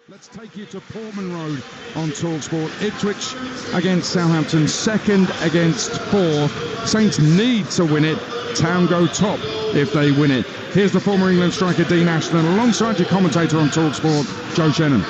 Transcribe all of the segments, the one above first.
Let's take you to Portman Road on Talksport. Ipswich against Southampton, second against fourth. Saints need to win it. Town go top if they win it. Here's the former England striker Dean Ashton alongside your commentator on Talksport, Joe Shannon.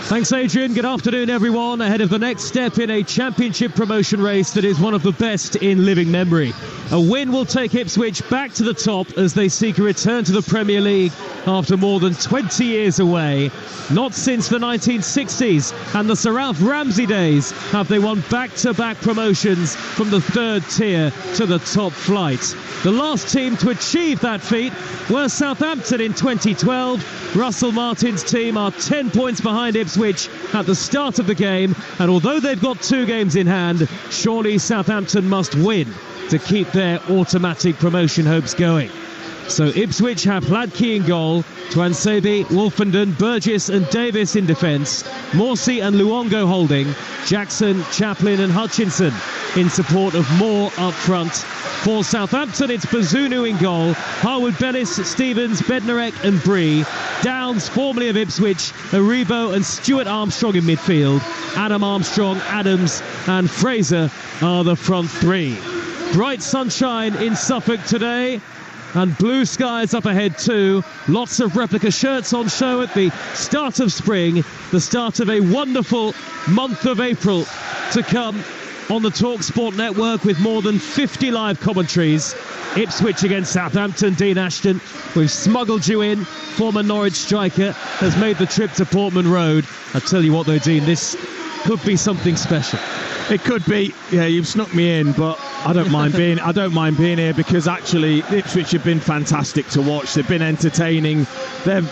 Thanks, Adrian. Good afternoon, everyone. Ahead of the next step in a championship promotion race that is one of the best in living memory. A win will take Ipswich back to the top as they seek a return to the Premier League after more than 20 years away. Not since the 1960s and the Sir Ralph Ramsey days have they won back-to-back promotions from the third tier to the top flight. The last team to achieve that feat were Southampton in 2012. Russell Martin's team are 10 points behind Ipswich at the start of the game, and although they've got 2 games in hand, surely Southampton must win to keep their automatic promotion hopes going. So Ipswich have Hladky in goal, Twansebi, Wolfenden, Burgess and Davis in defence, Morsey and Luongo holding, Jackson, Chaplin and Hutchinson in support of Moore up front. For Southampton, it's Bazunu in goal, Harwood Bellis, Stevens, Bednarek and Bree, Downs, formerly of Ipswich, Aribo and Stuart Armstrong in midfield, Adam Armstrong, Adams and Fraser are the front three. Bright sunshine in Suffolk today, and blue skies up ahead too. Lots of replica shirts on show at the start of spring, the start of a wonderful month of April to come on the Talksport network with more than 50 live commentaries. Ipswich against Southampton. Dean Ashton, we've smuggled you in. Former Norwich striker has made the trip to Portman Road. I tell you what though, Dean, this could be something special. It could be. Yeah, you've snuck me in, but I don't mind being here because actually Ipswich have been fantastic to watch. They've been entertaining. They're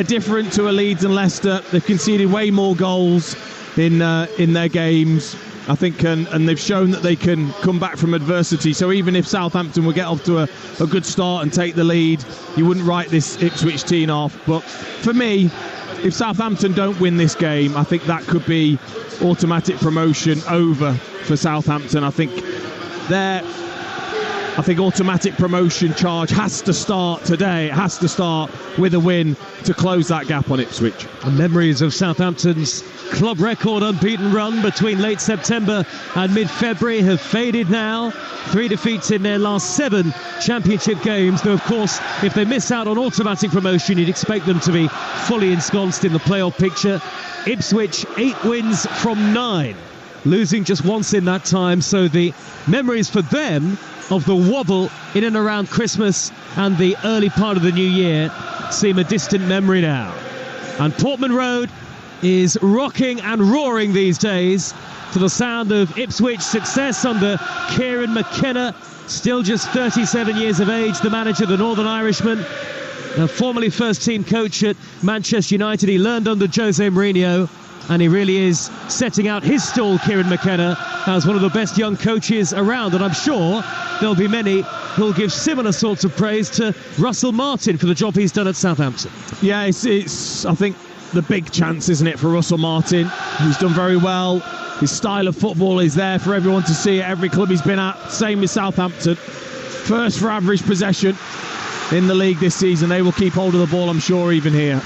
different to a Leeds and Leicester. They've conceded way more goals in their games, I think, and they've shown that they can come back from adversity. So even if Southampton will get off to a good start and take the lead, you wouldn't write this Ipswich team off. But for me, if Southampton don't win this game, I think that could be automatic promotion over for Southampton. I think automatic promotion charge has to start today. It has to start with a win to close that gap on Ipswich. And memories of Southampton's club record unbeaten run between late September and mid-February have faded now. 3 defeats in their last 7 championship games. Though, of course, if they miss out on automatic promotion, you'd expect them to be fully ensconced in the playoff picture. Ipswich, 8 wins from 9, losing just once in that time. So the memories for them of the wobble in and around Christmas and the early part of the new year seem a distant memory now. And Portman Road is rocking and roaring these days to the sound of Ipswich success under Kieran McKenna, still just 37 years of age, the manager, the Northern Irishman, formerly first-team coach at Manchester United. He learned under Jose Mourinho, and he really is setting out his stall, Kieran McKenna, as one of the best young coaches around. And I'm sure there'll be many who'll give similar sorts of praise to Russell Martin for the job he's done at Southampton. Yeah, it's I think the big chance, isn't it, for Russell Martin? He's done very well. His style of football is there for everyone to see at every club he's been at. Same with Southampton. First for average possession in the league this season. They will keep hold of the ball, I'm sure, even here.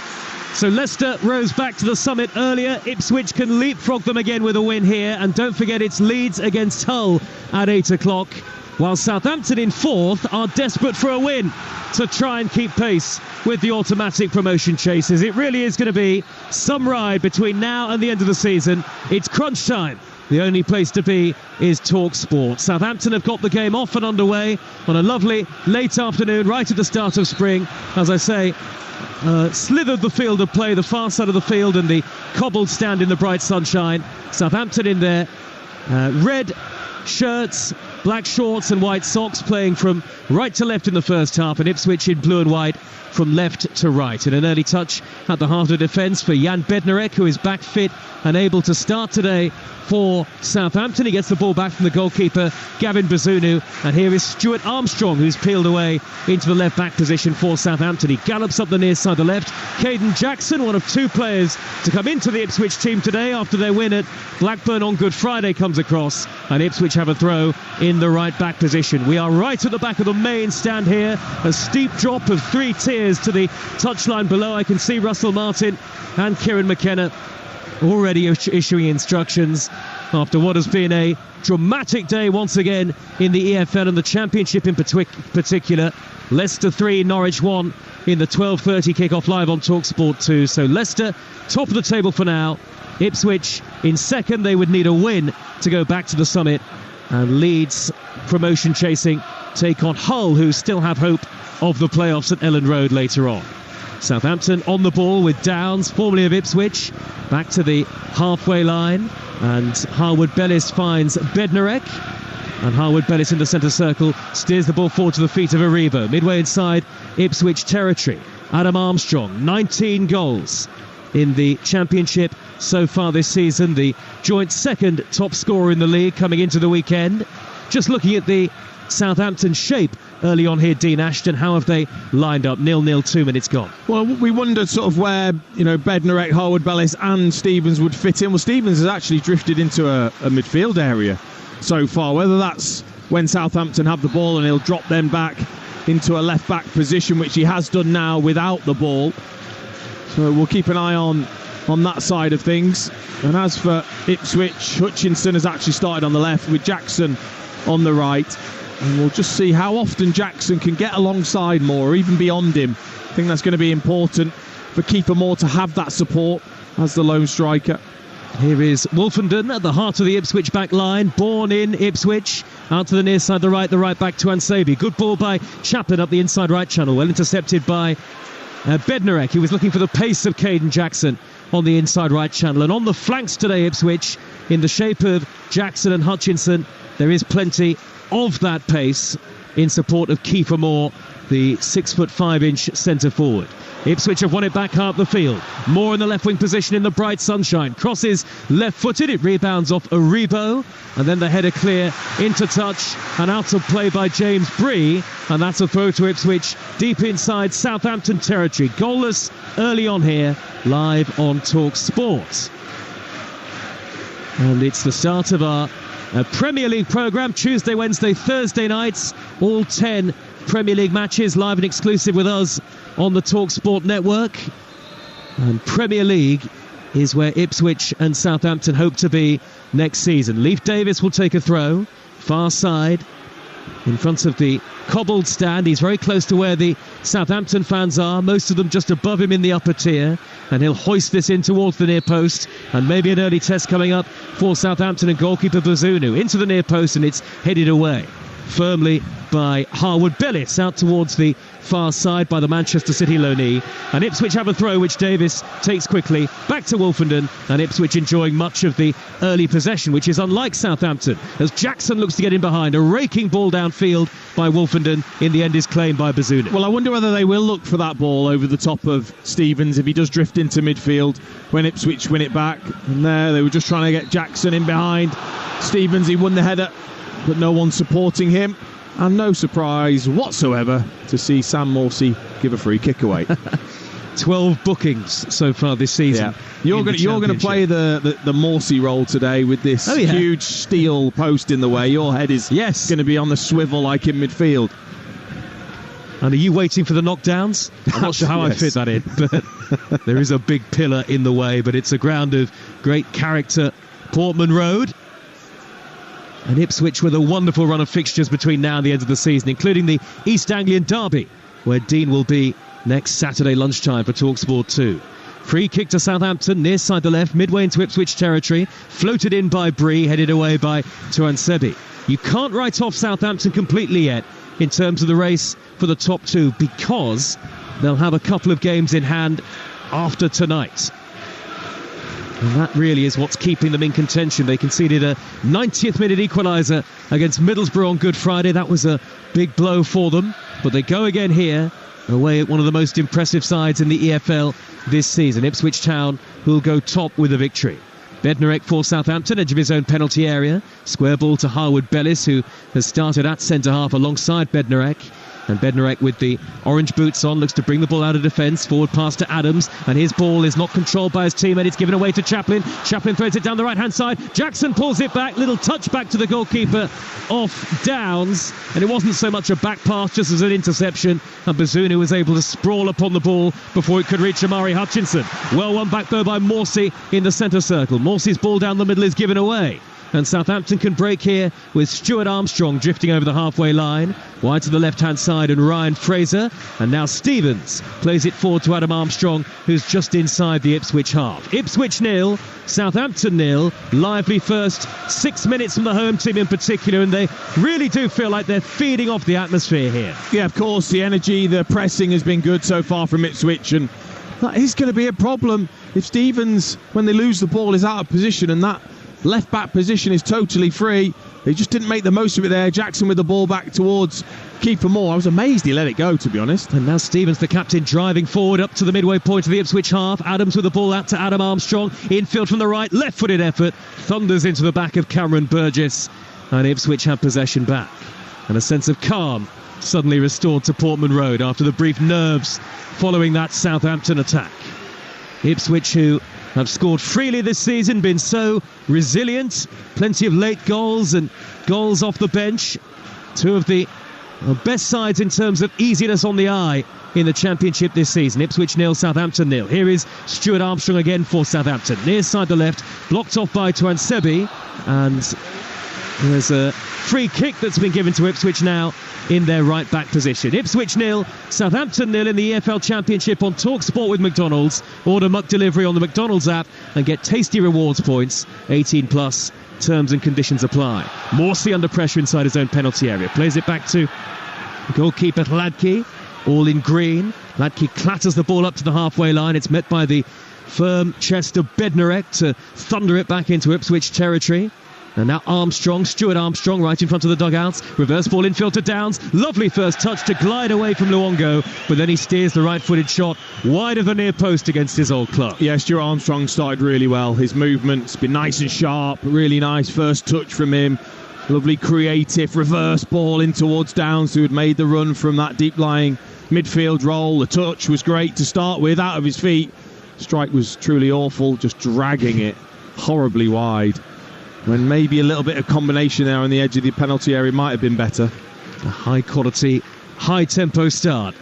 So Leicester rose back to the summit earlier. Ipswich can leapfrog them again with a win here. And don't forget, it's Leeds against Hull at 8 o'clock. While Southampton in 4th are desperate for a win to try and keep pace with the automatic promotion chasers. It really is going to be some ride between now and the end of the season. It's crunch time. The only place to be is Talksport. Southampton have got the game off and underway on a lovely late afternoon right at the start of spring. As I say, slithered the field of play, the far side of the field, and the cobbled stand in the bright sunshine. Southampton in their red shirts, black shorts and white socks, playing from right to left in the first half, and Ipswich in blue and white from left to right. And an early touch at the heart of defence for Jan Bednarek, who is back fit and able to start today for Southampton. He gets the ball back from the goalkeeper, Gavin Bazunu, and here is Stuart Armstrong, who's peeled away into the left-back position for Southampton. He gallops up the near side of the left. Caden Jackson, one of 2 players to come into the Ipswich team today after their win at Blackburn on Good Friday, comes across, and Ipswich have a throw in in the right back position. We are right at the back of the main stand here. A steep drop of 3 tiers to the touchline below. I can see Russell Martin and Kieran McKenna already issuing instructions after what has been a dramatic day once again in the EFL and the Championship in particular. Leicester 3, Norwich 1 in the 12:30 kickoff live on Talksport 2. So Leicester top of the table for now. Ipswich in second. They would need a win to go back to the summit. And Leeds, promotion chasing, take on Hull, who still have hope of the playoffs at Elland Road later on. Southampton on the ball with Downs, formerly of Ipswich, back to the halfway line. And Harwood Bellis finds Bednarek. And Harwood Bellis in the centre circle steers the ball forward to the feet of Aribo. Midway inside Ipswich territory. Adam Armstrong, 19 goals in the Championship so far this season. The joint second top scorer in the league coming into the weekend. Just looking at the Southampton shape early on here, Dean Ashton, how have they lined up? 0-0, 2 minutes gone. Well, we wondered sort of where, Bednarek, Harwood Bellis and Stevens would fit in. Well, Stevens has actually drifted into a midfield area so far, whether that's when Southampton have the ball and he'll drop them back into a left back position, which he has done now without the ball. So we'll keep an eye on that side of things. And as for Ipswich, Hutchinson has actually started on the left with Jackson on the right. And we'll just see how often Jackson can get alongside Moore, or even beyond him. I think that's going to be important for keeper Moore to have that support as the lone striker. Here is Wolfenden at the heart of the Ipswich back line, born in Ipswich. Out to the near side, the right back to Ansabi. Good ball by Chaplin up the inside right channel, well intercepted by Bednarek. He was looking for the pace of Caden Jackson on the inside right channel. And on the flanks today, Ipswich, in the shape of Jackson and Hutchinson, there is plenty of that pace in support of Kiefer Moore, the 6'5" centre forward. Ipswich have won it back half the field. Moore in the left wing position in the bright sunshine. Crosses left-footed. It rebounds off Aribo. And then the header clear into touch and out of play by James Bree. And that's a throw to Ipswich deep inside Southampton territory. Goalless early on here, live on Talksport. And it's the start of our Premier League programme. Tuesday, Wednesday, Thursday nights. All 10 Premier League matches live and exclusive with us on the Talksport network. And Premier League is where Ipswich and Southampton hope to be next season. Leif Davis will take a throw, far side, in front of the cobbled stand. He's very close to where the Southampton fans are, most of them just above him in the upper tier, and he'll hoist this in towards the near post, and maybe an early test coming up for Southampton and goalkeeper Bazunu into the near post, and it's headed away firmly by Harwood Bellis out towards the far side by the Manchester City loanee. And Ipswich have a throw which Davis takes quickly back to Wolfenden, and Ipswich enjoying much of the early possession, which is unlike Southampton, as Jackson looks to get in behind. A raking ball downfield by Wolfenden, in the end is claimed by Bazunu. Well, I wonder whether they will look for that ball over the top of Stevens if he does drift into midfield when Ipswich win it back. And there they were just trying to get Jackson in behind Stevens. He won the header, but no one supporting him. And no surprise whatsoever to see Sam Morsey give a free kick away. 12 bookings so far this season. Yeah. You're going to play the Morsey role today with this huge steel post in the way. Your head is going to be on the swivel like in midfield. And are you waiting for the knockdowns? I'm not sure how I fit that in, but there is a big pillar in the way. But it's a ground of great character, Portman Road. And Ipswich with a wonderful run of fixtures between now and the end of the season, including the East Anglian Derby, where Dean will be next Saturday lunchtime for Talksport 2. Free kick to Southampton, near side the left, midway into Ipswich territory, floated in by Bree, headed away by Tuansebi. You can't write off Southampton completely yet in terms of the race for the top two, because they'll have a couple of games in hand after tonight. And that really is what's keeping them in contention. They conceded a 90th minute equaliser against Middlesbrough on Good Friday. That was a big blow for them. But they go again here, away at one of the most impressive sides in the EFL this season. Ipswich Town, who'll go top with a victory. Bednarek for Southampton, edge of his own penalty area. Square ball to Harwood Bellis, who has started at centre-half alongside Bednarek. And Bednarek with the orange boots on looks to bring the ball out of defence. Forward pass to Adams, and his ball is not controlled by his teammate. It's given away to Chaplin. Chaplin throws it down the right-hand side. Jackson pulls it back. Little touch back to the goalkeeper off Downs. And it wasn't so much a back pass, just as an interception. And Bazunu was able to sprawl upon the ball before it could reach Amari Hutchinson. Well won back though by Morsey in the centre circle. Morsey's ball down the middle is given away. And Southampton can break here with Stuart Armstrong drifting over the halfway line. Wide to the left-hand side and Ryan Fraser. And now Stevens plays it forward to Adam Armstrong, who's just inside the Ipswich half. Ipswich 0, Southampton 0. Lively first 6 minutes from the home team in particular, and they really do feel like they're feeding off the atmosphere here. Yeah, of course, the energy, the pressing has been good so far from Ipswich, and that is going to be a problem if Stevens, when they lose the ball, is out of position, and that left back position is totally free. He just didn't make the most of it there. Jackson with the ball back towards keeper Moore. I was amazed he let it go, to be honest. And now Stevens, the captain, driving forward up to the midway point of the Ipswich half. Adams with the ball out to Adam Armstrong. Infield from the right, left-footed effort. Thunders into the back of Cameron Burgess. And Ipswich have possession back. And a sense of calm suddenly restored to Portman Road after the brief nerves following that Southampton attack. Ipswich, who have scored freely this season, been so resilient. Plenty of late goals and goals off the bench. Two of the best sides in terms of easiness on the eye in the Championship this season. Ipswich 0, Southampton 0. Here is Stuart Armstrong again for Southampton. Near side the left, blocked off by Tuansebi. And there's a free kick that's been given to Ipswich now in their right back position. Ipswich 0, Southampton 0 in the EFL Championship on Talksport with McDonald's. Order Muck delivery on the McDonald's app and get tasty rewards points. 18 plus, terms and conditions apply. Morsey under pressure inside his own penalty area. Plays it back to goalkeeper Hladky, all in green. Hladky clatters the ball up to the halfway line. It's met by the firm chest of Bednarek to thunder it back into Ipswich territory. And now Armstrong, Stuart Armstrong, right in front of the dugouts. Reverse ball infield to Downs. Lovely first touch to glide away from Luongo, but then he steers the right-footed shot wide of the near post against his old club. Yeah, Stuart Armstrong started really well. His movement's been nice and sharp. Really nice first touch from him. Lovely creative reverse ball in towards Downs, who had made the run from that deep-lying midfield role. The touch was great to start with, out of his feet. Strike was truly awful, just dragging it horribly wide. When maybe a little bit of combination there on the edge of the penalty area might have been better. A high-quality, high-tempo start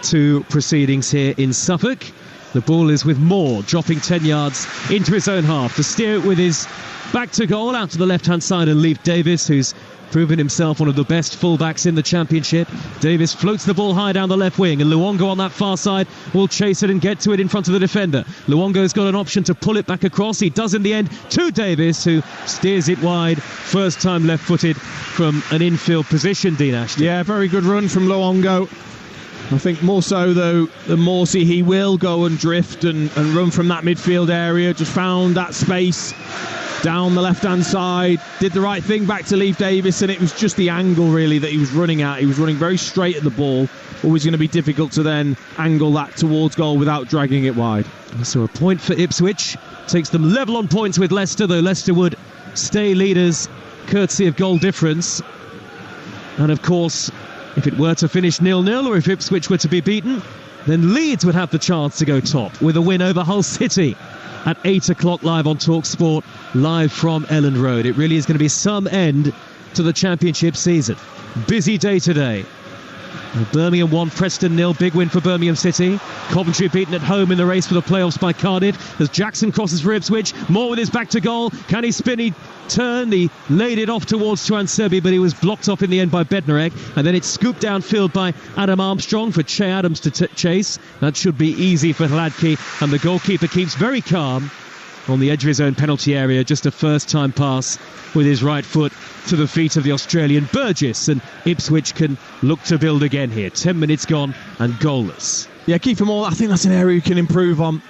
to proceedings here in Suffolk. The ball is with Moore, dropping 10 yards into his own half to steer it with his back to goal out to the left-hand side and Leif Davis, who's proven himself one of the best fullbacks in the Championship. Davis floats the ball high down the left wing, and Luongo on that far side will chase it and get to it in front of the defender. Luongo's got an option to pull it back across. He does in the end to Davis, who steers it wide. First time left-footed from an infield position, Dean Ashton. Yeah, very good run from Luongo. I think more so, though, than Morsey, he will go and drift and run from that midfield area. Just found that space down the left-hand side, did the right thing back to Leif Davis, and it was just the angle, really, that he was running at. He was running very straight at the ball. Always going to be difficult to then angle that towards goal without dragging it wide. So a point for Ipswich. Takes them level on points with Leicester, though Leicester would stay leaders courtesy of goal difference. And, of course, if it were to finish 0-0, or if Ipswich were to be beaten, then Leeds would have the chance to go top with a win over Hull City at 8 o'clock live on Talksport, live from Elland Road. It really is going to be some end to the Championship season. Busy day today. Birmingham 1, Preston 0, big win for Birmingham City. Coventry beaten at home in the race for the playoffs by Cardiff as Jackson crosses for Ipswich. Moore with his back to goal. Can he spin? He turned. He laid it off towards Tuansebi, but he was blocked off in the end by Bednarek. And then it's scooped downfield by Adam Armstrong for Che Adams to chase. That should be easy for Hladky. And the goalkeeper keeps very calm on the edge of his own penalty area. Just a first-time pass with his right foot to the feet of the Australian Burgess, and Ipswich can look to build again here. 10 minutes gone and goalless. Yeah, Kiefer Moore, I think that's an area you can improve on.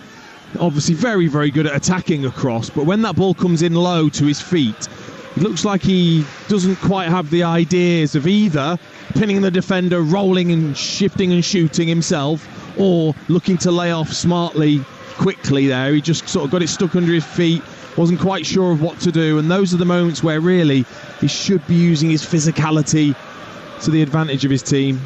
Obviously very, very good at attacking across, but when that ball comes in low to his feet, it looks like he doesn't quite have the ideas of either pinning the defender, rolling and shifting and shooting himself, or looking to lay off smartly, quickly there. He just sort of got it stuck under his feet, wasn't quite sure of what to do, and those are the moments where really he should be using his physicality to the advantage of his team.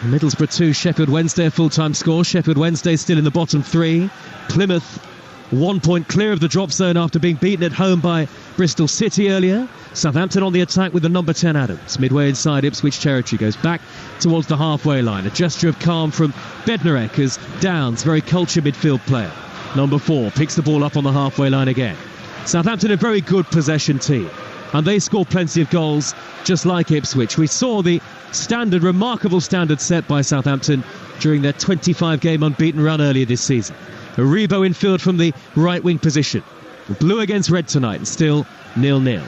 Middlesbrough 2, Sheffield Wednesday a full-time score. Sheffield Wednesday still in the bottom 3. Plymouth 1 point clear of the drop zone after being beaten at home by Bristol City earlier. Southampton on the attack with the number 10 Adams. Midway inside Ipswich territory, goes back towards the halfway line. A gesture of calm from Bednarek as Downs, very cultured midfield player. Number 4 picks the ball up on the halfway line again. Southampton a very good possession team, and they score plenty of goals just like Ipswich. We saw the remarkable standard set by Southampton during their 25-game unbeaten run earlier this season. Aribo in field from the right wing position. Blue against red tonight, and still 0-0.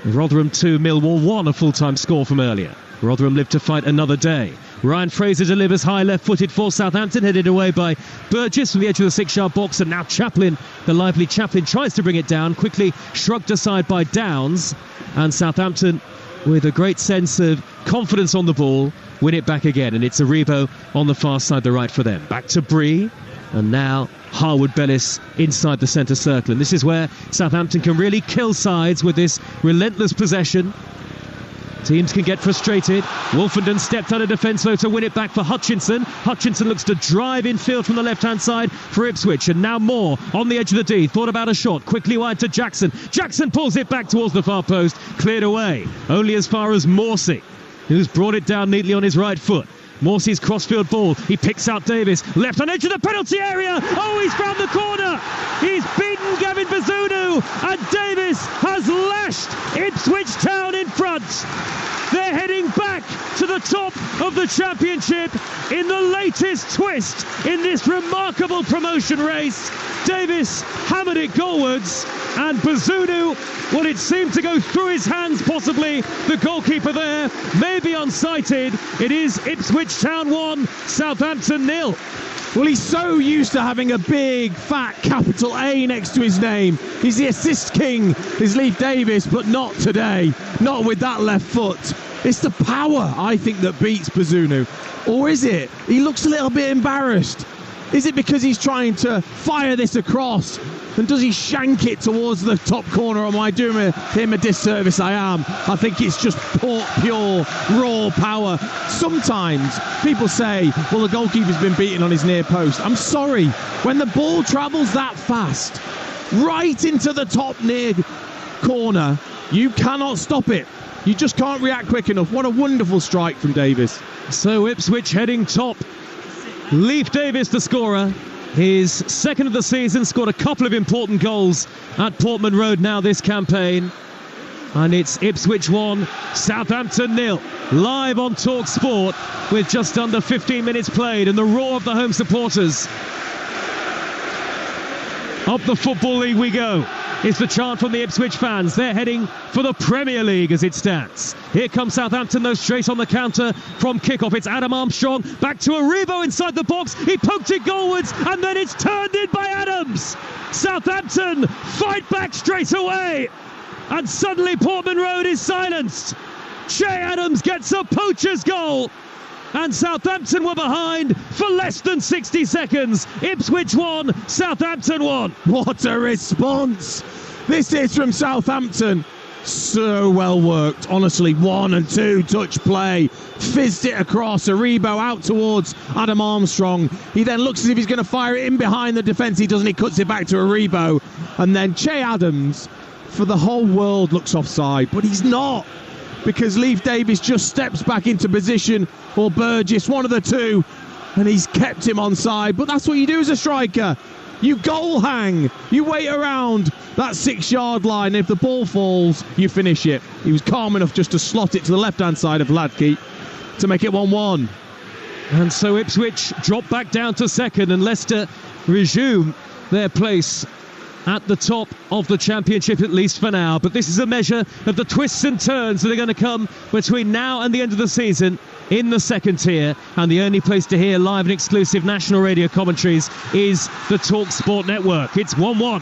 Rotherham 2, Millwall 1, a full-time score from earlier. Rotherham live to fight another day. Ryan Fraser delivers high left-footed for Southampton, headed away by Burgess from the edge of the 6-yard box, and now Chaplin, the lively Chaplin, tries to bring it down, quickly shrugged aside by Downs, and Southampton, with a great sense of confidence on the ball, win it back again, and it's Aribo on the far side, the right for them. Back to Bree, and now Harwood Bellis inside the centre circle, and this is where Southampton can really kill sides with this relentless possession. Teams can get frustrated. Wolfenden stepped out of defence though to win it back for Hutchinson. Hutchinson looks to drive in field from the left-hand side for Ipswich, and now Moore on the edge of the D. Thought about a shot, quickly wide to Jackson. Jackson pulls it back towards the far post, cleared away only as far as Morsey, who's brought it down neatly on his right foot. Morsey's crossfield ball, he picks out Davis, left on edge of the penalty area. Oh, he's found the corner. He's beaten Gavin Bazunu, and Davis has lashed Ipswich Town in front. They're heading back to the top of the championship in the latest twist in this remarkable promotion race. Davis hammered it goalwards, and Bazunu, well, it seemed to go through his hands possibly. The goalkeeper there, maybe unsighted. It is Ipswich Town 1, Southampton 0. Well, he's so used to having a big, fat capital A next to his name. He's the assist king, is Leif Davis, but not today. Not with that left foot. It's the power, I think, that beats Bazunu. Or is it? He looks a little bit embarrassed. Is it because he's trying to fire this across? And does he shank it towards the top corner? Or am I doing him a disservice? I am. I think it's just pure, raw power. Sometimes people say, well, the goalkeeper's been beaten on his near post. I'm sorry. When the ball travels that fast, right into the top near corner, you cannot stop it. You just can't react quick enough. What a wonderful strike from Davis. So Ipswich heading top. Leif Davis, the scorer. His second of the season, scored a couple of important goals at Portman Road now this campaign. And it's Ipswich 1, Southampton 0. Live on Talksport with just under 15 minutes played, and the roar of the home supporters. Up the Football League we go. It's the chant from the Ipswich fans. They're heading for the Premier League as it stands. Here comes Southampton, though, straight on the counter from kickoff. It's Adam Armstrong, back to Aribo inside the box. He poked it goalwards, and then it's turned in by Adams. Southampton fight back straight away, and suddenly Portman Road is silenced. Che Adams gets a poacher's goal, and Southampton were behind for less than 60 seconds. Ipswich 1, Southampton 1. What a response this is from Southampton. So well worked, honestly. 1 and 2 touch play, fizzed it across. Aribo out towards Adam Armstrong. He then looks as if he's going to fire it in behind the defence. He doesn't. He cuts it back to Aribo, and then Che Adams, for the whole world, looks offside, but he's not, because Leif Davis just steps back into position, or Burgess, one of the two, and he's kept him onside. But that's what you do as a striker. You goal hang. You wait around that 6-yard line. If the ball falls, you finish it. He was calm enough just to slot it to the left-hand side of Ladke to make it 1-1. And so Ipswich drop back down to second, and Leicester resume their place at the top of the championship, at least for now. But this is a measure of the twists and turns that are going to come between now and the end of the season in the second tier, and the only place to hear live and exclusive national radio commentaries is the Talksport network. It's 1-1.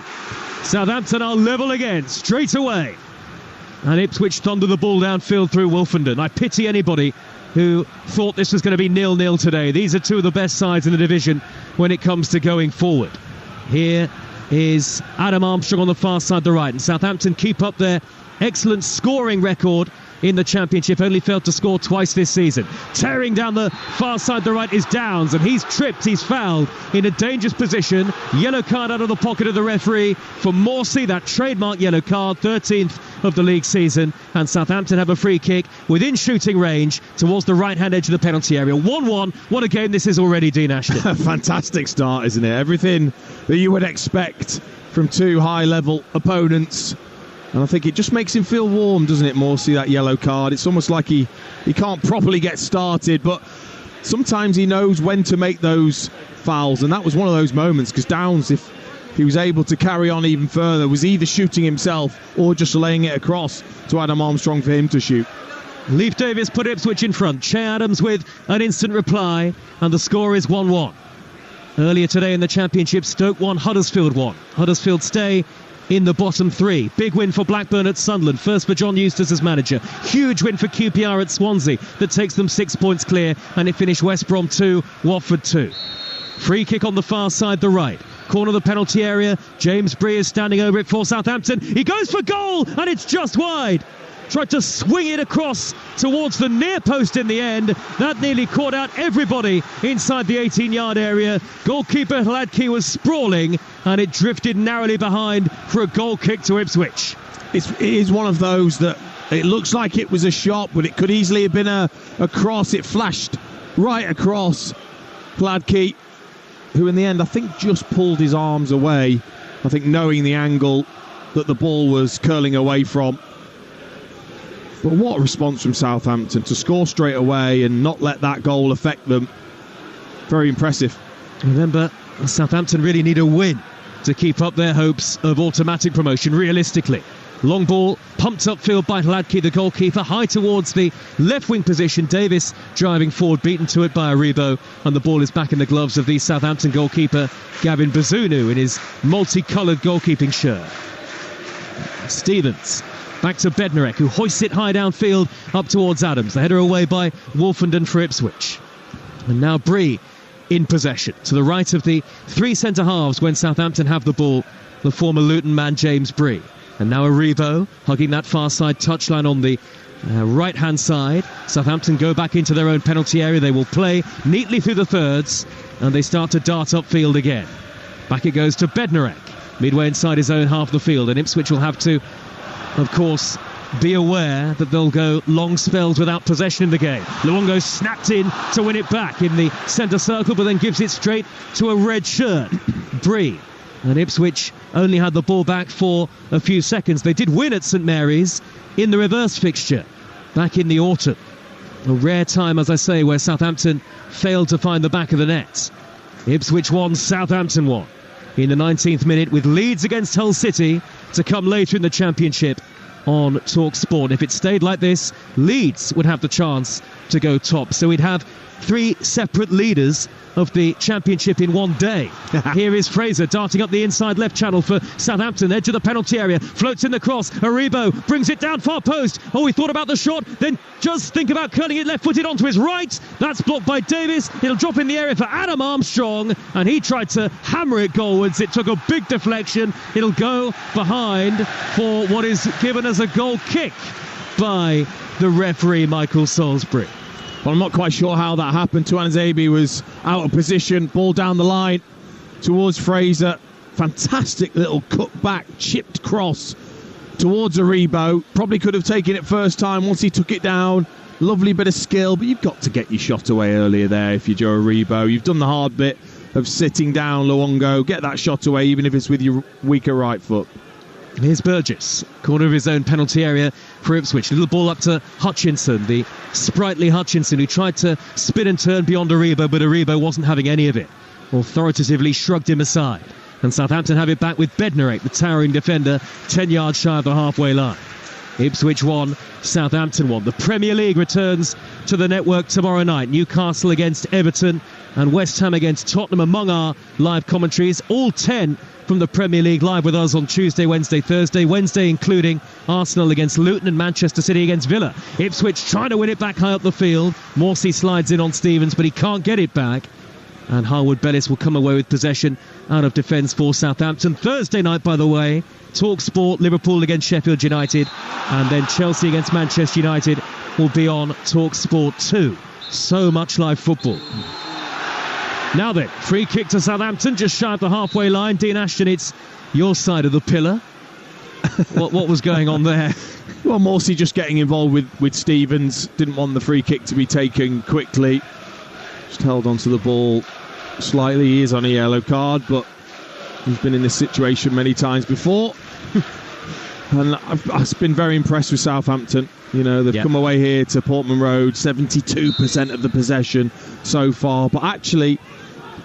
Southampton are level again straight away, and Ipswich thunder the ball downfield through Wolfenden. I pity anybody who thought this was going to be 0-0 today. These are two of the best sides in the division when it comes to going forward. Here is Adam Armstrong on the far side, the right, and Southampton keep up their excellent scoring record in the Championship, only failed to score twice this season. Tearing down the far side, the right is Downs, and he's tripped, he's fouled in a dangerous position. Yellow card out of the pocket of the referee for Morsey, that trademark yellow card, 13th of the league season, and Southampton have a free kick within shooting range towards the right-hand edge of the penalty area. 1-1, what a game this is already, Dean Ashton. Fantastic start, isn't it? Everything that you would expect from two high-level opponents. And I think it just makes him feel warm, doesn't it, Morsey, that yellow card? It's almost like he can't properly get started, but sometimes he knows when to make those fouls, and that was one of those moments, because Downs, if he was able to carry on even further, was either shooting himself or just laying it across to Adam Armstrong for him to shoot. Leif Davis put Ipswich in front. Che Adams with an instant reply, and the score is 1-1. Earlier today in the Championship, Stoke 1, Huddersfield 1. Huddersfield stay in the bottom three. Big win for Blackburn at Sunderland, first for John Eustace as manager. Huge win for QPR at Swansea that takes them 6 points clear, and it finished West Brom 2, Watford 2. Free kick on the far side, the right. Corner of the penalty area. James Bree is standing over it for Southampton. He goes for goal, and it's just wide. Tried to swing it across towards the near post in the end. That nearly caught out everybody inside the 18-yard area. Goalkeeper Hladky was sprawling, and it drifted narrowly behind for a goal kick to Ipswich. It is one of those that it looks like it was a shot, but it could easily have been a cross. It flashed right across Hladky, who in the end I think just pulled his arms away, I think knowing the angle that the ball was curling away from. But what a response from Southampton to score straight away and not let that goal affect them. Very impressive. Remember, Southampton really need a win to keep up their hopes of automatic promotion realistically. Long ball pumped upfield by Hladky, the goalkeeper, high towards the left wing position. Davis driving forward, beaten to it by Aribo, and the ball is back in the gloves of the Southampton goalkeeper Gavin Bazunu in his multicoloured goalkeeping shirt. Stevens back to Bednarek, who hoists it high downfield up towards Adams. The header away by Wolfenden for Ipswich. And now Bree in possession to the right of the three centre halves when Southampton have the ball, the former Luton man James Bree. And now Aribo hugging that far side touchline on the right hand side. Southampton go back into their own penalty area. They will play neatly through the thirds, and they start to dart upfield again. Back it goes to Bednarek, midway inside his own half of the field, and Ipswich will have to, of course, be aware that they'll go long spells without possession in the game. Luongo snapped in to win it back in the centre circle, but then gives it straight to a red shirt, Bree. And Ipswich only had the ball back for a few seconds. They did win at St Mary's in the reverse fixture back in the autumn. A rare time, as I say, where Southampton failed to find the back of the net. Ipswich 1, Southampton 1. In the 19th minute, with Leeds against Hull City to come later in the Championship on Talksport. If it stayed like this, Leeds would have the chance to go top. So we'd have three separate leaders of the Championship in one day. Here is Fraser darting up the inside left channel for Southampton, edge of the penalty area, floats in the cross. Aribo brings it down far post. Oh, he thought about the shot, then just think about curling it left-footed onto his right. That's blocked by Davis. It'll drop in the area for Adam Armstrong, and he tried to hammer it goalwards. It took a big deflection. It'll go behind for what is given as a goal kick by the referee, Michael Salisbury. Well, I'm not quite sure how that happened. Tuanzebe was out of position, ball down the line towards Fraser. Fantastic little cut back, chipped cross towards Aribo. Probably could have taken it first time once he took it down. Lovely bit of skill, but you've got to get your shot away earlier there if you're Joe Aribo. You've done the hard bit of sitting down, Luongo. Get that shot away, even if it's with your weaker right foot. Here's Burgess, corner of his own penalty area for Ipswich. Little ball up to Hutchinson, the sprightly Hutchinson, who tried to spin and turn beyond Aribo, but Aribo wasn't having any of it. Authoritatively shrugged him aside. And Southampton have it back with Bednarek, the towering defender, 10 yards shy of the halfway line. Ipswich 1, Southampton 1. The Premier League returns to the network tomorrow night. Newcastle against Everton and West Ham against Tottenham among our live commentaries. All 10 from the Premier League live with us on Tuesday, Wednesday, Thursday. Wednesday including Arsenal against Luton and Manchester City against Villa. Ipswich trying to win it back high up the field. Morsey slides in on Stevens, but he can't get it back. And Harwood Bellis will come away with possession out of defence for Southampton. Thursday night, by the way, Talksport, Liverpool against Sheffield United, and then Chelsea against Manchester United will be on Talksport 2. So much live football. Now then, free kick to Southampton, just shy of the halfway line. Dean Ashton, it's your side of the pillar. What was going on there? Well, Morsey just getting involved with Stevens. Didn't want the free kick to be taken quickly. Just held onto the ball slightly. He is on a yellow card, but he's been in this situation many times before. And I've been very impressed with Southampton. You know, they've come away here to Portman Road, 72% of the possession so far. But actually,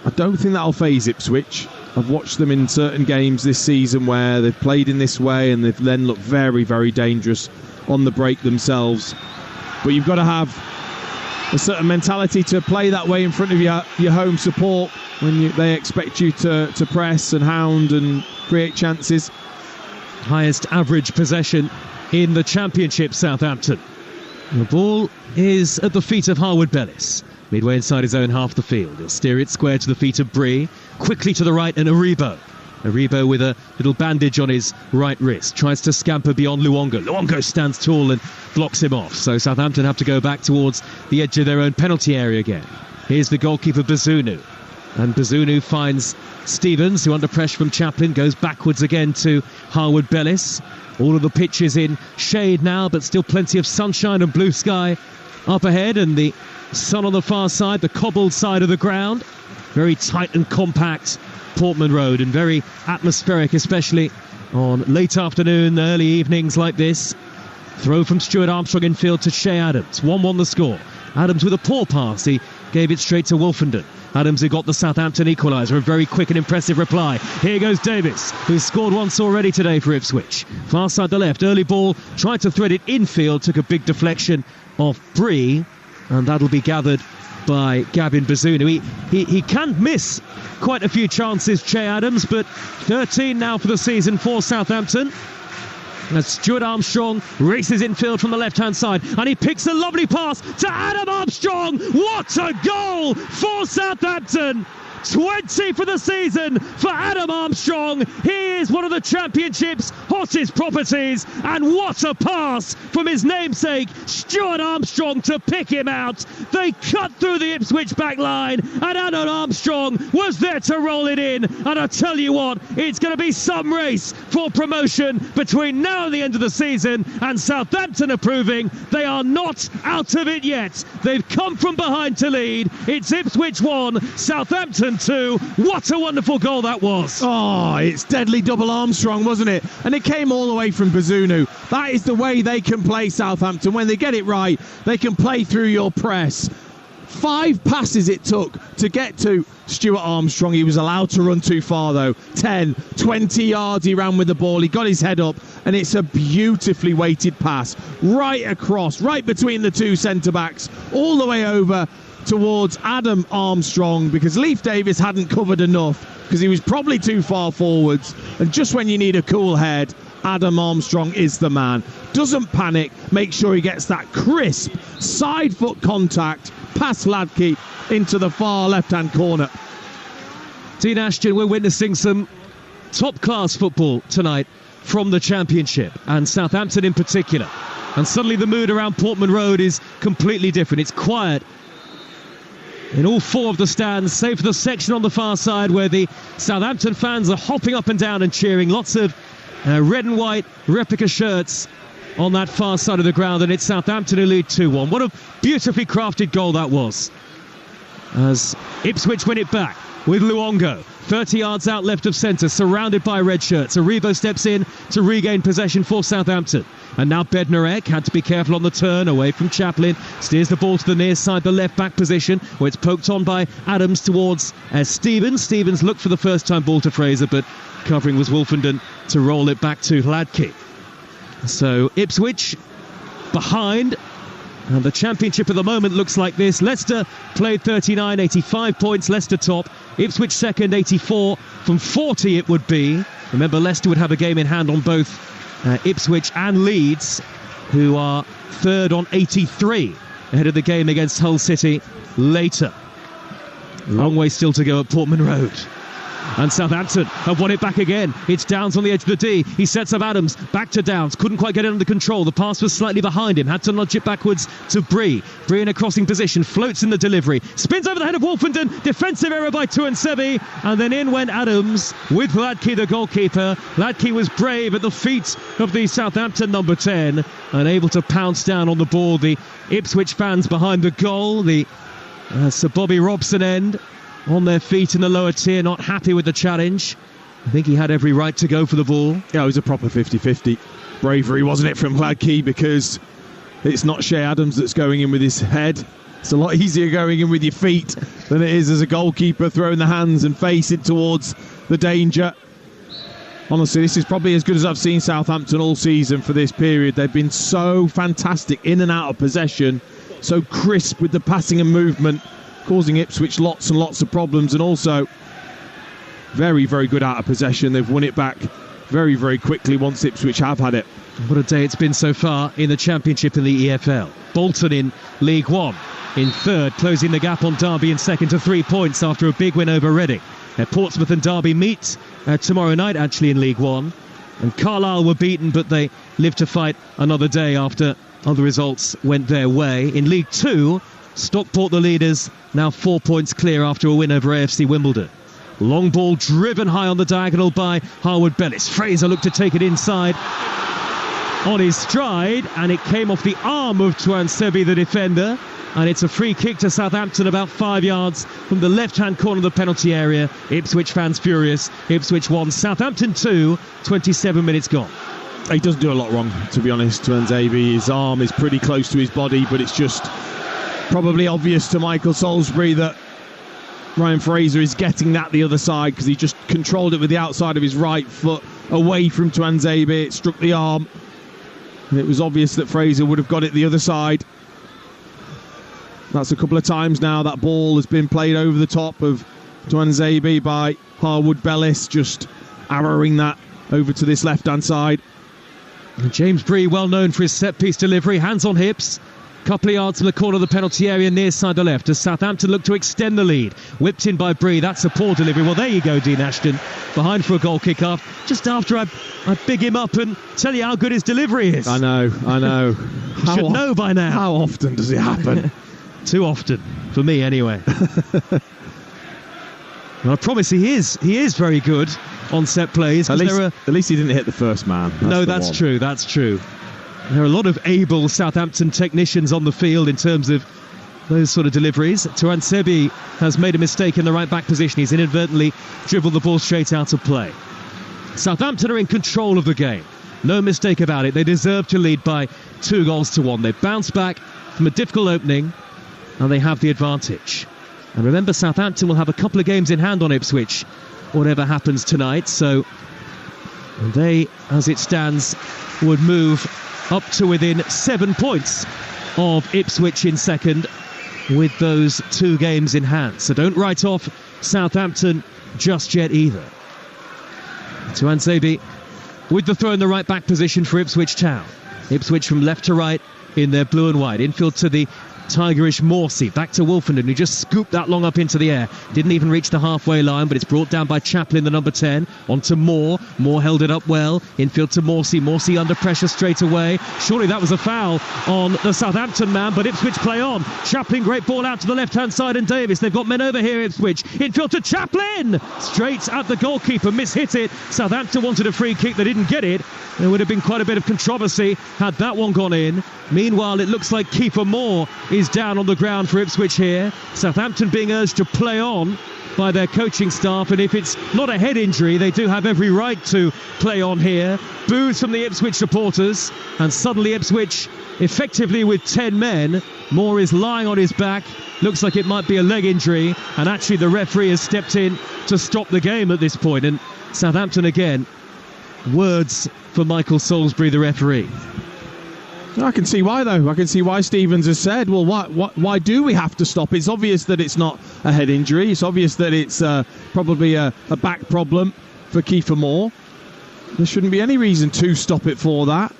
I don't think that'll faze Ipswich. I've watched them in certain games this season where they've played in this way and they've then looked very, very dangerous on the break themselves. But you've got to have a certain mentality to play that way in front of your home support when they expect you to press and hound and create chances. Highest average possession in the Championship, Southampton. The ball is at the feet of Harwood Bellis. Midway inside his own half of the field. He'll steer it square to the feet of Bree. Quickly to the right, and Aribo. Aribo with a little bandage on his right wrist. Tries to scamper beyond Luongo. Luongo stands tall and blocks him off. So Southampton have to go back towards the edge of their own penalty area again. Here's the goalkeeper, Bazunu. And Bazunu finds Stevens, who under pressure from Chaplin goes backwards again to Harwood Bellis. All of the pitch is in shade now, but still plenty of sunshine and blue sky up ahead, and the sun on the far side, the cobbled side of the ground. Very tight and compact Portman Road, and very atmospheric, especially on late afternoon, early evenings like this. Throw from Stuart Armstrong infield to Shea Adams. 1-1 the score. Adams with a poor pass. He gave it straight to Wolfenden. Adams, who got the Southampton equaliser, a very quick and impressive reply. Here goes Davis, who's scored once already today for Ipswich. Far side the left, early ball, tried to thread it infield, took a big deflection off Bree, and that'll be gathered by Gavin Bazunu. He can miss quite a few chances, Che Adams, but 13 now for the season for Southampton. As Stuart Armstrong races infield from the left-hand side, and he picks a lovely pass to Adam Armstrong. What a goal for Southampton! 20 for the season for Adam Armstrong. He is one of the Championship's hottest properties, and what a pass from his namesake Stuart Armstrong to pick him out. They cut through the Ipswich back line, and Adam Armstrong was there to roll it in. And I tell you what, it's going to be some race for promotion between now and the end of the season, and Southampton are proving they are not out of it yet. They've come from behind to lead. It's Ipswich 1, Southampton 2. What a wonderful goal that was. Oh, it's deadly double Armstrong, wasn't it? And it came all the way from Bazunu. That is the way they can play, Southampton. When they get it right, they can play through your press. 5 passes it took to get to Stuart Armstrong. He was allowed to run too far though. 10, 20 yards he ran with the ball. He got his head up, and it's a beautifully weighted pass right across, right between the two centre-backs, all the way over towards Adam Armstrong, because Leif Davis hadn't covered enough because he was probably too far forwards. And just when you need a cool head, Adam Armstrong is the man. Doesn't panic, make sure he gets that crisp side foot contact past Ladke into the far left-hand corner. Dean Ashton, we're witnessing some top-class football tonight from the Championship, and Southampton in particular. And suddenly the mood around Portman Road is completely different. It's quiet in all 4 of the stands, save for the section on the far side where the Southampton fans are hopping up and down and cheering. Lots of red and white replica shirts on that far side of the ground, and it's Southampton who lead 2-1. What a beautifully crafted goal that was, as Ipswich win it back with Luongo. 30 yards out left of centre, surrounded by red shirts. Aribo steps in to regain possession for Southampton. And now Bednarek had to be careful on the turn away from Chaplin. Steers the ball to the near side, the left back position, where it's poked on by Adams towards Stevens. Stevens looked for the first time ball to Fraser, but covering was Wolfenden to roll it back to Ladke. So Ipswich behind. And the Championship at the moment looks like this. Leicester played 39, 85 points. Leicester top. Ipswich second, 84 from 40 it would be. Remember, Leicester would have a game in hand on both Ipswich and Leeds, who are third on 83 ahead of the game against Hull City later. Long way still to go at Portman Road. And Southampton have won it back again. It's Downs on the edge of the D. He sets up Adams. Back to Downs. Couldn't quite get it under control. The pass was slightly behind him. Had to nudge it backwards to Bree. Bree in a crossing position. Floats in the delivery. Spins over the head of Wolfenden. Defensive error by Tuanzebe. And then in went Adams with Ladke, the goalkeeper. Ladke was brave at the feet of the Southampton number 10 and able to pounce down on the ball. The Ipswich fans behind the goal. The Sir Bobby Robson end on their feet in the lower tier, not happy with the challenge. I think he had every right to go for the ball. Yeah, it was a proper 50-50 bravery, wasn't it, from Ladke, because it's not Shea Adams that's going in with his head. It's a lot easier going in with your feet than it is as a goalkeeper throwing the hands and face it towards the danger. Honestly, this is probably as good as I've seen Southampton all season for this period. They've been so fantastic in and out of possession, so crisp with the passing and movement, causing Ipswich lots and lots of problems, and also very, very good out of possession. They've won it back very, very quickly once Ipswich have had it. What a day it's been so far in the Championship in the EFL. Bolton in League One in third, closing the gap on Derby in second to 3 points after a big win over Reading. Portsmouth and Derby meet tomorrow night, actually, in League One. And Carlisle were beaten, but they live to fight another day after other results went their way. In League Two, Stockport, the leaders, now 4 points clear after a win over AFC Wimbledon. Long ball driven high on the diagonal by Harwood Bellis. Fraser looked to take it inside on his stride, and it came off the arm of Tuanzebe, the defender. And it's a free kick to Southampton about 5 yards from the left-hand corner of the penalty area. Ipswich fans furious. Ipswich 1, Southampton 2, 27 minutes gone. He doesn't do a lot wrong, to be honest, Tuanzebe. His arm is pretty close to his body, but it's just probably obvious to Michael Salisbury that Ryan Fraser is getting that the other side, because he just controlled it with the outside of his right foot away from Tuanzebe. It struck the arm, and it was obvious that Fraser would have got it the other side. That's a couple of times now that ball has been played over the top of Tuanzebe by Harwood Bellis, just arrowing that over to this left-hand side. And James Bree, well known for his set-piece delivery, hands on hips. Couple of yards from the corner of the penalty area near side the left as Southampton look to extend the lead. Whipped in by Bree. That's a poor delivery. Well, there you go, Dean Ashton. Behind for a goal kick-off. Just after I big him up and tell you how good his delivery is. I know. Should know by now. How often does it happen? Too often. For me, anyway. Well, I promise he is very good on set plays. At least he didn't hit the first man. That's true. There are a lot of able Southampton technicians on the field in terms of those sort of deliveries. Tuanzebe has made a mistake in the right back position. He's inadvertently dribbled the ball straight out of play. Southampton are in control of the game. No mistake about it. They deserve to lead by 2-1. They bounce back from a difficult opening and they have the advantage. And remember, Southampton will have a couple of games in hand on Ipswich, whatever happens tonight. So they, as it stands, would move up to within 7 points of Ipswich in second with those 2 games in hand. So don't write off Southampton just yet either. Tuanzebe with the throw in the right back position for Ipswich Town. Ipswich from left to right in their blue and white. Infield to the tigerish Morsey, back to Wolfenden, who just scooped that long up into the air. Didn't even reach the halfway line, but it's brought down by Chaplin, the number 10, onto Moore. Moore held it up well. Infield to Morsey under pressure straight away. Surely that was a foul on the Southampton man, but Ipswich play on. Chaplin, great ball out to the left-hand side, and Davis. They've got men over here, Ipswich. Infield to Chaplin! Straight at the goalkeeper, mishit it. Southampton wanted a free kick, they didn't get it. There would have been quite a bit of controversy had that one gone in. Meanwhile, it looks like Kiefer Moore is down on the ground for Ipswich here. Southampton being urged to play on by their coaching staff, and if it's not a head injury, they do have every right to play on here. Boos from the Ipswich supporters, and suddenly Ipswich effectively with 10 men. Moore is lying on his back. Looks like it might be a leg injury, and actually the referee has stepped in to stop the game at this point. And Southampton again, words for Michael Salisbury, the referee. I can see why, though. I can see why Stevens has said, well, why do we have to stop? It's obvious that it's not a head injury. It's obvious that it's probably a back problem for Kiefer Moore. There shouldn't be any reason to stop it for that.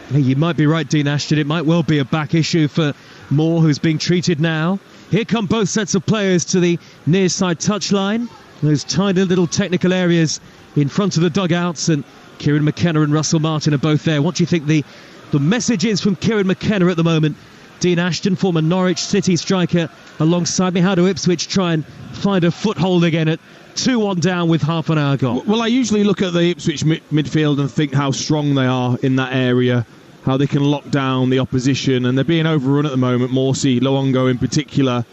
Hey, you might be right, Dean Ashton. It might well be a back issue for Moore, who's being treated now. Here come both sets of players to the near side touchline. Those tiny little technical areas in front of the dugouts, and Kieran McKenna and Russell Martin are both there. What do you think the message is from Kieran McKenna at the moment? Dean Ashton, former Norwich City striker, alongside me. How do Ipswich try and find a foothold again at 2-1 down with half an hour gone? Well, I usually look at the Ipswich midfield and think how strong they are in that area, how they can lock down the opposition, and they're being overrun at the moment. Morsey, Luongo in particular.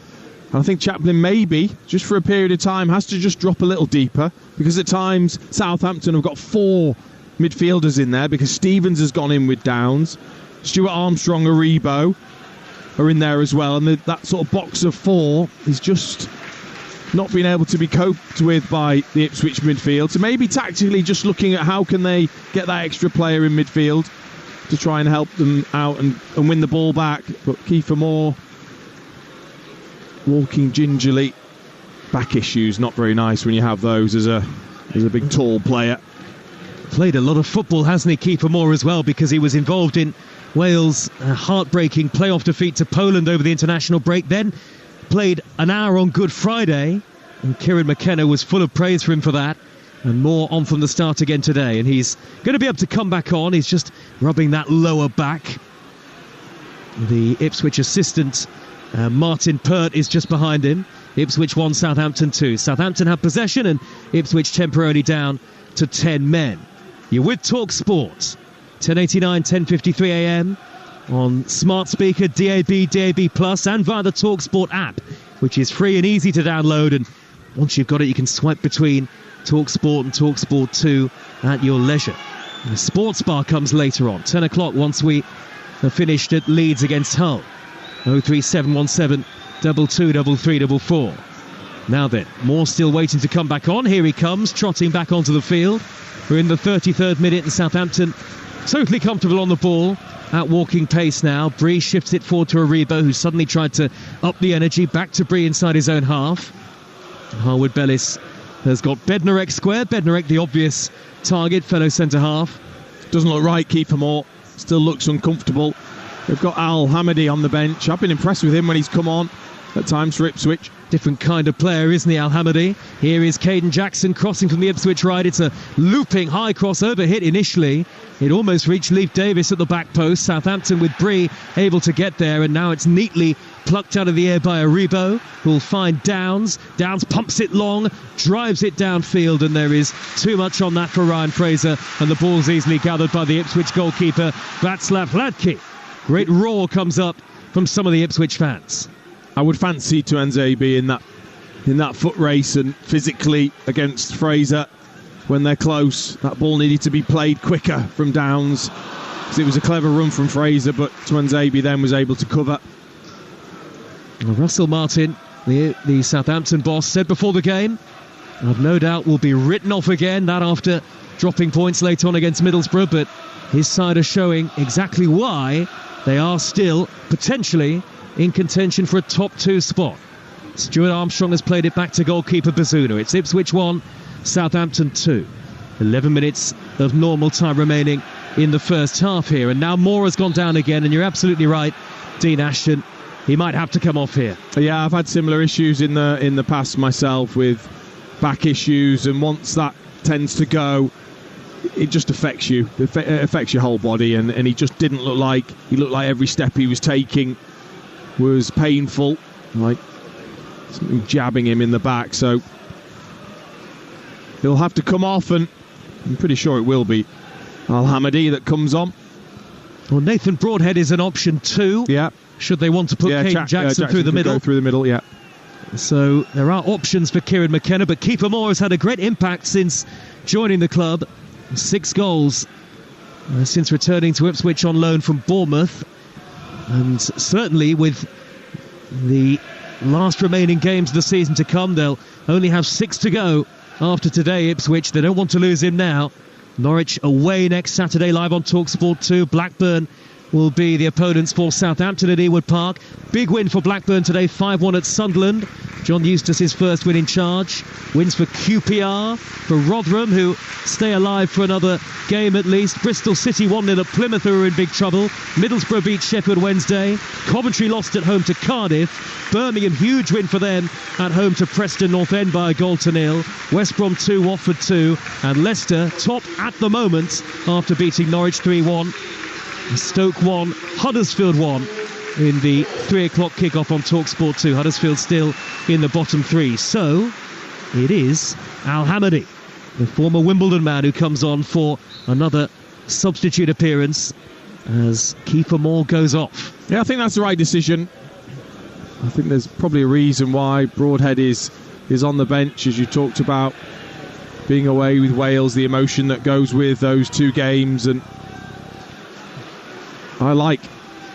And I think Chaplin maybe, just for a period of time, has to just drop a little deeper, because at times Southampton have got 4 midfielders in there, because Stevens has gone in with Downs, Stuart Armstrong, Aribo are in there as well, and that sort of box of 4 is just not being able to be coped with by the Ipswich midfield. So maybe tactically just looking at how can they get that extra player in midfield to try and help them out and win the ball back. But Kiefer Moore walking gingerly. Back issues, not very nice when you have those as a big tall player. Played a lot of football, hasn't he, Kiefer Moore, as well, because he was involved in Wales' heartbreaking playoff defeat to Poland over the international break. Then played an hour on Good Friday, and Kieran McKenna was full of praise for him for that. And Moore on from the start again today, and he's going to be able to come back on. He's just rubbing that lower back. The Ipswich assistant, Martin Pert, is just behind him. Ipswich 1, Southampton 2. Southampton have possession, and Ipswich temporarily down to 10 men. You're with Talksport, 10:89, 10:53 a.m. on smart speaker, DAB, DAB+, and via the Talksport app, which is free and easy to download. And once you've got it, you can swipe between Talksport and Talksport 2 at your leisure. And the Sports Bar comes later on, 10 o'clock, once we have finished at Leeds against Hull. 03717 223344. Now then, Moore still waiting to come back on. Here he comes, trotting back onto the field. We're in the 33rd minute, and Southampton totally comfortable on the ball at walking pace now. Bree shifts it forward to Aribo, who suddenly tried to up the energy. Back to Bree inside his own half. Harwood Bellis has got Bednarek square. Bednarek, the obvious target, fellow centre-half. Doesn't look right, Kiefer Moore. Still looks uncomfortable. They've got Al Hamady on the bench. I've been impressed with him when he's come on at times for Ipswich. Different kind of player, isn't he, Al Hamady? Here is Caden Jackson crossing from the Ipswich right. It's a looping high crossover hit initially. It almost reached Leif Davis at the back post. Southampton with Bree able to get there, and now it's neatly plucked out of the air by Aribo, who'll find Downs. Downs pumps it long, drives it downfield, and there is too much on that for Ryan Fraser, and the ball's easily gathered by the Ipswich goalkeeper, Václav Hladky. Great roar comes up from some of the Ipswich fans. I would fancy Tuanzebe in that foot race and physically against Fraser when they're close. That ball needed to be played quicker from Downs, because it was a clever run from Fraser, but Tuanzebe then was able to cover. Russell Martin, the Southampton boss, said before the game, I've no doubt will be written off again, that after dropping points late on against Middlesbrough, but his side are showing exactly why they are still potentially in contention for a top 2 spot. Stuart Armstrong has played it back to goalkeeper Bazunu. It's Ipswich 1, Southampton 2. 11 minutes of normal time remaining in the first half here, and now Moore has gone down again, and you're absolutely right, Dean Ashton, he might have to come off here. Yeah, I've had similar issues in the past myself with back issues, and once that tends to go, it just affects you. It affects your whole body, and he just didn't look like every step he was taking was painful, like something jabbing him in the back. So he'll have to come off, and I'm pretty sure it will be Al Hamady that comes on. Well, Nathan Broadhead is an option too. Yeah. Should they want to put Caden Jackson through the middle? Go through the middle, yeah. So there are options for Kieran McKenna, but Kiefer Moore has had a great impact since joining the club. 6 goals since returning to Ipswich on loan from Bournemouth. And certainly with the last remaining games of the season to come, they'll only have 6 to go after today, Ipswich. They don't want to lose him now. Norwich away next Saturday, live on Talksport 2. Blackburn will be the opponents for Southampton at Ewood Park. Big win for Blackburn today, 5-1 at Sunderland. John Eustace's first win in charge. Wins for QPR, for Rotherham, who stay alive for another game at least. Bristol City 1-0 at Plymouth, who are in big trouble. Middlesbrough beat Sheffield Wednesday. Coventry lost at home to Cardiff. Birmingham, huge win for them at home to Preston North End by a 0-0. West Brom 2, Watford 2. And Leicester top at the moment after beating Norwich 3-1. Stoke 1, Huddersfield 1 in the 3 o'clock kickoff on Talksport 2. Huddersfield still in the bottom 3. So it is Al Hamadi, the former Wimbledon man, who comes on for another substitute appearance as Kiefer Moore goes off. Yeah, I think that's the right decision. I think there's probably a reason why Broadhead is on the bench, as you talked about, being away with Wales, the emotion that goes with those 2 games. And I like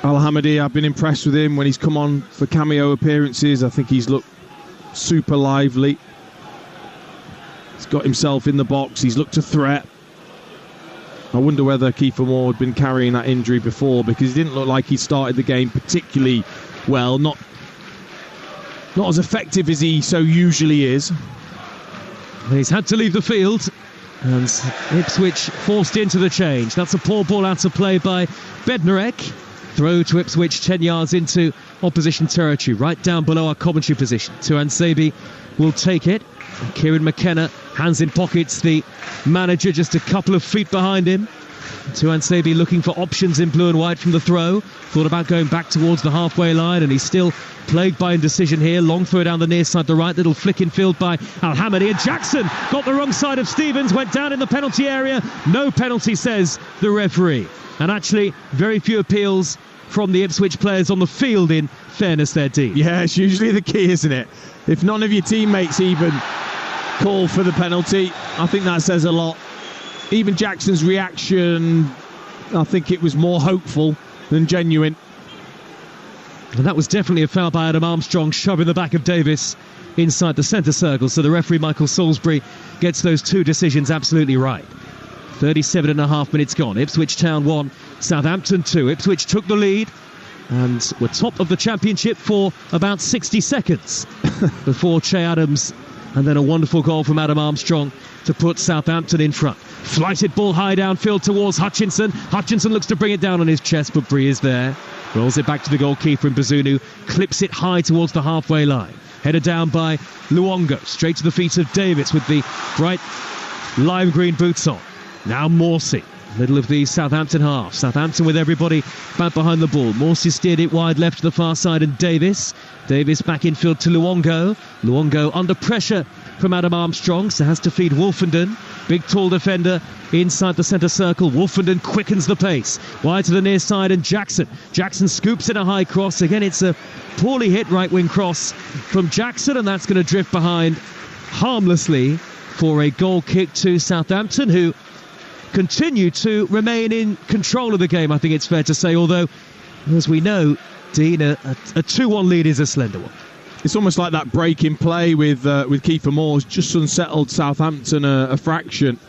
Al Hamadi. I've been impressed with him when he's come on for cameo appearances. I think he's looked super lively. He's got himself in the box. He's looked a threat. I wonder whether Kiefer Moore had been carrying that injury before, because he didn't look like he started the game particularly well. Not as effective as he so usually is. He's had to leave the field, and Ipswich forced into the change. That's a poor ball out of play by Bednarek. Throw to Ipswich 10 yards into opposition territory, right down below our commentary position. Tuanzebe will take it. Kieran McKenna, hands in pockets, the manager just a couple of feet behind him. Tuanzebe looking for options in blue and white from the throw. Thought about going back towards the halfway line, and he's still plagued by indecision here. Long throw down the near side, the right, little flick in field by Al Hamadi. And Jackson got the wrong side of Stevens, went down in the penalty area. No penalty, says the referee. And actually, very few appeals from the Ipswich players on the field, in fairness there, Dean. Yeah, it's usually the key, isn't it? If none of your teammates even call for the penalty, I think that says a lot. Even Jackson's reaction, I think it was more hopeful than genuine. And that was definitely a foul by Adam Armstrong, shoving the back of Davis inside the centre circle. So the referee, Michael Salisbury, gets those 2 decisions absolutely right. 37.5 minutes gone. Ipswich Town 1, Southampton 2. Ipswich took the lead and were top of the championship for about 60 seconds before Che Adams, and then a wonderful goal from Adam Armstrong to put Southampton in front. Flighted ball high downfield towards Hutchinson. Hutchinson looks to bring it down on his chest, but Bree is there. Rolls it back to the goalkeeper, and Bazunu clips it high towards the halfway line. Headed down by Luongo, straight to the feet of Davis with the bright lime green boots on. Now Morsey, middle of the Southampton half. Southampton with everybody back behind the ball. Morsey steered it wide left to the far side, and Davis back infield to Luongo. Luongo under pressure from Adam Armstrong, so has to feed Wolfenden. Big tall defender inside the centre circle. Wolfenden quickens the pace. Wide to the near side, and Jackson scoops in a high cross. Again, it's a poorly hit right wing cross from Jackson, and that's going to drift behind harmlessly for a goal kick to Southampton, who continue to remain in control of the game, I think it's fair to say, although, as we know, Dean, a 2-1 lead is a slender one. It's almost like that break in play with Kiefer Moore's just unsettled Southampton a fraction.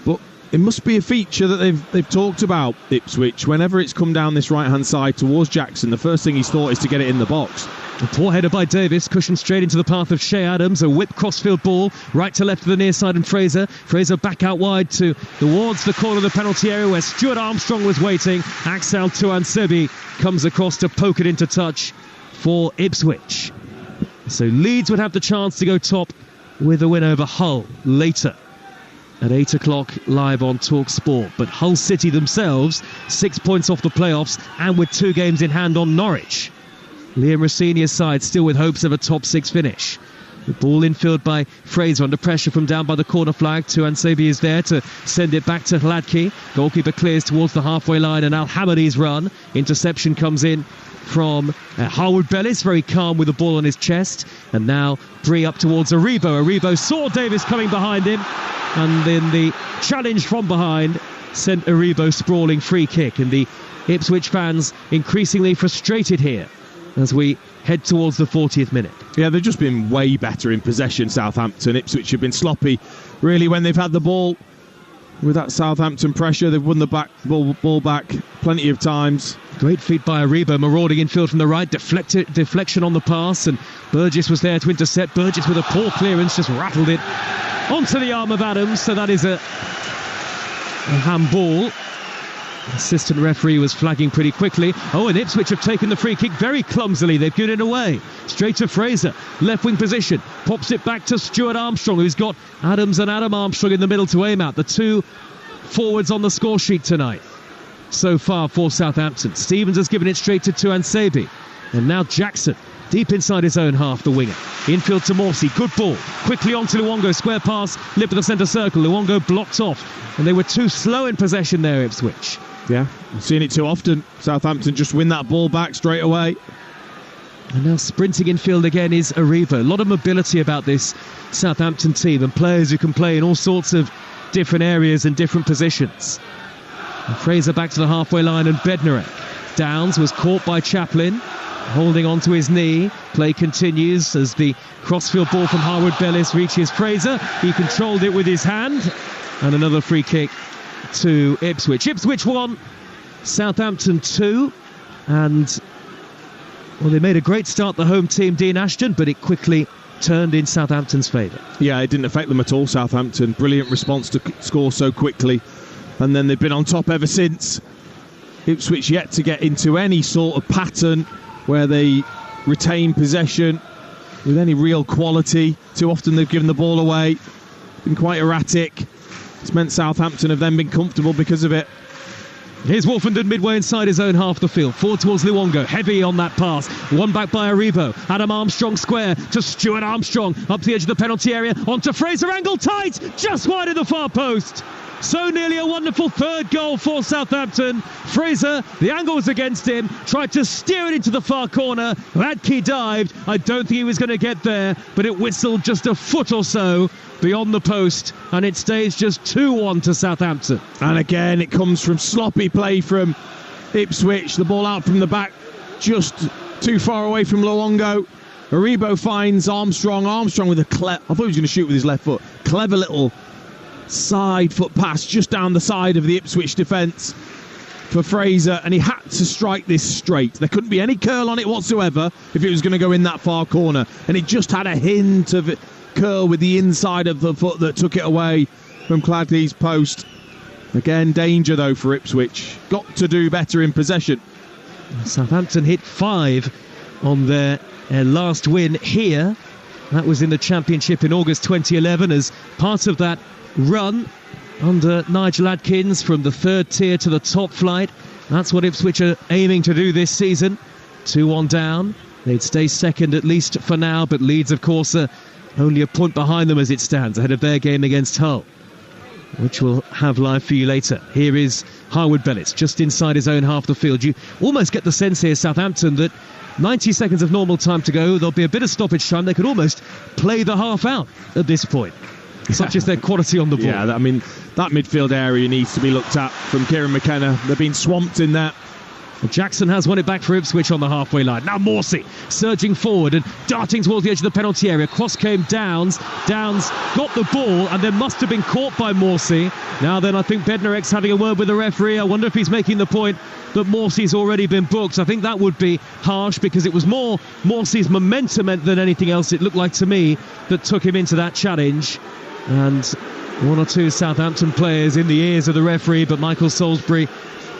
But it must be a feature that they've talked about, Ipswich. Whenever it's come down this right-hand side towards Jackson, the first thing he's thought is to get it in the box. A poor header by Davis, cushioned straight into the path of Che Adams. A whip crossfield ball, right to left to the near side, and Fraser back out wide towards the corner of the penalty area where Stuart Armstrong was waiting. Axel Tuanzebe comes across to poke it into touch for Ipswich. So Leeds would have the chance to go top with a win over Hull later at 8 o'clock live on Talksport. But Hull City themselves 6 points off the playoffs and with 2 games in hand on Norwich. Liam Rossinia's side still with hopes of a top 6 finish. The ball infield by Fraser under pressure from down by the corner flag. Tuanzebe is there to send it back to Hladky. Goalkeeper clears towards the halfway line, and Al Hamadi's run. Interception comes in from Harwood Bellis, very calm with the ball on his chest. And now Bree up towards Aribo. Aribo saw Davis coming behind him, and then the challenge from behind sent Aribo sprawling. Free kick, and the Ipswich fans increasingly frustrated here as we head towards the 40th minute. Yeah, they've just been way better in possession, Southampton. Ipswich have been sloppy, really, when they've had the ball. with that Southampton pressure. They've won the ball back plenty of times. Great feed by Aribo, marauding infield from the right, deflection on the pass, and Burgess was there to intercept. Burgess with a poor clearance, just rattled it onto the arm of Adams, so that is a handball. Assistant referee was flagging pretty quickly. Oh, and Ipswich have taken the free kick very clumsily. They've given it away. Straight to Fraser, left wing position. Pops it back to Stuart Armstrong, who's got Adams and Adam Armstrong in the middle to aim at. The two forwards on the score sheet tonight so far for Southampton. Stevens has given it straight to Tuan Sebi. And now Jackson, deep inside his own half, the winger. Infield to Morsey, good ball. Quickly on to Luongo, square pass, lip of the centre circle. Luongo blocked off, and they were too slow in possession there, Ipswich. Yeah, I've seen it too often. Southampton just win that ball back straight away. And now sprinting infield again is Aribo. A lot of mobility about this Southampton team, and players who can play in all sorts of different areas and different positions. And Fraser back to the halfway line, and Bednarek. Downs was caught by Chaplin, holding on to his knee. Play continues as the crossfield ball from Harwood Bellis reaches Fraser. He controlled it with his hand. And another free kick to Ipswich. Ipswich 1, Southampton 2, and well, they made a great start, the home team, Dean Ashton, but it quickly turned in Southampton's favour. Yeah, it didn't affect them at all, Southampton. Brilliant response to score so quickly, and then they've been on top ever since. Ipswich yet to get into any sort of pattern where they retain possession with any real quality. Too often they've given the ball away, been quite erratic. It's meant Southampton have then been comfortable because of it. Here's Wolfenden midway inside his own half the field. Forward towards Luongo. Heavy on that pass. One back by Aribo. Adam Armstrong square to Stuart Armstrong. Up to the edge of the penalty area. Onto Fraser. Angle tight. Just wide of the far post. So nearly a wonderful third goal for Southampton. Fraser, the angle was against him. Tried to steer it into the far corner. Radke dived. I don't think he was going to get there, but it whistled just a foot or so beyond the post, and it stays just 2-1 to Southampton. And again, it comes from sloppy play from Ipswich. The ball out from the back, just too far away from Luongo. Aribo finds Armstrong. Armstrong with I thought he was going to shoot with his left foot. Clever little side foot pass just down the side of the Ipswich defence for Fraser, and he had to strike this straight. There couldn't be any curl on it whatsoever if it was going to go in that far corner, and it just had a hint of curl with the inside of the foot that took it away from Cladley's post. Again, danger though for Ipswich. Got to do better in possession. Southampton hit 5 on their last win here. That was in the Championship in August 2011 as part of that run under Nigel Adkins from the third tier to the top flight. That's what Ipswich are aiming to do this season. 2-1 down. They'd stay second at least for now, but Leeds, of course, are only a point behind them as it stands, ahead of their game against Hull, which we'll have live for you later. Here is Harwood Bellis, just inside his own half the field. You almost get the sense here, Southampton, that 90 seconds of normal time to go. There'll be a bit of stoppage time. They could almost play the half out at this point. Such is their quality on the ball. Yeah, I mean, that midfield area needs to be looked at from Kieran McKenna. They've been swamped in there. Jackson has won it back for Ipswich on the halfway line. Now Morsey surging forward and darting towards the edge of the penalty area. Cross came Downs. Downs got the ball and then must have been caught by Morsey. Now then, I think Bednarek's having a word with the referee. I wonder if he's making the point that Morsey's already been booked. I think that would be harsh because it was more Morsey's momentum than anything else, it looked like to me, that took him into that challenge. And one or two Southampton players in the ears of the referee, but Michael Salisbury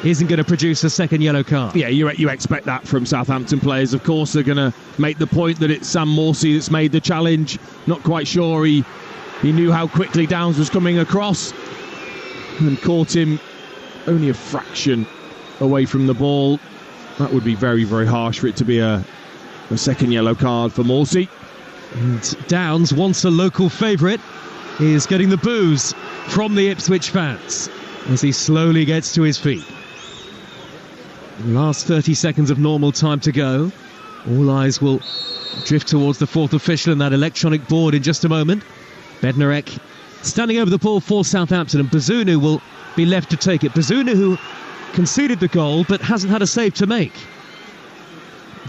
isn't going to produce a second yellow card. Yeah, you expect that from Southampton players. Of course, they're going to make the point that it's Sam Morsey that's made the challenge. Not quite sure he knew how quickly Downs was coming across and caught him only a fraction away from the ball. That would be very, very harsh for it to be a second yellow card for Morsey. And Downs, once a local favourite, is getting the boos from the Ipswich fans as he slowly gets to his feet. Last 30 seconds of normal time to go. All eyes will drift towards the fourth official and that electronic board in just a moment. Bednarek standing over the ball for Southampton, and Bazunu will be left to take it. Bazunu, who conceded the goal but hasn't had a save to make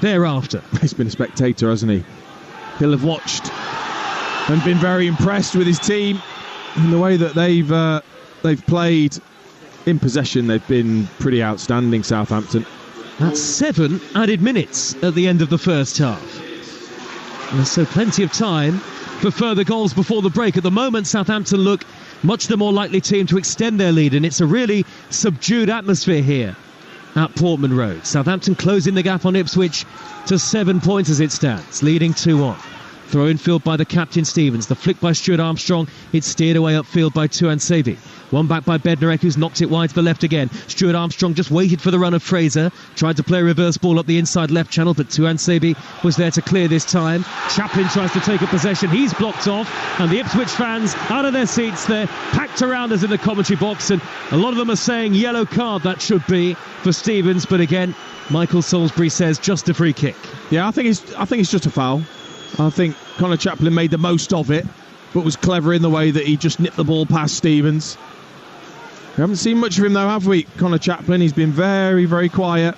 thereafter. He's been a spectator, hasn't he? He'll have watched and been very impressed with his team in the way that they've they've played in possession, they've been pretty outstanding, Southampton. That's 7 added minutes at the end of the first half. And so plenty of time for further goals before the break. At the moment, Southampton look much the more likely team to extend their lead, and it's a really subdued atmosphere here at Portman Road. Southampton closing the gap on Ipswich to 7 points as it stands, leading 2-1. Throw in field by the captain Stevens. The flick by Stuart Armstrong. It's steered away upfield by Tuanzebe. One back by Bednarek, who's knocked it wide to the left again. Stuart Armstrong just waited for the run of Fraser. Tried to play a reverse ball up the inside left channel, but Tuanzebe was there to clear this time. Chaplin tries to take a possession. He's blocked off, and the Ipswich fans out of their seats. They're packed around us in the commentary box, and a lot of them are saying yellow card that should be for Stevens. But again, Michael Salisbury says just a free kick. Yeah, I think it's just a foul. I think Conor Chaplin made the most of it, but was clever in the way that he just nipped the ball past Stevens. We haven't seen much of him though, have we, Conor Chaplin? He's been very, very quiet.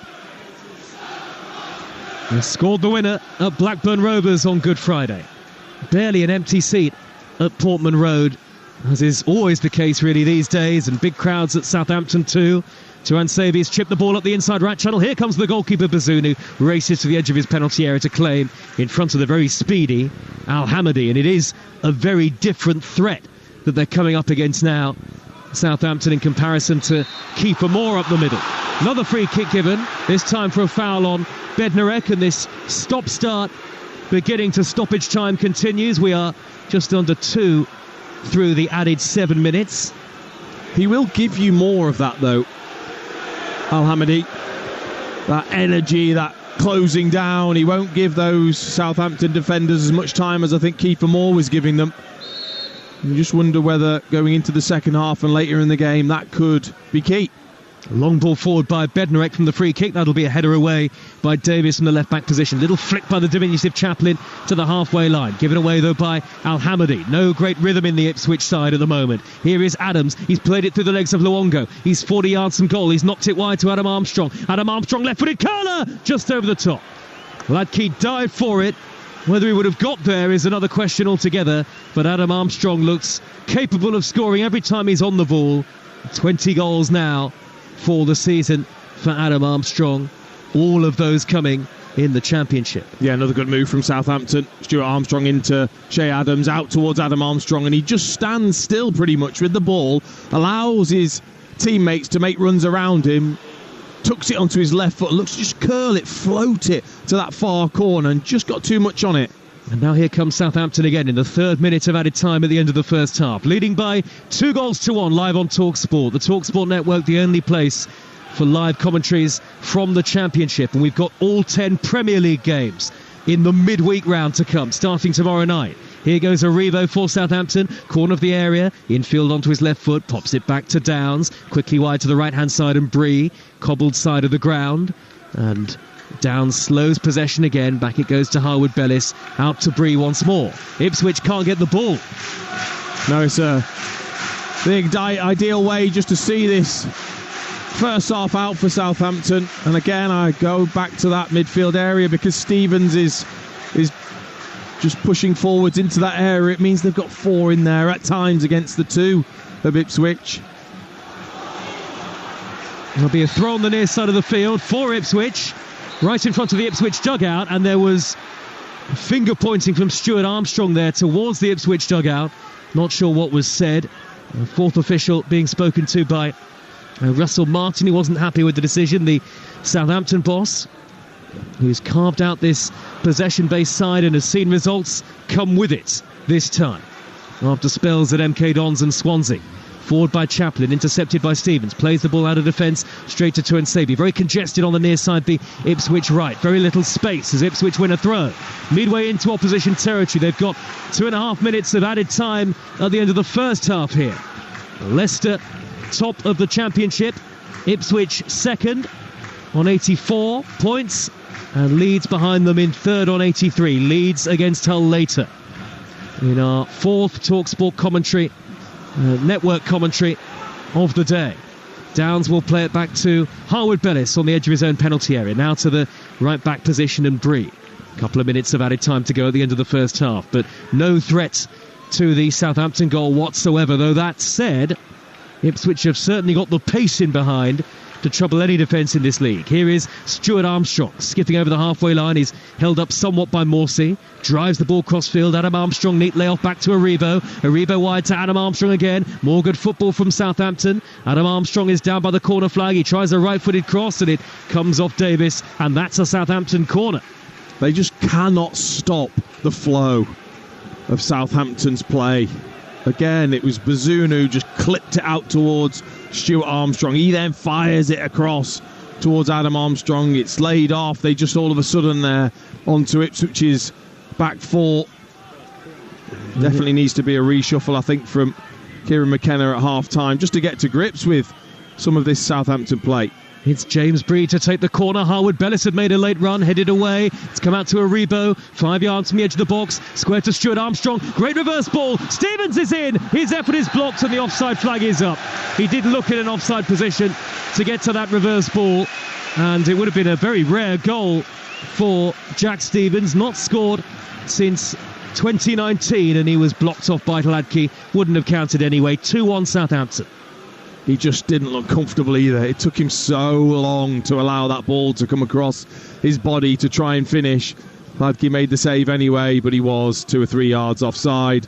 He scored the winner at Blackburn Rovers on Good Friday. Barely an empty seat at Portman Road, as is always the case really these days, and big crowds at Southampton too. Tuanzebe's chipped the ball up the inside right channel. Here comes the goalkeeper Bazunu, races to the edge of his penalty area to claim in front of the very speedy Al Hamadi, and it is a very different threat that they're coming up against now, Southampton, in comparison to Kiefer Moore up the middle. Another free kick given, this time for a foul on Bednarek, and this stop-start beginning to stoppage time continues. We are just under 2 through the added 7 minutes. He will give you more of that though, Al Hamadi. That energy, that closing down. He won't give those Southampton defenders as much time as I think Kiefer Moore was giving them. You just wonder whether going into the second half and later in the game that could be key. A long ball forward by Bednarek from the free kick. That'll be a header away by Davis from the left back position. Little flick by the diminutive Chaplin to the halfway line. Given away though by Al Hamadi. No great rhythm in the Ipswich side at the moment. Here is Adams. He's played it through the legs of Luongo. He's 40 yards from goal. He's knocked it wide to Adam Armstrong. Adam Armstrong left-footed curler just over the top. Ladke dived for it. Whether he would have got there is another question altogether. But Adam Armstrong looks capable of scoring every time he's on the ball. 20 goals now for the season for Adam Armstrong, all of those coming in the Championship. Yeah, another good move from Southampton. Stuart Armstrong into Che Adams, out towards Adam Armstrong, and he just stands still pretty much with the ball, allows his teammates to make runs around him, tucks it onto his left foot, looks to just curl it, float it to that far corner, and just got too much on it. And now here comes Southampton again in the 3rd minute of added time at the end of the first half, leading by 2-1 live on Talksport. The Talksport network, the only place for live commentaries from the Championship. And we've got all 10 Premier League games in the midweek round to come, starting tomorrow night. Here goes Aribo for Southampton, corner of the area, infield onto his left foot, pops it back to Downs, quickly wide to the right-hand side, and Bree, cobbled side of the ground, and Downs slows possession again. Back it goes to Harwood Bellis. Out to Bree once more. Ipswich can't get the ball. No, it's a big ideal way just to see this first half out for Southampton. And again, I go back to that midfield area because Stevens is just pushing forwards into that area. It means they've got 4 in there at times against the 2 of Ipswich. There'll be a throw on the near side of the field for Ipswich, right in front of the Ipswich dugout, and there was finger pointing from Stuart Armstrong there towards the Ipswich dugout. Not sure what was said. A 4th official being spoken to by Russell Martin. He wasn't happy with the decision. The Southampton boss, who's carved out this possession-based side and has seen results come with it this time, after spells at MK Dons and Swansea. Forward by Chaplin, intercepted by Stevens, plays the ball out of defence straight to Tuanzebe. Very congested on the near side, the Ipswich right. Very little space as Ipswich win a throw. Midway into opposition territory, they've got 2.5 minutes of added time at the end of the first half here. Leicester top of the Championship, Ipswich second on 84 points, and Leeds behind them in third on 83. Leeds against Hull later. In our 4th Talksport commentary, network commentary of the day. Downs will play it back to Harwood Bellis on the edge of his own penalty area. Now to the right back position, and Bree. A couple of minutes of added time to go at the end of the first half, but no threat to the Southampton goal whatsoever. Though that said, Ipswich have certainly got the pace in behind to trouble any defence in this league. Here is Stuart Armstrong skipping over the halfway line. He's held up somewhat by Morsey. Drives the ball cross-field. Adam Armstrong, neat layoff back to Aribo. Aribo wide to Adam Armstrong again. More good football from Southampton. Adam Armstrong is down by the corner flag. He tries a right-footed cross and it comes off Davis, and that's a Southampton corner. They just cannot stop the flow of Southampton's play. Again, it was Bazunu who just clipped it out towards Stuart Armstrong. He then fires it across towards Adam Armstrong. It's laid off. They just all of a sudden they're onto Ipswich's back four. Definitely needs to be a reshuffle, I think, from Kieran McKenna at half-time, just to get to grips with some of this Southampton play. It's James Bree to take the corner. Harwood Bellis had made a late run, headed away. It's come out to Aribo, 5 yards from the edge of the box. Square to Stuart Armstrong. Great reverse ball. Stevens is in. His effort is blocked and the offside flag is up. He did look in an offside position to get to that reverse ball, and it would have been a very rare goal for Jack Stevens. Not scored since 2019, and he was blocked off by Hladky. Wouldn't have counted anyway. 2-1 Southampton. He just didn't look comfortable either. It took him so long to allow that ball to come across his body to try and finish. Hladky made the save anyway, but he was 2 or 3 yards offside.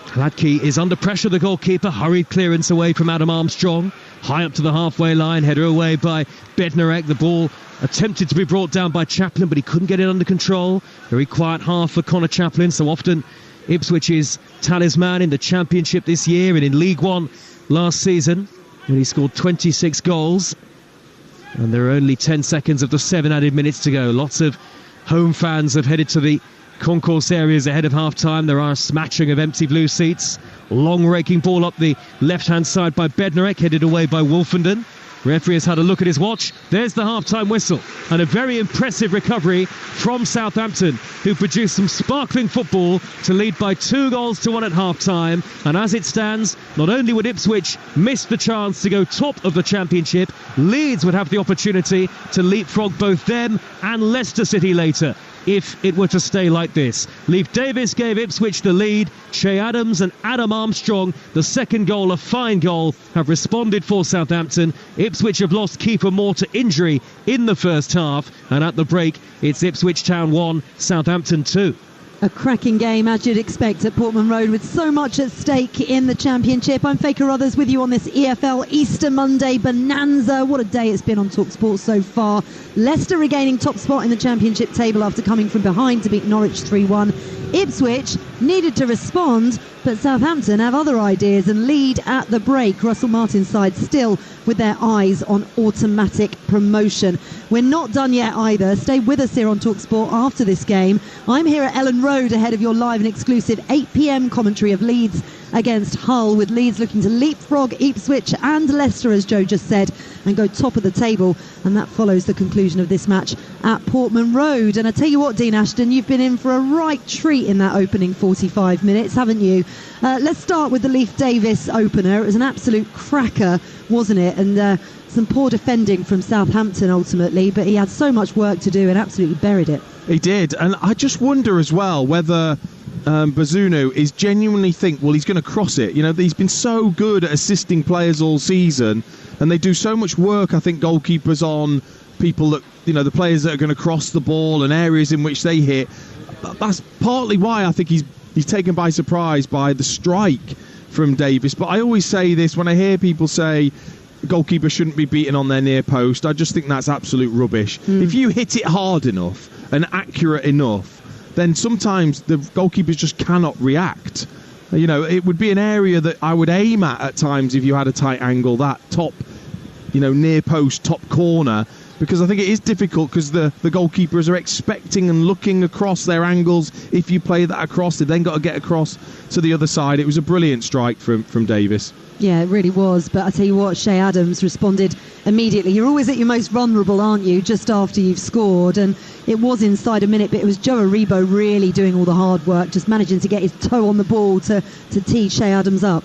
Hladky is under pressure, the goalkeeper. Hurried clearance away from Adam Armstrong. High up to the halfway line, header away by Bednarek. The ball attempted to be brought down by Chaplin, but he couldn't get it under control. Very quiet half for Connor Chaplin. So often Ipswich's talisman in the Championship this year and in League One last season, when he scored 26 goals. And there are only 10 seconds of the 7 added minutes to go. Lots of home fans have headed to the concourse areas ahead of half-time. There are a smattering of empty blue seats. Long raking ball up the left-hand side by Bednarek, headed away by Wolfenden. Referee has had a look at his watch. There's the half-time whistle, and a very impressive recovery from Southampton, who produced some sparkling football to lead by 2-1 at half-time. And as it stands, not only would Ipswich miss the chance to go top of the Championship, Leeds would have the opportunity to leapfrog both them and Leicester City later, if it were to stay like this. Leif Davis gave Ipswich the lead. Che Adams and Adam Armstrong, the second goal, a fine goal, have responded for Southampton. Ipswich have lost keeper Moore to injury in the first half, and at the break it's Ipswich Town 1, Southampton 2. A cracking game, as you'd expect, at Portman Road, with so much at stake in the Championship. I'm Faye Carruthers with you on this EFL Easter Monday bonanza. What a day it's been on Talksport so far. Leicester regaining top spot in the Championship table after coming from behind to beat Norwich 3-1. Ipswich needed to respond, but Southampton have other ideas and lead at the break. Russell Martin's side still with their eyes on automatic promotion. We're not done yet either. Stay with us here on Talksport after this game. I'm here at Ellen Road ahead of your live and exclusive 8 p.m. commentary of Leeds against Hull, with Leeds looking to leapfrog Ipswich and Leicester, as Joe just said, and go top of the table. And that follows the conclusion of this match at Portman Road. And I tell you what, Dean Ashton, you've been in for a right treat in that opening 45 minutes, haven't you? Let's start with the Leif Davis opener. It was an absolute cracker, wasn't it? And some poor defending from Southampton ultimately, but he had so much work to do and absolutely buried it. He did, and I just wonder as well whether Bazunu is genuinely think, well, he's going to cross it. You know, he's been so good at assisting players all season, and they do so much work, I think, goalkeepers, on people that, you know, the players that are going to cross the ball and areas in which they hit. That's partly why I think he's taken by surprise by the strike from Davis. But I always say this when I hear people say goalkeepers shouldn't be beaten on their near post. I just think that's absolute rubbish. If you hit it hard enough and accurate enough, then sometimes the goalkeepers just cannot react. You know, it would be an area that I would aim at times if you had a tight angle, that top, you know, near post, top corner, because I think it is difficult because the goalkeepers are expecting and looking across their angles. If you play that across, they then got to get across to the other side. It was a brilliant strike from Davis. Yeah, it really was. But I tell you what, Che Adams responded immediately. You're always at your most vulnerable, aren't you, just after you've scored? And it was inside a minute, but it was Joe Aribo really doing all the hard work, just managing to get his toe on the ball to tee Che Adams up.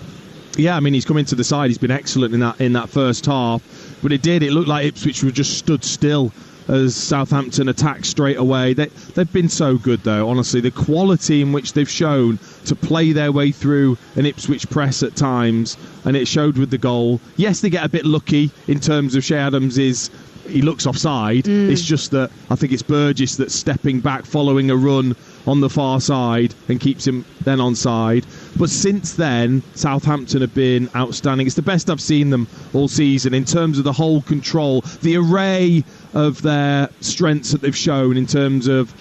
Yeah, I mean, he's come into the side. He's been excellent in that first half. But it looked like Ipswich were just stood still as Southampton attacked straight away. They've been so good, though, honestly. The quality in which they've shown to play their way through an Ipswich press at times, and it showed with the goal. Yes, they get a bit lucky in terms of Shea Adams he looks offside. It's just that I think it's Burgess that's stepping back following a run on the far side and keeps him then onside. But since then, Southampton have been outstanding. It's the best I've seen them all season in terms of the whole control, the array of their strengths that they've shown in terms of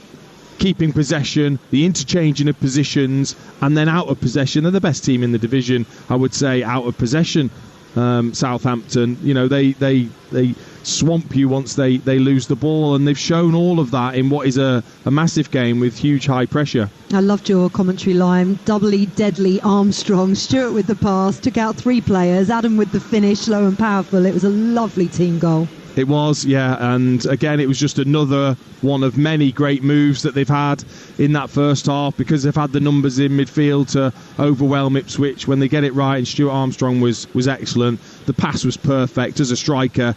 keeping possession, the interchanging of positions, and then out of possession. They're the best team in the division, I would say, out of possession. Southampton, they swamp you once they lose the ball, and they've shown all of that in what is a massive game with huge high pressure. I loved your commentary line. Doubly deadly Armstrong, Stewart with the pass, took out 3 players, Adam with the finish, slow and powerful. It was a lovely team goal. It was, yeah, and again it was just another one of many great moves that they've had in that first half, because they've had the numbers in midfield to overwhelm Ipswich. When they get it right, and Stuart Armstrong was excellent. The pass was perfect. As a striker,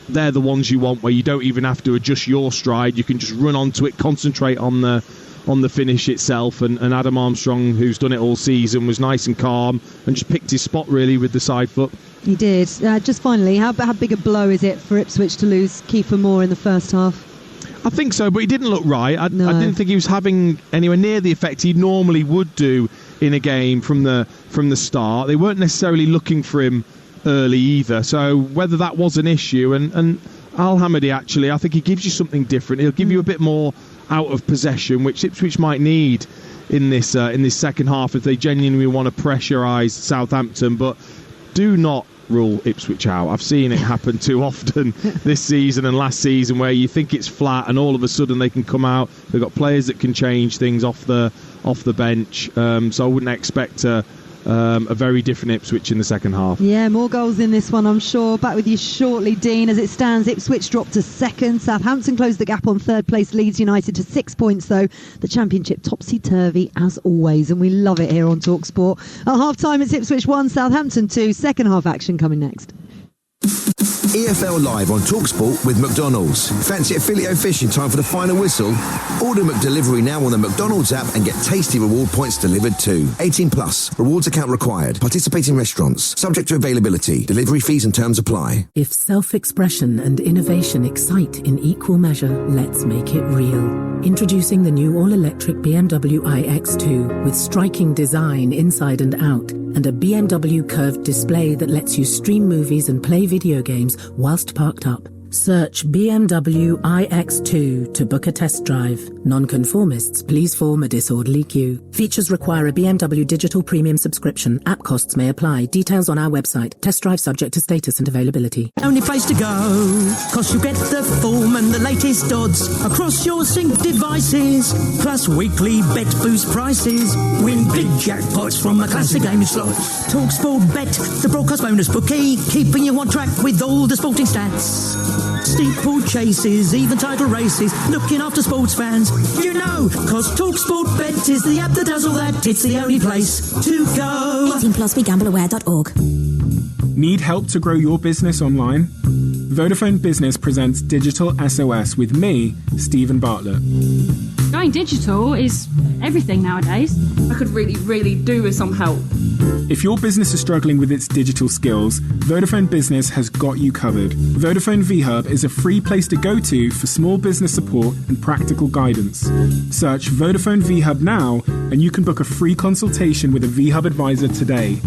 they're the ones you want, where you don't even have to adjust your stride. You can just run onto it, concentrate on the finish itself, and Adam Armstrong, who's done it all season, was nice and calm and just picked his spot really with the side foot. He did. Just finally, how big a blow is it for Ipswich to lose Kiefer Moore in the first half? I think so, but he didn't look right. I No. didn't think he was having anywhere near the effect he normally would do in a game from the start. They weren't necessarily looking for him early either, so whether that was an issue, and Al-Hamadi, actually, I think he gives you something different. He'll give you a bit more out of possession, which Ipswich might need in this second half if they genuinely want to pressurise Southampton. But do not rule Ipswich out. I've seen it happen too often this season and last season, where you think it's flat and all of a sudden they can come out. They've got players that can change things off the bench, so I wouldn't expect a very different Ipswich in the second half. Yeah, more goals in this one, I'm sure. Back with you shortly, Dean. As it stands, Ipswich dropped to second. Southampton closed the gap on third place Leeds United to 6 points, though. The Championship topsy-turvy as always, and we love it here on Talksport. At half-time, it's Ipswich 1, Southampton 2. Second half action coming next. EFL Live on Talksport with McDonald's. Fancy a filet-o-fish in time for the final whistle? Order McDelivery now on the McDonald's app and get tasty reward points delivered too. 18 plus. Rewards account required. Participating restaurants. Subject to availability. Delivery fees and terms apply. If self-expression and innovation excite in equal measure, let's make it real. Introducing the new all-electric BMW iX2 with striking design inside and out, and a BMW curved display that lets you stream movies and play video games whilst parked up. Search BMW iX2 to book a test drive. Non-conformists, please form a disorderly queue. Features require a BMW digital premium subscription. App costs may apply. Details on our website. Test drive subject to status and availability. Only place to go, 'cause you get the form and the latest odds across your sync devices. Plus weekly bet boost prices. Win big jackpots from a classic game of slots. Talksport Bet, the broadcast bonus bookie, keeping you on track with all the sporting stats. Steeple chases, even title races, looking after sports fans. You know, 'cause Talksport Bet is the app that does all that. It's the only place to go. 18 plus begambleaware.org. Need help to grow your business online? Vodafone Business presents Digital SOS with me, Stephen Bartlett. Going digital is everything nowadays. I could really do with some help. If your business is struggling with its digital skills, Vodafone Business has got you covered. Vodafone VHub is a free place to go to for small business support and practical guidance. Search Vodafone VHub now and you can book a free consultation with a VHub advisor today.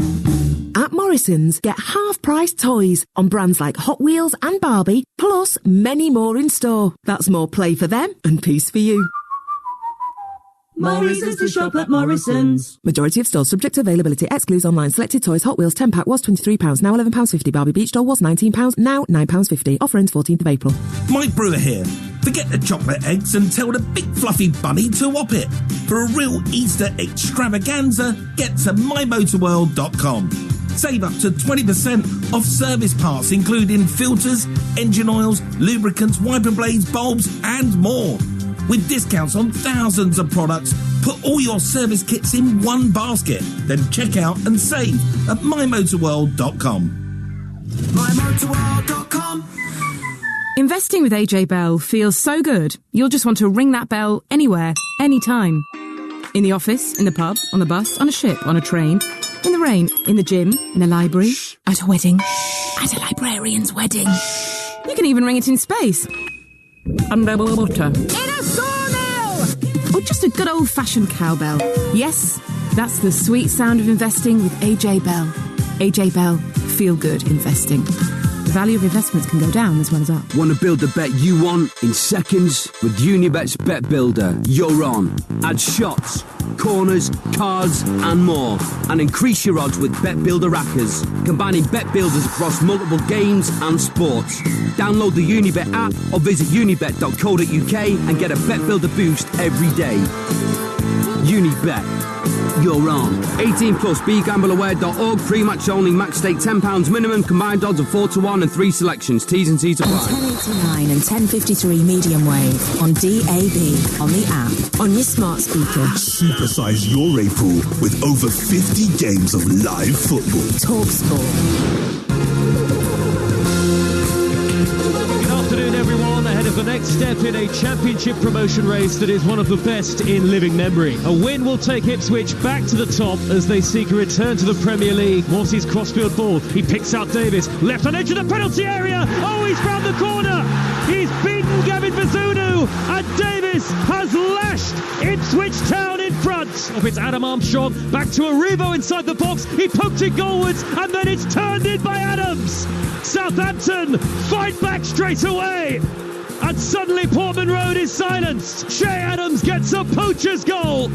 At Morrison's, get half-price toys on brands like Hot Wheels and Barbie, plus many more in store. That's more play for them and peace for you. Morrison's to shop at Morrison's. Majority of stores subject to availability. Excludes online selected toys. Hot Wheels 10-pack was £23, now £11.50. Barbie Beach Doll was £19, now £9.50. Offer ends 14th of April. Mike Brewer here. Forget the chocolate eggs and tell the big fluffy bunny to whop it. For a real Easter extravaganza, get to mymotorworld.com. Save up to 20% off service parts, including filters, engine oils, lubricants, wiper blades, bulbs, and more. With discounts on thousands of products, put all your service kits in one basket. Then check out and save at mymotorworld.com. mymotorworld.com. Investing with AJ Bell feels so good, you'll just want to ring that bell anywhere, anytime. In the office, in the pub, on the bus, on a ship, on a train, in the rain, in the gym, in a library, at a wedding, at a librarian's wedding. You can even ring it in space. Underwater. In a sauna! Or just a good old-fashioned cowbell. Yes, that's the sweet sound of investing with AJ Bell. AJ Bell, feel good investing. The value of investments can go down as well as up. Want to build the bet you want in seconds? With Unibet's Bet Builder, you're on. Add shots, corners, cards and more. And increase your odds with Bet Builder Rackers, combining bet builders across multiple games and sports. Download the Unibet app or visit unibet.co.uk and get a Bet Builder boost every day. Unibet. You're on. 18 plus, begambleaware.org. Pre-match only, max stake £10 minimum, combined odds of 4-1 and 3 selections. T's and C's apply. 1089 and 1053 medium wave on DAB, on the app, on your smart speaker. Supersize your April with over 50 games of live football. Talksport. Good afternoon, everyone. Ahead of the next step in a championship promotion race that is one of the best in living memory. A win will take Ipswich back to the top as they seek a return to the Premier League. Morty's crossfield ball. He picks out Davis. Left on edge of the penalty area. Oh, he's round the corner. He's beaten Gavin Bazunu. And Davis has lashed Ipswich Town in front. Oh, it's Adam Armstrong. Back to Arrivo inside the box. He poked it goalwards. And then it's turned in by Adams. Southampton fight back straight away. And suddenly Portman Road is silenced. Shea Adams gets a poacher's goal.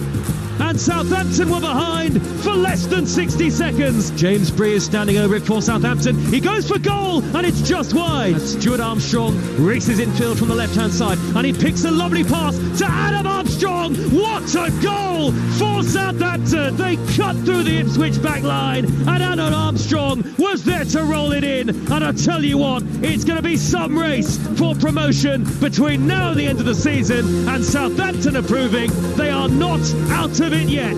And Southampton were behind for less than 60 seconds. James Bree is standing over it for Southampton. He goes for goal, and it's just wide. And Stuart Armstrong races infield from the left-hand side, and he picks a lovely pass to Adam Armstrong. What a goal for Southampton. They cut through the Ipswich back line, and Adam Armstrong was there to roll it in. And I tell you what, it's going to be some race for promotion between now and the end of the season, and Southampton are proving they are not out of it yet.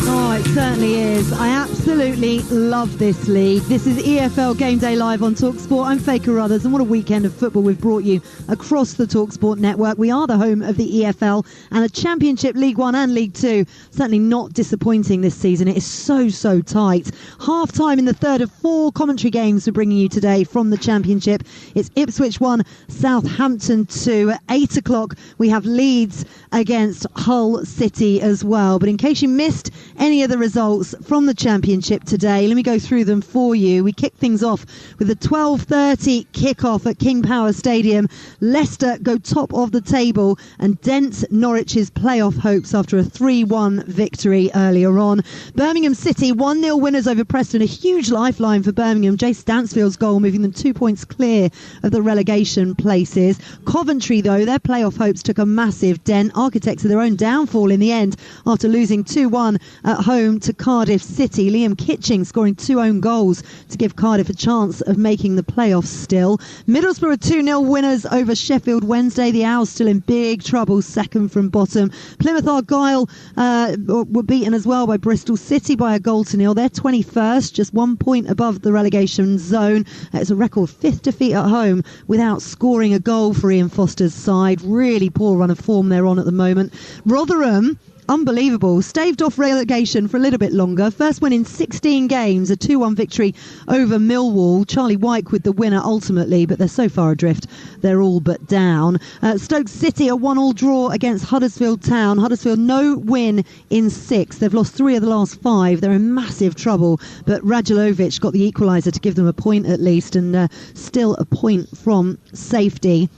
Oh, it certainly is. I absolutely love this league. This is EFL Game Day Live on Talksport. I'm Faye Carruthers, and what a weekend of football we've brought you across the Talksport network. We are the home of the EFL and a Championship, League One and League Two. Certainly not disappointing this season. It is so tight. Half time in the third of 4 commentary games we're bringing you today from the Championship. It's Ipswich 1, Southampton 2. At 8 o'clock we have Leeds against Hull City as well. But in case you missed any of the results from the Championship today, let me go through them for you. We kick things off with a 12:30 kick-off at King Power Stadium. Leicester go top of the table and dent Norwich's playoff hopes after a 3-1 victory earlier on. Birmingham City 1-0 winners over Preston, a huge lifeline for Birmingham. Jay Stansfield's goal moving them 2 points clear of the relegation places. Coventry, though, their playoff hopes took a massive dent. Architects of their own downfall in the end after losing 2-1 at home to Cardiff City. Liam Kitching scoring 2 own goals to give Cardiff a chance of making the playoffs still. Middlesbrough 2-0 winners over Sheffield Wednesday. The Owls still in big trouble, second from bottom. Plymouth Argyle were beaten as well by Bristol City by a 0-0. They're 21st, just 1 point above the relegation zone. It's a record 5th defeat at home without scoring a goal for Ian Foster's side. Really poor run of form they're on at the moment. Rotherham, unbelievable, staved off relegation for a little bit longer. First win in 16 games, a 2-1 victory over Millwall. Charlie Wyke with the winner ultimately, but they're so far adrift they're all but down. Stoke City a 1-1 draw against Huddersfield Town. Huddersfield no win in 6. They've lost 3 of the last 5. They're in massive trouble, but Radulovic got the equaliser to give them a point at least, and still a point from safety.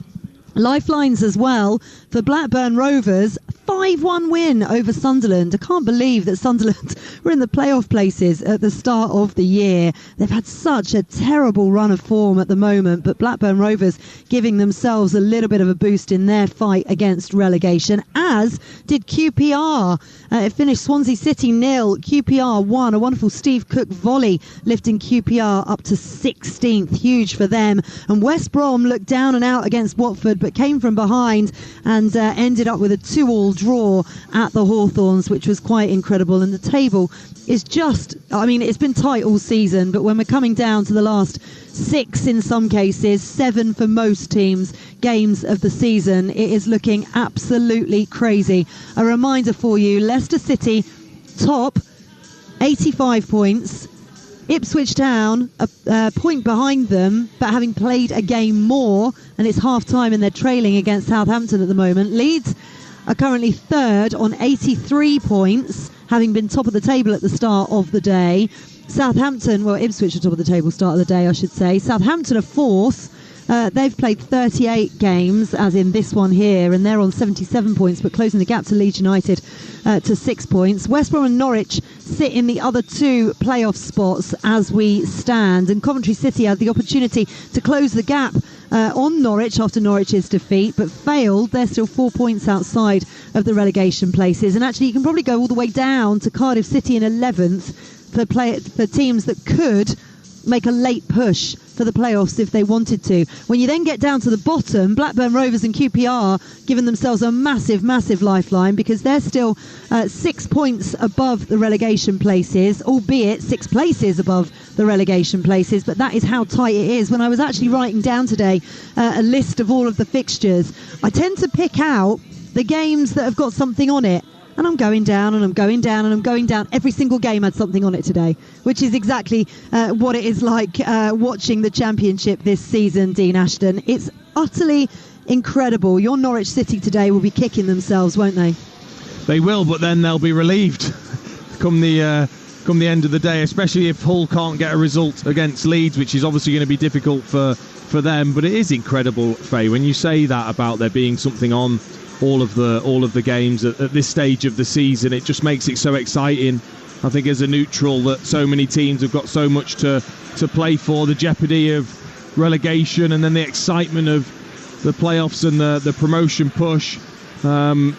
Lifelines as well for Blackburn Rovers. 5-1 win over Sunderland. I can't believe that Sunderland were in the playoff places at the start of the year. They've had such a terrible run of form at the moment, but Blackburn Rovers giving themselves a little bit of a boost in their fight against relegation, as did QPR. It finished Swansea City 0, QPR 1. A wonderful Steve Cook volley lifting QPR up to 16th. Huge for them. And West Brom looked down and out against Watford, but came from behind and ended up with a 2-2 draw at the Hawthorns, which was quite incredible. And the table is just, I mean, it's been tight all season, but when we're coming down to the last 6 in some cases, 7 for most teams, games of the season, it is looking absolutely crazy. A reminder for you, Leicester City top, 85 points. Ipswich Town, a point behind them, but having played a game more, and it's half-time and they're trailing against Southampton at the moment. Leeds are currently third on 83 points, having been top of the table at the start of the day. Southampton, well, Ipswich are top of the table start of the day, I should say. Southampton are fourth. They've played 38 games, as in this one here, and they're on 77 points, but closing the gap to Leeds United to 6 points. West Brom and Norwich sit in the other 2 playoff spots as we stand, and Coventry City had the opportunity to close the gap on Norwich after Norwich's defeat, but failed. They're still 4 points outside of the relegation places, and actually you can probably go all the way down to Cardiff City in 11th for teams that could make a late push for the playoffs if they wanted to. When you then get down to the bottom, Blackburn Rovers and QPR giving themselves a massive lifeline, because they're still 6 points above the relegation places, albeit 6 places above the relegation places, but that is how tight it is. When I was actually writing down today a list of all of the fixtures, I tend to pick out the games that have got something on it. And I'm going down and I'm going down and I'm going down. Every single game had something on it today, which is exactly what it is like watching the Championship this season, Dean Ashton. It's utterly incredible. Your Norwich City today will be kicking themselves, won't they? They will, but then they'll be relieved come the end of the day, especially if Hull can't get a result against Leeds, which is obviously going to be difficult for them. But it is incredible, Faye, when you say that about there being something on all of the games at this stage of the season. It just makes it so exciting. I think as a neutral, that so many teams have got so much to play for, the jeopardy of relegation and then the excitement of the playoffs and the promotion push.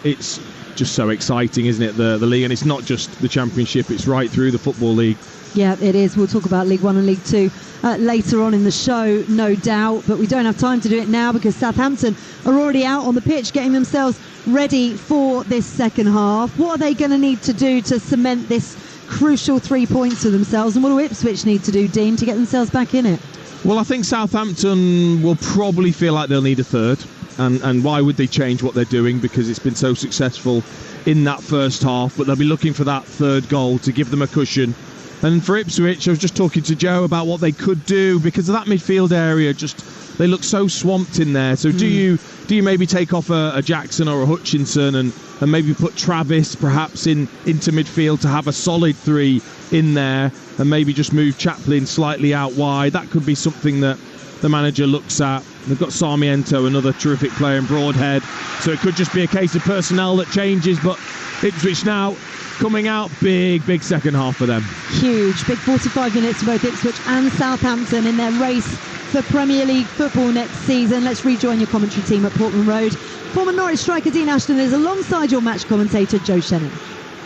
It's just so exciting, isn't it, the league? And it's not just the Championship, it's right through the Football League. Yeah, it is. We'll talk about League One and League Two later on in the show, no doubt, but we don't have time to do it now because Southampton are already out on the pitch getting themselves ready for this second half. What are they going to need to do to cement this crucial 3 points for themselves, and what do Ipswich need to do, Dean, to get themselves back in it? Well, I think Southampton will probably feel like they'll need a third, and why would they change what they're doing, because it's been so successful in that first half, but they'll be looking for that third goal to give them a cushion. And for Ipswich, I was just talking to Joe about what they could do, because of that midfield area, they look so swamped in there. So do you maybe take off a Jackson or a Hutchinson and maybe put Travis perhaps into midfield to have a solid 3 in there, and maybe just move Chaplin slightly out wide? That could be something that the manager looks at. They've got Sarmiento, another terrific player in Broadhead, so it could just be a case of personnel that changes. But Ipswich now coming out big second half for them. Huge, big 45 minutes for both Ipswich and Southampton in their race for Premier League football next season. Let's rejoin your commentary team at Portman Road. Former Norwich striker Dean Ashton is alongside your match commentator Joe Shannon.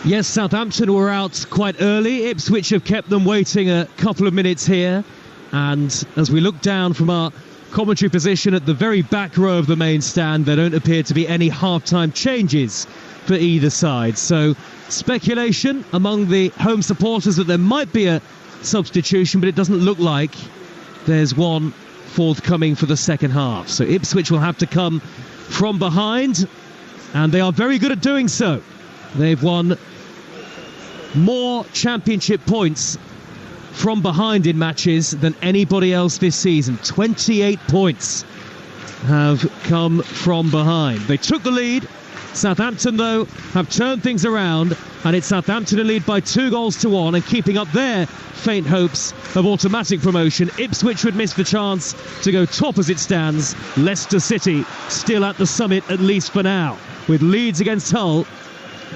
Yes, Southampton were out quite early. Ipswich have kept them waiting a couple of minutes here. And as we look down from our commentary position at the very back row of the main stand, there don't appear to be any half-time changes for either side. So speculation among the home supporters that there might be a substitution, but it doesn't look like there's one forthcoming for the second half. So Ipswich will have to come from behind, and they are very good at doing so. They've won more Championship points from behind in matches than anybody else this season. 28 points have come from behind. They took the lead. Southampton, though, have turned things around, and it's Southampton in lead by 2-1 and keeping up their faint hopes of automatic promotion. Ipswich would miss the chance to go top as it stands. Leicester City still at the summit, at least for now, with Leeds against Hull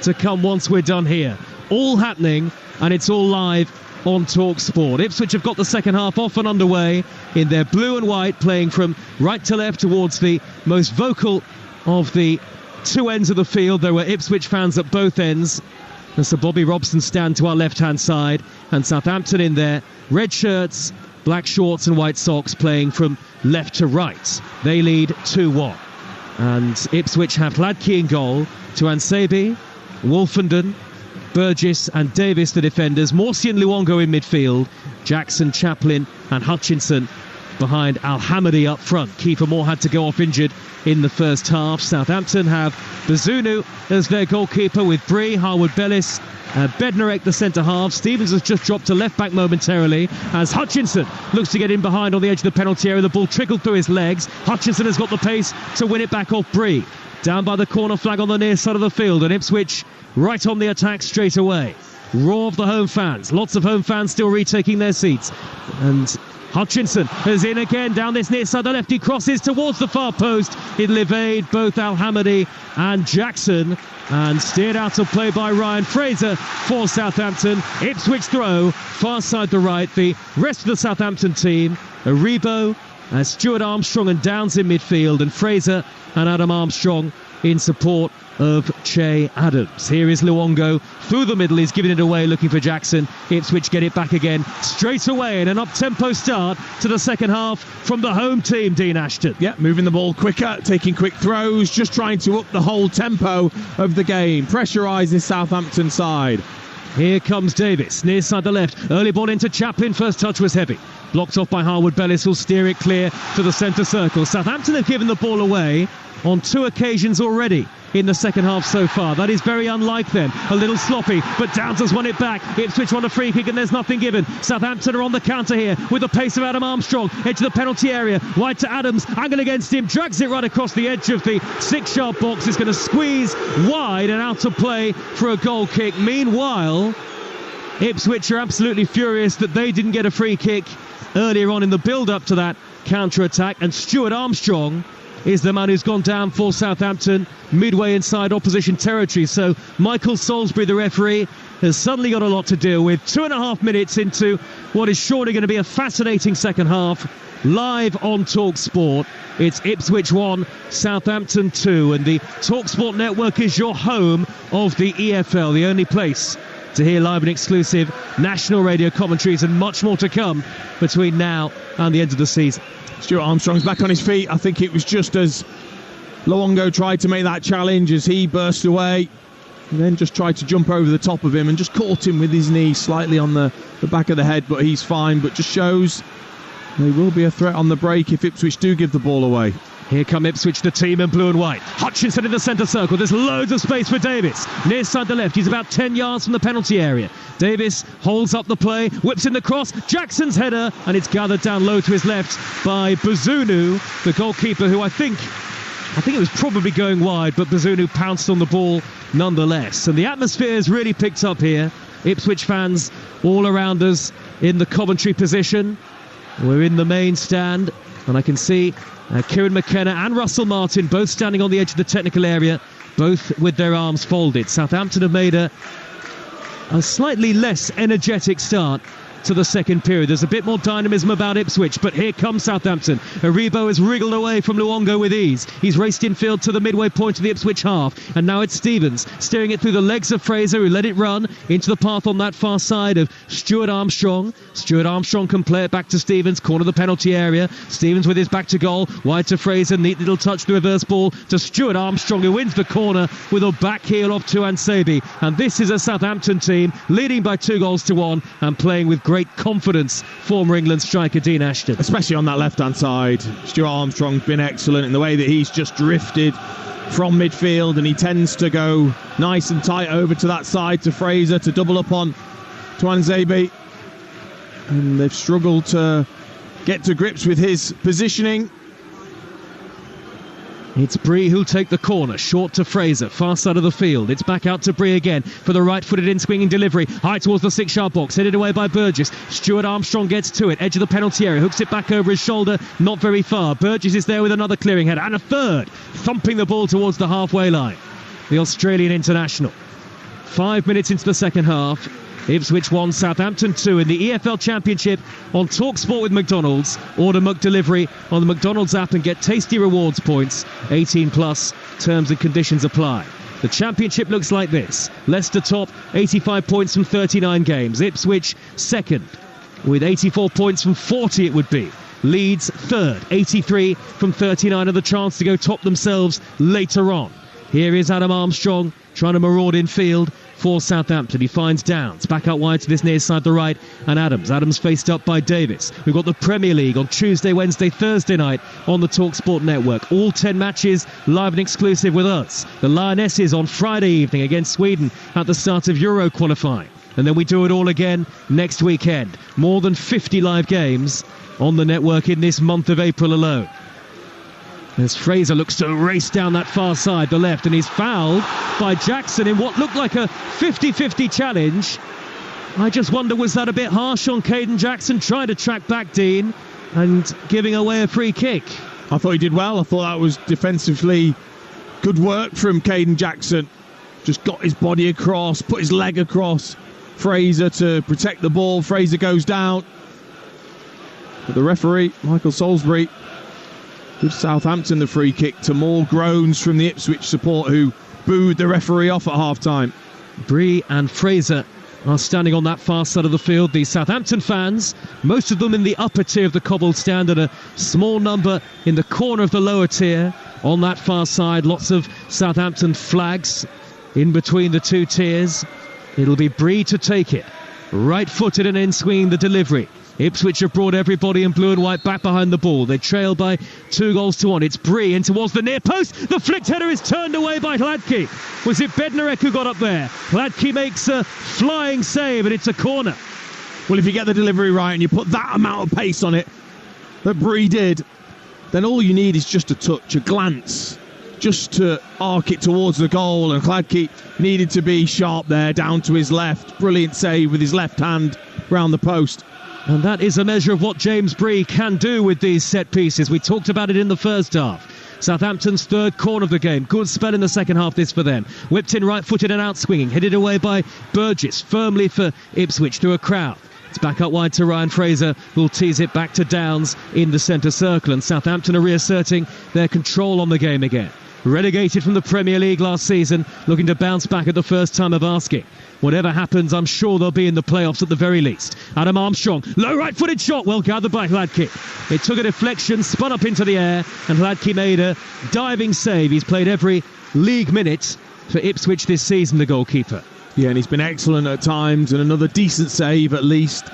to come once we're done here. All happening, and it's all live on Talksport. Ipswich have got the second half off and underway in their blue and white, playing from right to left towards the most vocal of the two ends of the field. There were Ipswich fans at both ends. There's Sir Bobby Robson stand to our left-hand side, and Southampton in their red shirts, black shorts and white socks, playing from left to right. They lead 2-1. And Ipswich have Hladky in goal, to Ansebi, Wolfenden, Burgess and Davis the defenders, Morsi and Luongo in midfield, Jackson, Chaplin and Hutchinson behind Al-Hamadi up front. Keeper Moore had to go off injured in the first half. Southampton have Bazunu as their goalkeeper with Bree, Harwood-Bellis, Bednarek the centre-half. Stevens has just dropped to left-back momentarily as Hutchinson looks to get in behind on the edge of the penalty area. The ball trickled through his legs. Hutchinson has got the pace to win it back off Bree. Down by the corner flag on the near side of the field, and Ipswich right on the attack straight away. Roar of the home fans. Lots of home fans still retaking their seats. And Hutchinson is in again down this near side. The lefty crosses towards the far post. It'll evade both Al-Hamadi and Jackson and steered out of play by Ryan Fraser for Southampton. Ipswich throw far side the right. The rest of the Southampton team, Aribo, Stuart Armstrong and Downs in midfield, and Fraser and Adam Armstrong in support of Che Adams. Here is Luongo through the middle. He's giving it away, looking for Jackson. Ipswich get it back again straight away in an up-tempo start to the second half from the home team, Dean Ashton. Yeah, moving the ball quicker, taking quick throws, just trying to up the whole tempo of the game. Pressurise this Southampton side. Here comes Davis, near side the left. Early ball into Chaplin. First touch was heavy. Blocked off by Harwood-Bellis, who'll steer it clear to the centre circle. Southampton have given the ball away on 2 occasions already in the second half so far. That is very unlike them. A little sloppy, but Downs has won it back. Ipswich want a free kick and there's nothing given. Southampton are on the counter here with the pace of Adam Armstrong. Edge of the penalty area. Wide to Adams. Angle against him. Drags it right across the edge of the 6-yard box. It's going to squeeze wide and out of play for a goal kick. Meanwhile, Ipswich are absolutely furious that they didn't get a free kick earlier on in the build-up to that counter-attack. And Stuart Armstrong is the man who's gone down for Southampton midway inside opposition territory. So Michael Salisbury, the referee, has suddenly got a lot to deal with. 2.5 minutes into what is surely going to be a fascinating second half. Live on Talksport, it's Ipswich 1, Southampton 2, and the Talksport network is your home of the EFL, the only place to hear live and exclusive national radio commentaries, and much more to come between now and the end of the season. Stuart Armstrong's back on his feet. I think it was just as Luongo tried to make that challenge as he burst away and then just tried to jump over the top of him and just caught him with his knee slightly on the back of the head, but he's fine. But just shows they will be a threat on the break if Ipswich do give the ball away. Here come Ipswich, the team in blue and white. Hutchinson in the centre circle. There's loads of space for Davis. Near side the left. He's about 10 yards from the penalty area. Davis holds up the play, whips in the cross. Jackson's header, and it's gathered down low to his left by Bazunu, the goalkeeper, who I think it was probably going wide, but Bazunu pounced on the ball nonetheless. And the atmosphere has really picked up here. Ipswich fans all around us in the commentary position. We're in the main stand, and I can see Kieran McKenna and Russell Martin both standing on the edge of the technical area, both with their arms folded. Southampton have made a slightly less energetic start to the second period. There's a bit more dynamism about Ipswich, but here comes Southampton. Aribo has wriggled away from Luongo with ease. He's raced infield to the midway point of the Ipswich half, and now it's Stevens steering it through the legs of Fraser, who let it run into the path on that far side of Stuart Armstrong. Stuart Armstrong can play it back to Stevens, corner of the penalty area. Stevens with his back to goal, wide to Fraser, neat little touch, the reverse ball to Stuart Armstrong, who wins the corner with a back heel off to Ansebi. And this is a Southampton team leading by 2-1 and playing with great confidence, former England striker Dean Ashton. Especially on that left-hand side. Stuart Armstrong's been excellent in the way that he's just drifted from midfield, and he tends to go nice and tight over to that side to Fraser to double up on to Ansebi. And they've struggled to get to grips with his positioning. It's Bree who'll take the corner, short to Fraser, far side of the field. It's back out to Bree again for the right-footed in-swinging delivery, high towards the 6-yard box, headed away by Burgess. Stuart Armstrong gets to it, edge of the penalty area, hooks it back over his shoulder, not very far. Burgess is there with another clearing header, and a third, thumping the ball towards the halfway line. The Australian international. 5 minutes into the second half. Ipswich 1, Southampton 2 in the EFL Championship on Talksport with McDonald's. Order McDelivery on the McDonald's app and get tasty rewards points. 18+, terms and conditions apply. The Championship looks like this. Leicester top, 85 points from 39 games. Ipswich second with 84 points from 40 it would be. Leeds third, 83 from 39, and the chance to go top themselves later on. Here is Adam Armstrong trying to maraud in field for Southampton. He finds Downs back out wide to this near side the right, and Adams faced up by Davis. We've got the Premier League on Tuesday, Wednesday, Thursday night on the Talksport network. All 10 matches live and exclusive with us. The Lionesses on Friday evening against Sweden at the start of Euro qualifying, and then we do it all again next weekend. More than 50 live games on the network in this month of April alone. As Fraser looks to race down that far side, the left, and he's fouled by Jackson in what looked like a 50-50 challenge. I just wonder, was that a bit harsh on Caden Jackson, trying to track back Dean and giving away a free kick? I thought he did well. I thought that was defensively good work from Caden Jackson. Just got his body across, put his leg across Fraser to protect the ball. Fraser goes down. But the referee, Michael Salisbury, gives Southampton the free kick to more groans from the Ipswich support who booed the referee off at half-time. Bree and Fraser are standing on that far side of the field. The Southampton fans, most of them in the upper tier of the cobbled stand, and a small number in the corner of the lower tier on that far side. Lots of Southampton flags in between the two tiers. It'll be Bree to take it. Right-footed and in-swinging the delivery. Ipswich have brought everybody in blue and white back behind the ball. They trail by 2-1. It's Bree in towards the near post. The flicked header is turned away by Hladky. Was it Bednarek who got up there? Hladky makes a flying save, and it's a corner. Well, if you get the delivery right and you put that amount of pace on it that Bree did, then all you need is just a touch, a glance, just to arc it towards the goal. And Hladky needed to be sharp there, down to his left. Brilliant save with his left hand round the post. And that is a measure of what James Bree can do with these set pieces. We talked about it in the first half. Southampton's third corner of the game. Good spell in the second half, this for them. Whipped in right-footed and out-swinging. Headed away by Burgess. Firmly for Ipswich through a crowd. It's back up wide to Ryan Fraser, who'll tease it back to Downs in the centre circle. And Southampton are reasserting their control on the game again. Relegated from the Premier League last season, looking to bounce back at the first time of asking. Whatever happens, I'm sure they'll be in the playoffs at the very least. Adam Armstrong, low right-footed shot, well gathered by Hladky. It took a deflection, spun up into the air, and Hladky made a diving save. He's played every league minute for Ipswich this season, the goalkeeper. Yeah, and he's been excellent at times, and another decent save at least.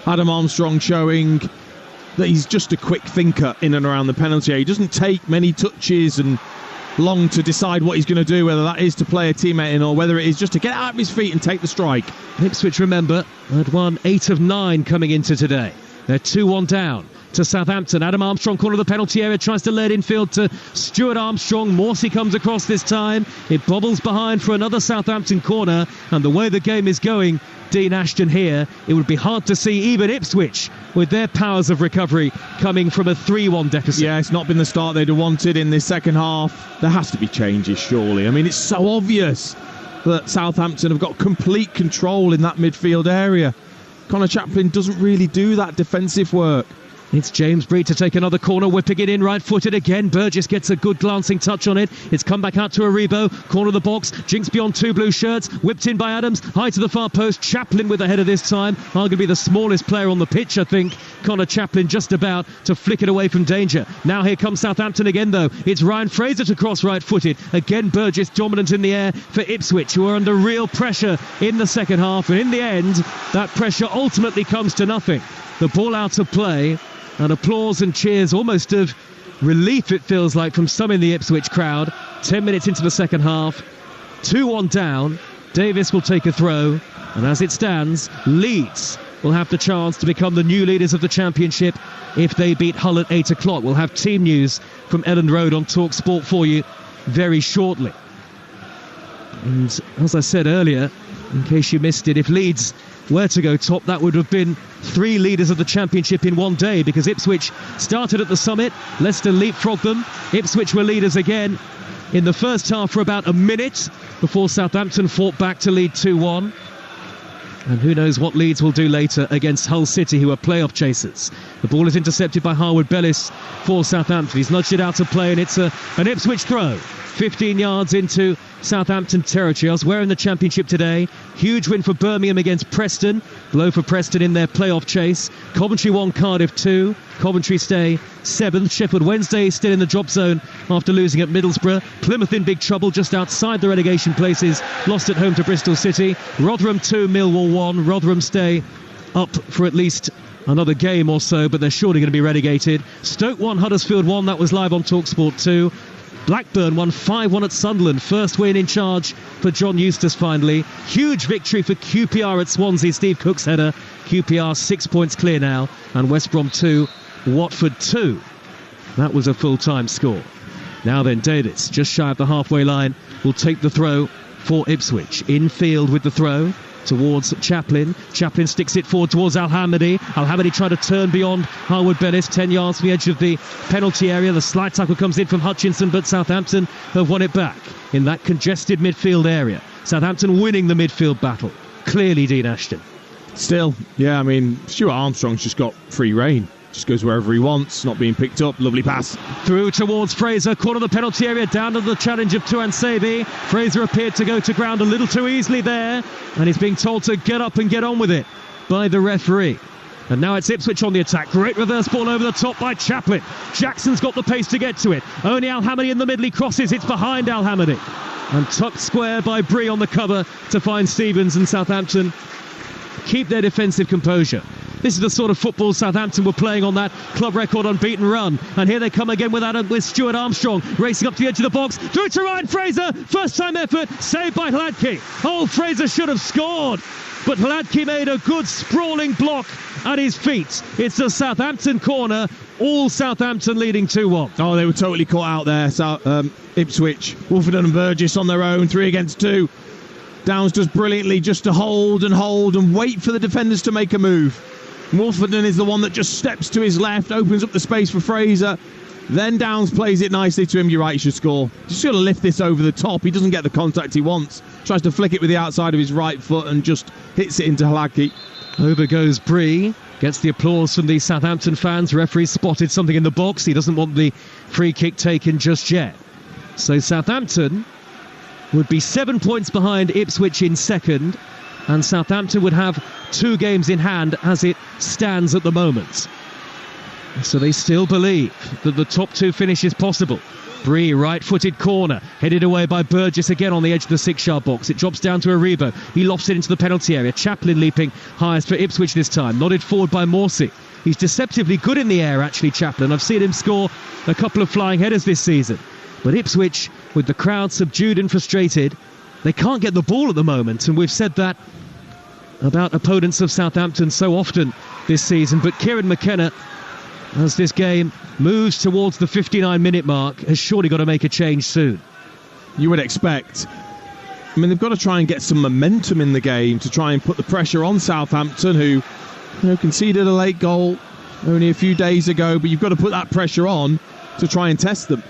Adam Armstrong showing that he's just a quick thinker in and around the penalty area. He doesn't take many touches and long to decide what he's going to do, whether that is to play a teammate in or whether it is just to get out of his feet and take the strike. Ipswich, remember, had won 8 of 9 coming into today. They're 2-1 down to Southampton. Adam Armstrong, corner of the penalty area, tries to lay it infield to Stuart Armstrong. Morsey comes across this time. It bobbles behind for another Southampton corner, and the way the game is going, Dean Ashton here, it would be hard to see even Ipswich with their powers of recovery coming from a 3-1 deficit. Yeah, it's not been the start they'd have wanted in this second half. There has to be changes, surely. I mean, it's so obvious that Southampton have got complete control in that midfield area. Connor Chaplin doesn't really do that defensive work. It's James Bree to take another corner, whipping it in right-footed again. Burgess gets a good glancing touch on it. It's come back out to Aribo, corner of the box, jinks beyond 2 blue shirts, whipped in by Adams, high to the far post. Chaplin with the header this time, arguably the smallest player on the pitch, I think. Connor Chaplin just about to flick it away from danger. Now here comes Southampton again, though. It's Ryan Fraser to cross right-footed. Again, Burgess dominant in the air for Ipswich, who are under real pressure in the second half. And in the end, that pressure ultimately comes to nothing. The ball out of play. And applause and cheers, almost of relief it feels like, from some in the Ipswich crowd. 10 minutes into the second half, 2-1 down. Davis will take a throw, and as it stands, Leeds will have the chance to become the new leaders of the Championship if they beat Hull at 8 o'clock. We'll have team news from Elland Road on Talksport for you very shortly. And as I said earlier, in case you missed it, if Leeds were to go top, that would have been 3 leaders of the Championship in one day, because Ipswich started at the summit, Leicester leapfrogged them. Ipswich were leaders again in the first half for about a minute before Southampton fought back to lead 2-1. And who knows what Leeds will do later against Hull City, who are playoff chasers. The ball is intercepted by Harwood Bellis for Southampton. He's nudged it out of play, and it's an Ipswich throw. 15 yards into Southampton territory. Elsewhere in the Championship today, huge win for Birmingham against Preston. Blow for Preston in their playoff chase. Coventry 1, Cardiff 2. Coventry stay 7th. Sheffield Wednesday still in the drop zone after losing at Middlesbrough. Plymouth in big trouble just outside the relegation places. Lost at home to Bristol City. Rotherham 2, Millwall 1. Rotherham stay up for at least another game or so, but they're surely going to be relegated. Stoke 1, Huddersfield 1. That was live on Talksport 2. Blackburn won 5-1 at Sunderland. First win in charge for John Eustace finally. Huge victory for QPR at Swansea. Steve Cook's header. QPR 6 points clear now. And West Brom 2, Watford 2. That was a full-time score. Now then, Davis, just shy of the halfway line, will take the throw for Ipswich. Infield with the throw towards Chaplin. Chaplin sticks it forward towards Al-Hamadi. Al-Hamadi tried to turn beyond Harwood Bellis, 10 yards from the edge of the penalty area. The slide tackle comes in from Hutchinson, but Southampton have won it back in that congested midfield area. Southampton winning the midfield battle. Clearly, Dean Ashton. Still, yeah, I mean, Stuart Armstrong's just got free rein. Just goes wherever he wants, not being picked up. Lovely pass. Through towards Fraser, corner of the penalty area, down to the challenge of Tuan Sebi. Fraser appeared to go to ground a little too easily there, and he's being told to get up and get on with it by the referee. And now it's Ipswich on the attack. Great reverse ball over the top by Chaplin. Jackson's got the pace to get to it. Only Al-Hamadi in the middle. He crosses. It's behind Al-Hamadi. And tucked square by Bree on the cover to find Stevens, and Southampton keep their defensive composure. This is the sort of football Southampton were playing on that club record unbeaten run. And here they come again with Stuart Armstrong racing up to the edge of the box. Through to Ryan Fraser. First time effort. Saved by Hladky. Oh, Fraser should have scored. But Hladky made a good sprawling block at his feet. It's a Southampton corner. All Southampton leading 2-1. Oh, they were totally caught out there. Ipswich, Wolfenden and Burgess on their own. 3 against 2. Downs does brilliantly just to hold and wait for the defenders to make a move. Wolfenden is the one that just steps to his left, opens up the space for Fraser. Then Downs plays it nicely to him. You're right, he should score. Just got to lift this over the top. He doesn't get the contact he wants. Tries to flick it with the outside of his right foot and just hits it into Hladky. Over goes Bree. Gets the applause from the Southampton fans. Referee spotted something in the box. He doesn't want the free kick taken just yet. So Southampton would be 7 points behind Ipswich in second, and Southampton would have 2 games in hand as it stands at the moment. So they still believe that the top 2 finish is possible. Bree, right-footed corner, headed away by Burgess again on the edge of the 6-yard box. It drops down to Aribo. He lofts it into the penalty area. Chaplin leaping highest for Ipswich this time. Nodded forward by Morsey. He's deceptively good in the air, actually, Chaplin. I've seen him score a couple of flying headers this season. But Ipswich, with the crowd subdued and frustrated, they can't get the ball at the moment. And we've said that about opponents of Southampton so often this season. But Kieran McKenna, as this game moves towards the 59-minute mark, has surely got to make a change soon. You would expect. I mean, they've got to try and get some momentum in the game to try and put the pressure on Southampton, who conceded a late goal only a few days ago, but you've got to put that pressure on to try and test them.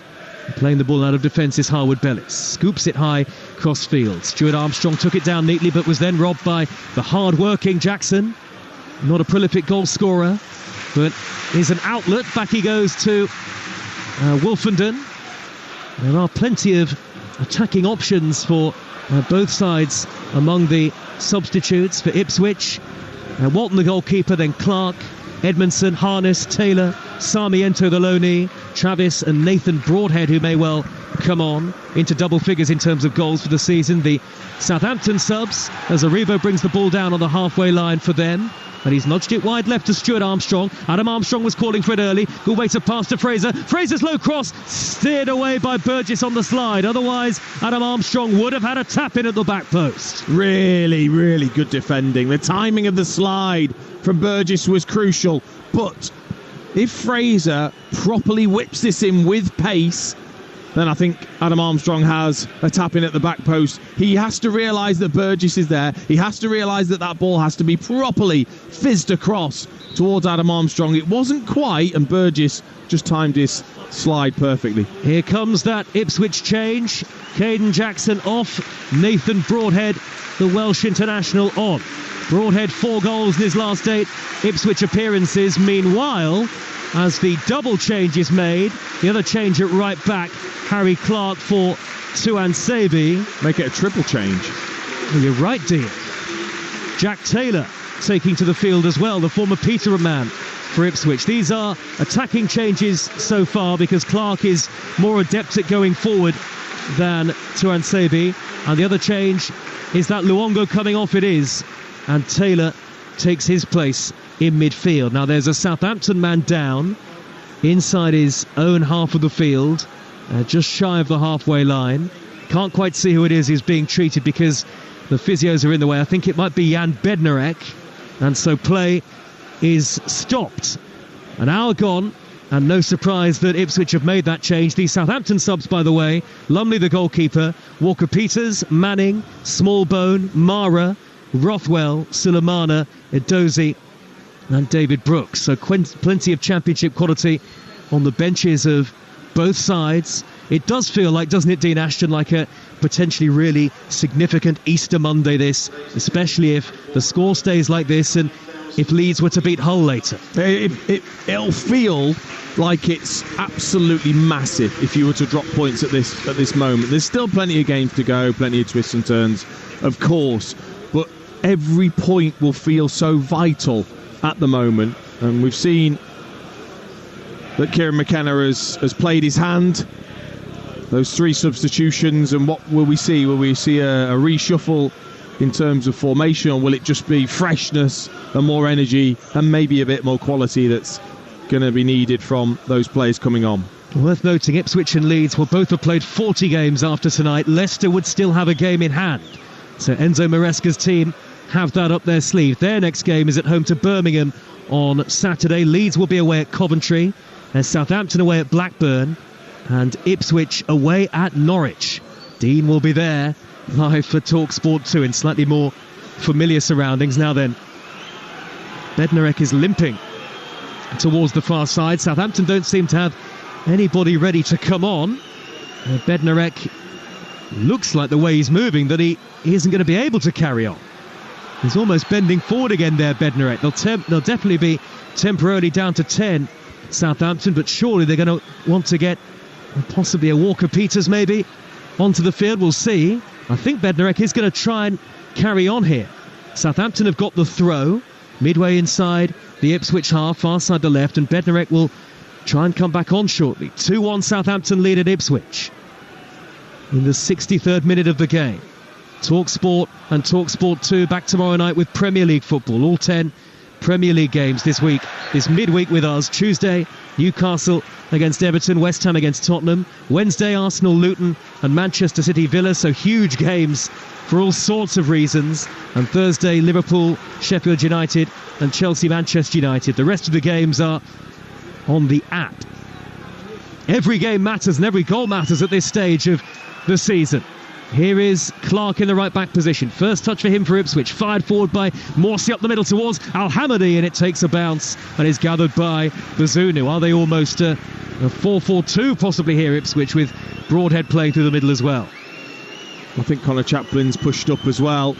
Playing the ball out of defence is Harwood Bellis. Scoops it high cross field. Stuart Armstrong took it down neatly, but was then robbed by the hard-working Jackson. Not a prolific goal scorer, but is an outlet. Back he goes to Wolfenden. There are plenty of attacking options for both sides among the substitutes for Ipswich. Walton the goalkeeper, then Clark, Edmondson, Harness, Taylor, Sarmiento the loanee, Travis and Nathan Broadhead, who may well come on into double figures in terms of goals for the season. The Southampton subs, as Aribo brings the ball down on the halfway line for them. And he's nudged it wide left to Stuart Armstrong. Adam Armstrong was calling for it early. Good way to pass to Fraser. Fraser's low cross steered away by Burgess on the slide. Otherwise, Adam Armstrong would have had a tap in at the back post. Really, really good defending. The timing of the slide from Burgess was crucial. But if Fraser properly whips this in with pace, then I think Adam Armstrong has a tap in at the back post. He has to realise that Burgess is there. He has to realise that that ball has to be properly fizzed across towards Adam Armstrong. It wasn't quite, and Burgess just timed his slide perfectly. Here comes that Ipswich change. Caden Jackson off. Nathan Broadhead, the Welsh international, on. Broadhead 4 goals in his last 8 Ipswich appearances. Meanwhile, as the double change is made, the other change at right back, Harry Clark for Tuanzebe. Make it a triple change. Well, you're right, Dean. Jack Taylor taking to the field as well, the former Peterborough man for Ipswich. These are attacking changes so far because Clark is more adept at going forward than Tuanzebe. And the other change is that Luongo coming off, it is. And Taylor takes his place in midfield. Now there's a Southampton man down inside his own half of the field, just shy of the halfway line. Can't quite see who it is who's being treated because the physios are in the way. I think it might be Jan Bednarek. And so play is stopped. An hour gone, and no surprise that Ipswich have made that change. These Southampton subs, by the way: Lumley the goalkeeper, Walker-Peters, Manning, Smallbone, Mara, Rothwell, Sulemana, Edozie and David Brooks. So plenty of championship quality on the benches of both sides. It does feel like, doesn't it, Dean Ashton, like a potentially really significant Easter Monday this, especially if the score stays like this and if Leeds were to beat Hull later. It'll feel like it's absolutely massive if you were to drop points at this moment. There's still plenty of games to go, plenty of twists and turns, of course, but every point will feel so vital at the moment. And we've seen that Kieran McKenna has played his hand. Those 3 substitutions, and what will we see? Will we see a reshuffle in terms of formation, or will it just be freshness and more energy and maybe a bit more quality that's going to be needed from those players coming on? Worth noting, Ipswich and Leeds will both have played 40 games after tonight. Leicester would still have a game in hand. So Enzo Maresca's team have that up their sleeve. Their next game is at home to Birmingham on Saturday. Leeds will be away at Coventry, and Southampton away at Blackburn, and Ipswich away at Norwich. Dean will be there live for Talksport 2 in slightly more familiar surroundings. Now then, Bednarek is limping towards the far side. Southampton don't seem to have anybody ready to come on. Bednarek looks like, the way he's moving, that he isn't going to be able to carry on. He's almost bending forward again there, Bednarek. They'll definitely be temporarily down to 10, Southampton, but surely they're going to want to get possibly a Walker-Peters maybe onto the field. We'll see. I think Bednarek is going to try and carry on here. Southampton have got the throw midway inside the Ipswich half, far side the left, and Bednarek will try and come back on shortly. 2-1 Southampton lead at Ipswich in the 63rd minute of the game. Talksport and Talksport 2 back tomorrow night with Premier League football. All 10 Premier League games this week, this midweek with us. Tuesday, Newcastle against Everton, West Ham against Tottenham. Wednesday, Arsenal, Luton and Manchester City, Villa. So huge games for all sorts of reasons. And Thursday, Liverpool, Sheffield United and Chelsea, Manchester United. The rest of the games are on the app. Every game matters and every goal matters at this stage of the season. Here is Clark in the right-back position. First touch for him for Ipswich. Fired forward by Morsi up the middle towards Al-Hamadi, and it takes a bounce and is gathered by Bazunu. Are they almost a 4-4-2 possibly here, Ipswich, with Broadhead playing through the middle as well? I think Connor Chaplin's pushed up as well.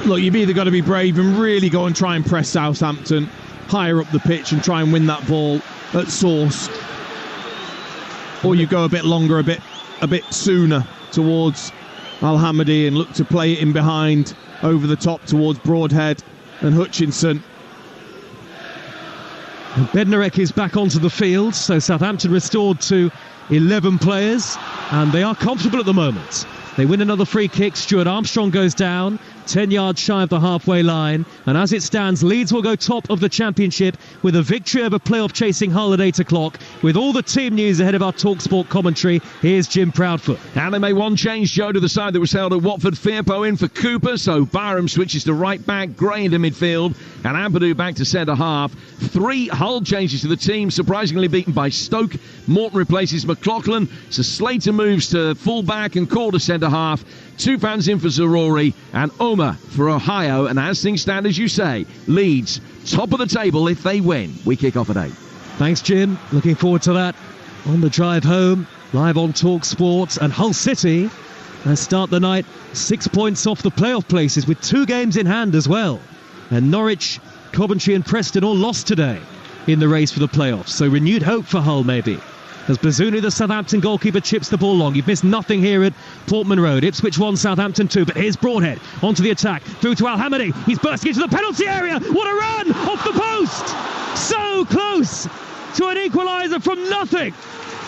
Look, you've either got to be brave and really go and try and press Southampton higher up the pitch and try and win that ball at source, or you go a bit longer, a bit sooner towards Al-Hamadi and look to play it in behind over the top towards Broadhead and Hutchinson. And Bednarek is back onto the field, so Southampton restored to 11 players, and they are comfortable at the moment. They win another free kick. Stuart Armstrong goes down 10 yards shy of the halfway line, and as it stands, Leeds will go top of the Championship with a victory over playoff chasing Hull at 8 o'clock. With all the team news ahead of our Talksport commentary, here's Jim Proudfoot. And they made one change, Joe, to the side that was held at Watford. Firpo in for Cooper, so Barham switches to right back, Gray into midfield, and Ampadu back to centre half. 3 Hull changes to the team, surprisingly beaten by Stoke. Morton replaces McLaughlin, so Slater moves to full back and Core to centre half. 2 fans in for Zarori and Omer for Ohio, and as things stand, as you say, Leeds top of the table if they win. We kick off at 8. Thanks, Jim. Looking forward to that on the drive home, live on Talksport. And Hull City start the night 6 points off the playoff places with 2 games in hand as well. And Norwich, Coventry and Preston all lost today in the race for the playoffs, so renewed hope for Hull maybe as Bazunu, the Southampton goalkeeper, chips the ball long. You've missed nothing here at Portman Road. Ipswich 1, Southampton 2. But here's Broadhead onto the attack. Through to Al Hamadi. He's bursting into the penalty area. What a run off the post. So close to an equaliser from nothing.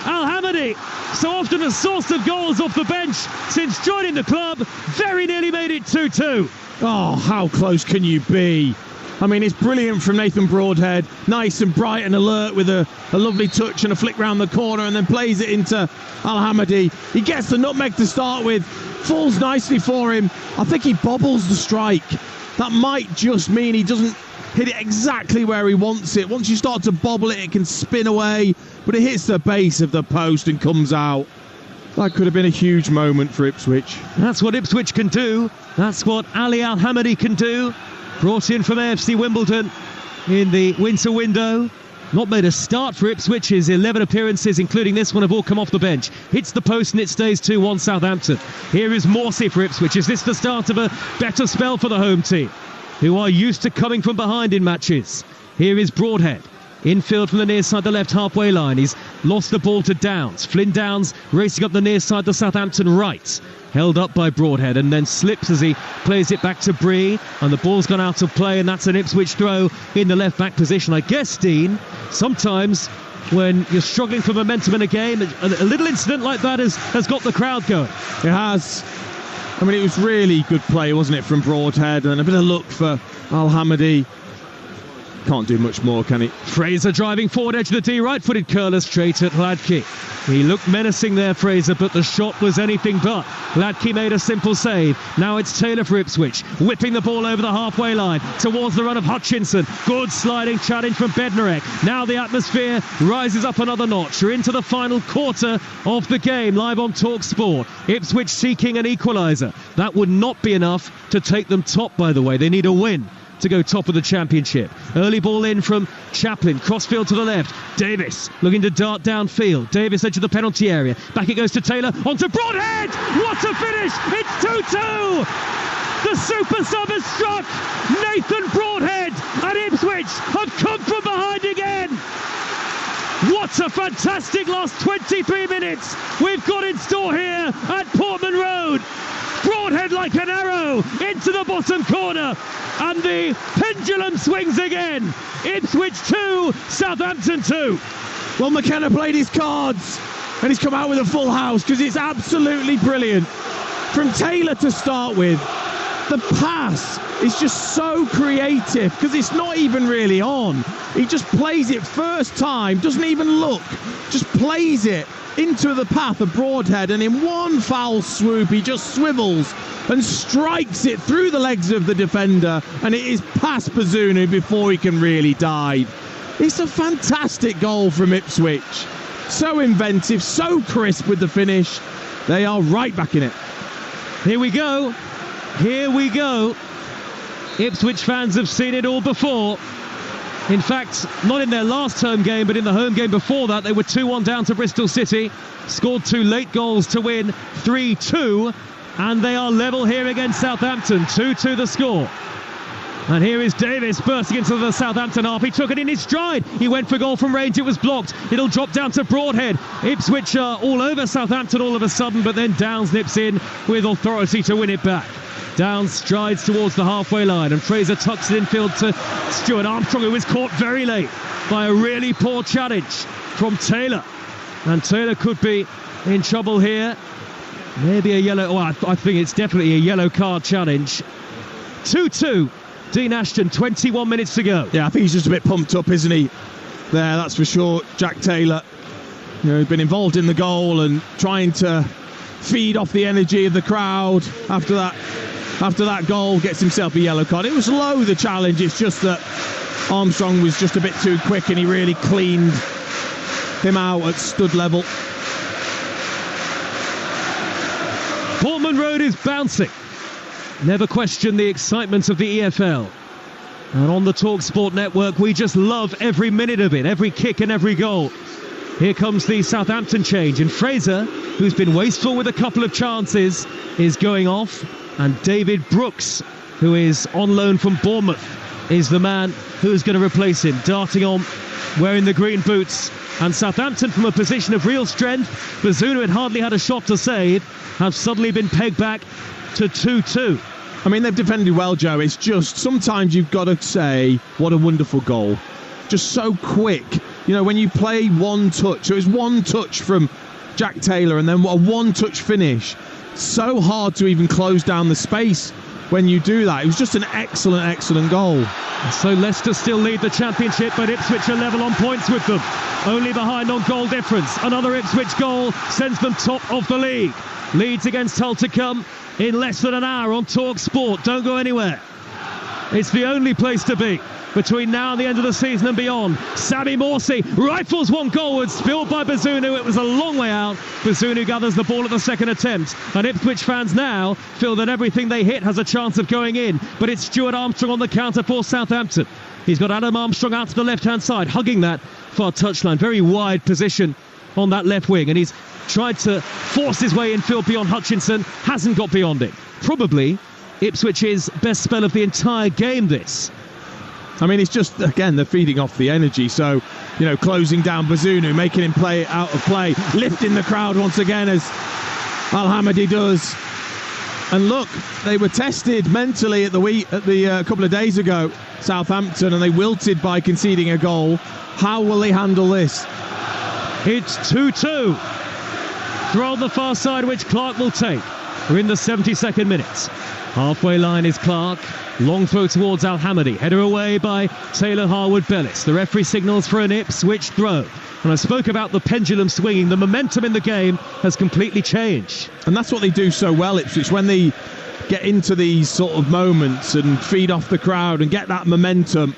Al Hamadi, so often a source of goals off the bench since joining the club, very nearly made it 2-2. Oh, how close can you be? I mean, it's brilliant from Nathan Broadhead. Nice and bright and alert with a lovely touch and a flick round the corner, and then plays it into Al Hamadi. He gets the nutmeg to start with, falls nicely for him. I think he bobbles the strike. That might just mean he doesn't hit it exactly where he wants it. Once you start to bobble it, it can spin away, but it hits the base of the post and comes out. That could have been a huge moment for Ipswich. That's what Ipswich can do. That's what Ali Al Hamadi can do. Brought in from AFC Wimbledon in the winter window. Not made a start for Ipswich. His 11 appearances, including this one, have all come off the bench. Hits the post and it stays 2-1 Southampton. Here is Morsey for Ipswich. Is this the start of a better spell for the home team, who are used to coming from behind in matches? Here is Broadhead. Infield from the near side, the left halfway line. He's lost the ball to Downs. Flynn Downs racing up the near side, the Southampton right. Held up by Broadhead and then slips as he plays it back to Bree. And the ball's gone out of play, and that's an Ipswich throw in the left-back position. I guess, Dean, sometimes when you're struggling for momentum in a game, a little incident like that has got the crowd going. It has. I mean, it was really good play, wasn't it, from Broadhead, and a bit of luck for Al Hamadi. Can't do much more, can he? Fraser driving forward edge of the D, right-footed curler straight at Ladke. He looked menacing there, Fraser, but the shot was anything but. Ladke made a simple save. Now it's Taylor for Ipswich, whipping the ball over the halfway line towards the run of Hutchinson. Good sliding challenge from Bednarek. Now the atmosphere rises up another notch. We're into the final quarter of the game, live on Talksport. Ipswich seeking an equaliser. That would not be enough to take them top, by the way. They need a win to go top of the championship. Early ball in from Chaplin, crossfield to the left. Davis looking to dart downfield. Davis edge of the penalty area. Back it goes to Taylor, onto Broadhead. What a finish! It's 2-2. The super sub has struck. Nathan Broadhead and Ipswich have come from behind again. What a fantastic last 23 minutes we've got in store here at Portman Road. Broadhead like an arrow into the bottom corner, and the pendulum swings again. Ipswich 2, Southampton 2. Well, McKenna played his cards, and he's come out with a full house, because it's absolutely brilliant. From Taylor to start with, the pass is just so creative, because it's not even really on. He just plays it first time, doesn't even look, just plays it into the path of Broadhead, and in one foul swoop he just swivels and strikes it through the legs of the defender, and it is past Bazunu before he can really dive. It's a fantastic goal from Ipswich. So inventive, so crisp with the finish. They are right back in it. Here we go. Here we go. Ipswich fans have seen it all before. In fact, not in their last home game, but in the home game before that, they were 2-1 down to Bristol City, scored 2 late goals to win 3-2, and they are level here against Southampton, 2-2 the score. And here is Davis bursting into the Southampton half. He took it in his stride. He went for goal from range. It was blocked. It'll drop down to Broadhead. Ipswich are all over Southampton all of a sudden, but then Downs nips in with authority to win it back. Downs strides towards the halfway line, and Fraser tucks it infield to Stuart Armstrong, who was caught very late by a really poor challenge from Taylor. And Taylor could be in trouble here. Maybe a yellow... I think it's definitely a yellow card challenge. 2-2. Dean Ashton, 21 minutes to go. Yeah, I think he's just a bit pumped up, isn't he? There, that's for sure. Jack Taylor, he's been involved in the goal and trying to feed off the energy of the crowd after that goal, gets himself a yellow card. It was low, the challenge. It's just that Armstrong was just a bit too quick, and he really cleaned him out at stud level. Portman Road is bouncing. Never question the excitement of the EFL. And on the Talksport network, we just love every minute of it, every kick and every goal. Here comes the Southampton change, and Fraser, who's been wasteful with a couple of chances, is going off. And David Brooks, who is on loan from Bournemouth, is the man who's going to replace him, darting on, wearing the green boots. And Southampton, from a position of real strength, Bazunu had hardly had a shot to save, have suddenly been pegged back to 2-2. I mean, they've defended well, Joe. It's just sometimes you've got to say, what a wonderful goal. Just so quick. You know, when you play one touch, so it's one touch from Jack Taylor and then a one-touch finish. So hard to even close down the space when you do that. It was just an excellent, excellent goal. So Leicester still lead the Championship, but Ipswich are level on points with them. Only behind on goal difference. Another Ipswich goal sends them top of the league. Leeds against Hull to come in less than an hour on Talksport. Don't go anywhere. It's the only place to be between now and the end of the season and beyond. Sammy Morsey rifles one goalwards, spilled by Bazunu. It was a long way out. Bazunu gathers the ball at the second attempt, and Ipswich fans now feel that everything they hit has a chance of going in. But it's Stuart Armstrong on the counter for Southampton. He's got Adam Armstrong out to the left-hand side, hugging that far touchline. Very wide position on that left wing, and he's tried to force his way infield beyond Hutchinson, hasn't got beyond it. Probably Ipswich's best spell of the entire game, this. I mean, it's just, again, they're feeding off the energy. So, you know, closing down Bazunu, making him play out of play, lifting the crowd once again as Al-Hamadi does. And look, they were tested mentally at the couple of days ago, Southampton, and they wilted by conceding a goal. How will they handle this? It's 2-2. Throw on the far side, which Clark will take. We're in the 72nd minute. Halfway line is Clark. Long throw towards Al-Hamadi. Header away by Taylor Harwood-Bellis. The referee signals for an Ipswich throw. And I spoke about the pendulum swinging. The momentum in the game has completely changed. And that's what they do so well, Ipswich, when they get into these sort of moments and feed off the crowd and get that momentum.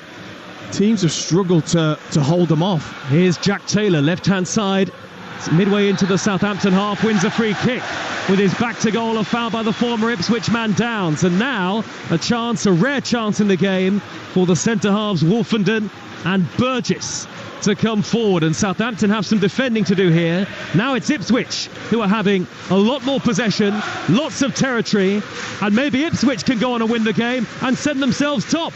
Teams have struggled to hold them off. Here's Jack Taylor, left-hand side. It's midway into the Southampton half, wins a free kick. With his back to goal, a foul by the former Ipswich man Downs. And now a rare chance in the game for the centre-halves Wolfenden and Burgess to come forward. And Southampton have some defending to do here. Now it's Ipswich who are having a lot more possession, lots of territory, and maybe Ipswich can go on and win the game and send themselves top.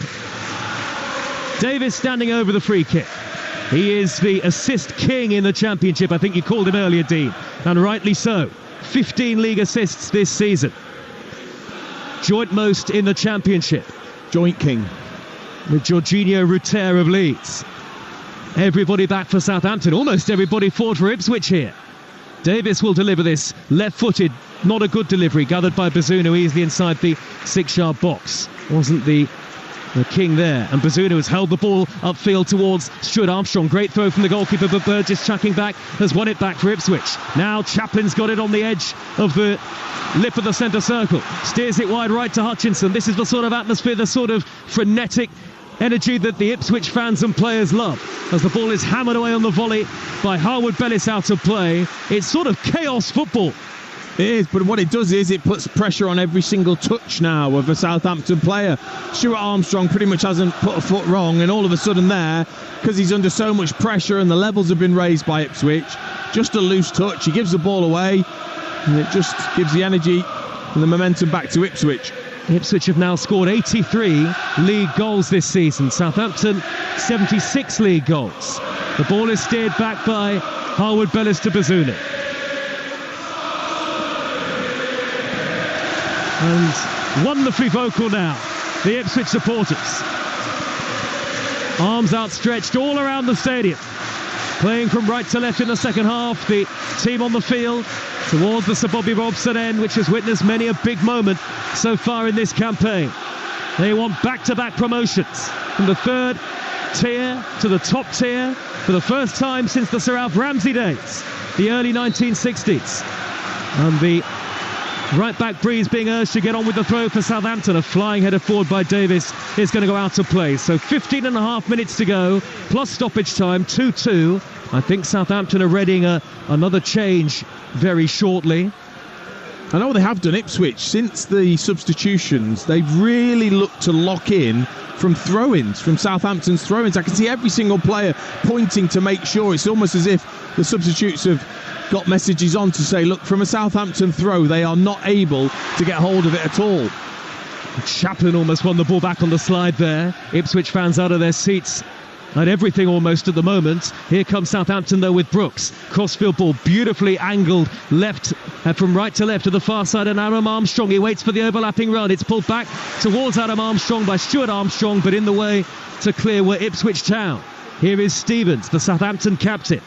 Davis standing over the free kick. He is the assist king in the Championship. I think you called him earlier, Dean, and rightly so. 15 league assists this season. Joint most in the Championship. Joint king. With Jorginho Rutter of Leeds. Everybody back for Southampton. Almost everybody forward for Ipswich here. Davis will deliver this left-footed, not a good delivery, gathered by Bazunu easily inside the 6-yard box. Wasn't the king there, and Bazunu has held the ball upfield towards Stuart Armstrong. Great throw from the goalkeeper, but Burgess tracking back has won it back for Ipswich. Now Chaplin's got it on the edge of the lip of the centre circle, steers it wide right to Hutchinson. This is the sort of atmosphere, the sort of frenetic energy that the Ipswich fans and players love. As the ball is hammered away on the volley by Harwood-Bellis out of play, it's sort of chaos football. It is, but what it does is it puts pressure on every single touch now of a Southampton player. Stuart Armstrong pretty much hasn't put a foot wrong, and all of a sudden there, because he's under so much pressure and the levels have been raised by Ipswich, just a loose touch, he gives the ball away, and it just gives the energy and the momentum back to Ipswich. Ipswich have now scored 83 league goals this season. Southampton, 76 league goals. The ball is steered back by Harwood-Bellis to Bazunu. And wonderfully vocal now, the Ipswich supporters. Arms outstretched all around the stadium. Playing from right to left in the second half, the team on the field towards the Sir Bobby Robson end, which has witnessed many a big moment so far in this campaign. They want back-to-back promotions from the third tier to the top tier for the first time since the Sir Alf Ramsey days, the early 1960s. And the right back Bree is being urged to get on with the throw for Southampton. A flying header forward by Davis is going to go out of play. So 15 and a half minutes to go, plus stoppage time, 2-2. I think Southampton are readying another change very shortly. I know they have done. Ipswich, since the substitutions, they've really looked to lock in from throw-ins, from Southampton's throw-ins. I can see every single player pointing to make sure. It's almost as if the substitutes have got messages on to say, look, from a Southampton throw, they are not able to get hold of it at all. Chaplin almost won the ball back on the slide there. Ipswich fans out of their seats at everything almost at the moment. Here comes Southampton though with Brooks. Crossfield ball beautifully angled left from right to left to the far side, and Adam Armstrong, he waits for the overlapping run. It's pulled back towards Adam Armstrong by Stuart Armstrong, but in the way to clear were Ipswich Town. Here is Stevens, the Southampton captain,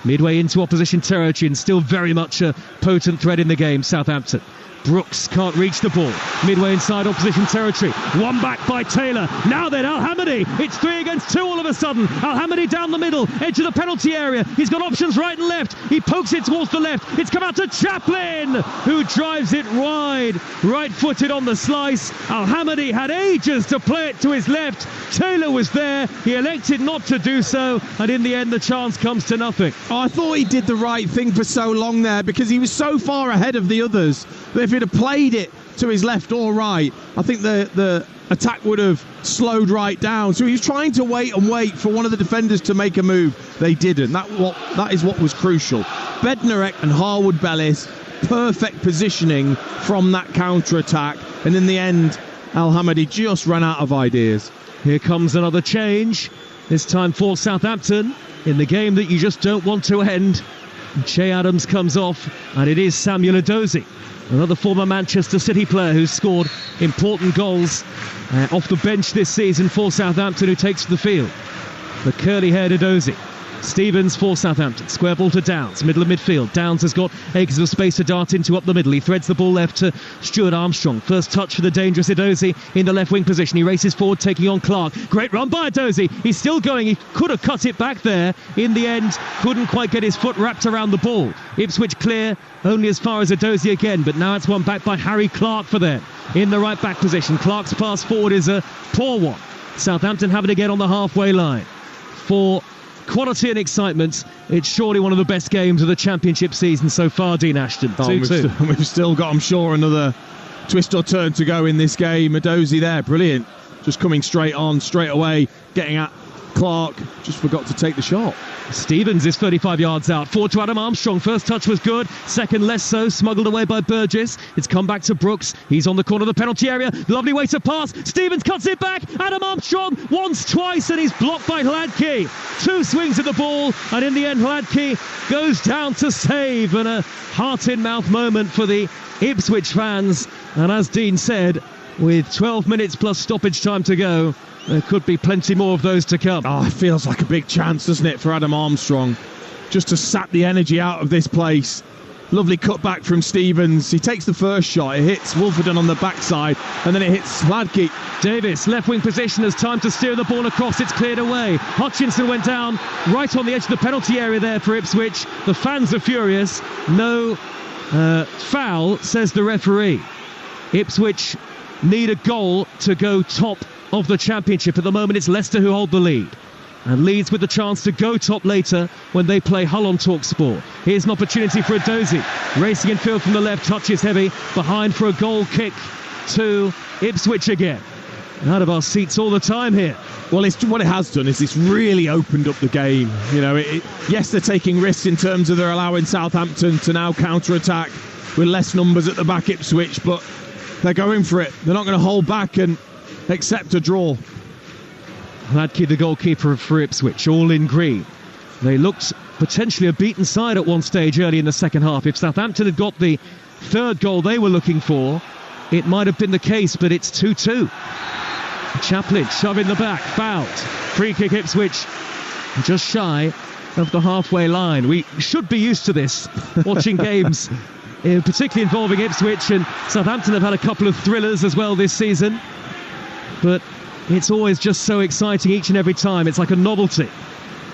midway into opposition territory and still very much a potent threat in the game, Southampton. Brooks can't reach the ball. Midway inside opposition territory. One back by Taylor. Now then, Al-Hamadi. It's 3 against 2 all of a sudden. Al-Hamadi down the middle, edge of the penalty area. He's got options right and left. He pokes it towards the left. It's come out to Chaplin, who drives it wide. Right-footed on the slice. Al-Hamadi had ages to play it to his left. Taylor was there. He elected not to do so. And in the end, the chance comes to nothing. Oh, I thought he did the right thing for so long there, because he was so far ahead of the others that if he'd have played it to his left or right, I think the attack would have slowed right down. So he was trying to wait for one of the defenders to make a move. They didn't. That is what was crucial. Bednarek and Harwood Bellis, perfect positioning from that counter-attack. And in the end, Al-Hamadi just ran out of ideas. Here comes another change, this time for Southampton, in the game that you just don't want to end. Che Adams comes off, and it is Samuel Edozie, another former Manchester City player who's scored important goals off the bench this season for Southampton, who takes the field. The curly-haired Edozie. Stevens for Southampton. Square ball to Downs, middle of midfield. Downs has got acres of space to dart into up the middle. He threads the ball left to Stuart Armstrong. First touch for the dangerous Edozie in the left wing position. He races forward, taking on Clark. Great run by Edozie. He's still going. He could have cut it back there. In the end, couldn't quite get his foot wrapped around the ball. Ipswich clear only as far as Edozie again, but now it's one back by Harry Clark for them. In the right back position. Clark's pass forward is a poor one. Southampton have it again on the halfway line. For quality and excitement, it's surely one of the best games of the Championship season so far, Dean Ashton. 2-2. We've still got, I'm sure, another twist or turn to go in this game. Edozie there, brilliant. Just coming straight on, straight away, getting at Clark. Just forgot to take the shot. Stevens is 35 yards out. Forward to Adam Armstrong. First touch was good. Second less so. Smuggled away by Burgess. It's come back to Brooks. He's on the corner of the penalty area. Lovely way to pass. Stevens cuts it back. Adam Armstrong once, twice, and he's blocked by Hladky. 2 swings at the ball, and in the end Hladky goes down to save. And a heart-in-mouth moment for the Ipswich fans. And as Dean said, with 12 minutes plus stoppage time to go, there could be plenty more of those to come. Oh, it feels like a big chance, doesn't it, for Adam Armstrong, just to sap the energy out of this place. Lovely cutback from Stevens. He takes the first shot. It hits Wolverton on the backside, and then it hits Hladky. Davis, left wing position, has time to steer the ball across. It's cleared away. Hutchinson went down right on the edge of the penalty area there for Ipswich. The fans are furious. No foul, says the referee. Ipswich need a goal to go top of the Championship. At the moment, it's Leicester who hold the lead, and Leeds with the chance to go top later when they play Hull on Talksport. Here's an opportunity for Edozie, racing in field from the left. Touch is heavy, behind for a goal kick to Ipswich again. Out of our seats all the time here. Well, what it has done is it's really opened up the game. You know, yes, they're taking risks in terms of they're allowing Southampton to now counter-attack with less numbers at the back, Ipswich, but they're going for it. They're not going to hold back and accept a draw. Hladky, the goalkeeper for Ipswich, all in green. They looked potentially a beaten side at one stage early in the second half. If Southampton had got the third goal they were looking for, it might have been the case, but it's 2-2. Chaplin, shove in the back, fouled. Free kick Ipswich, just shy of the halfway line. We should be used to this, watching games, particularly involving Ipswich, and Southampton have had a couple of thrillers as well this season. But it's always just so exciting each and every time. It's like a novelty.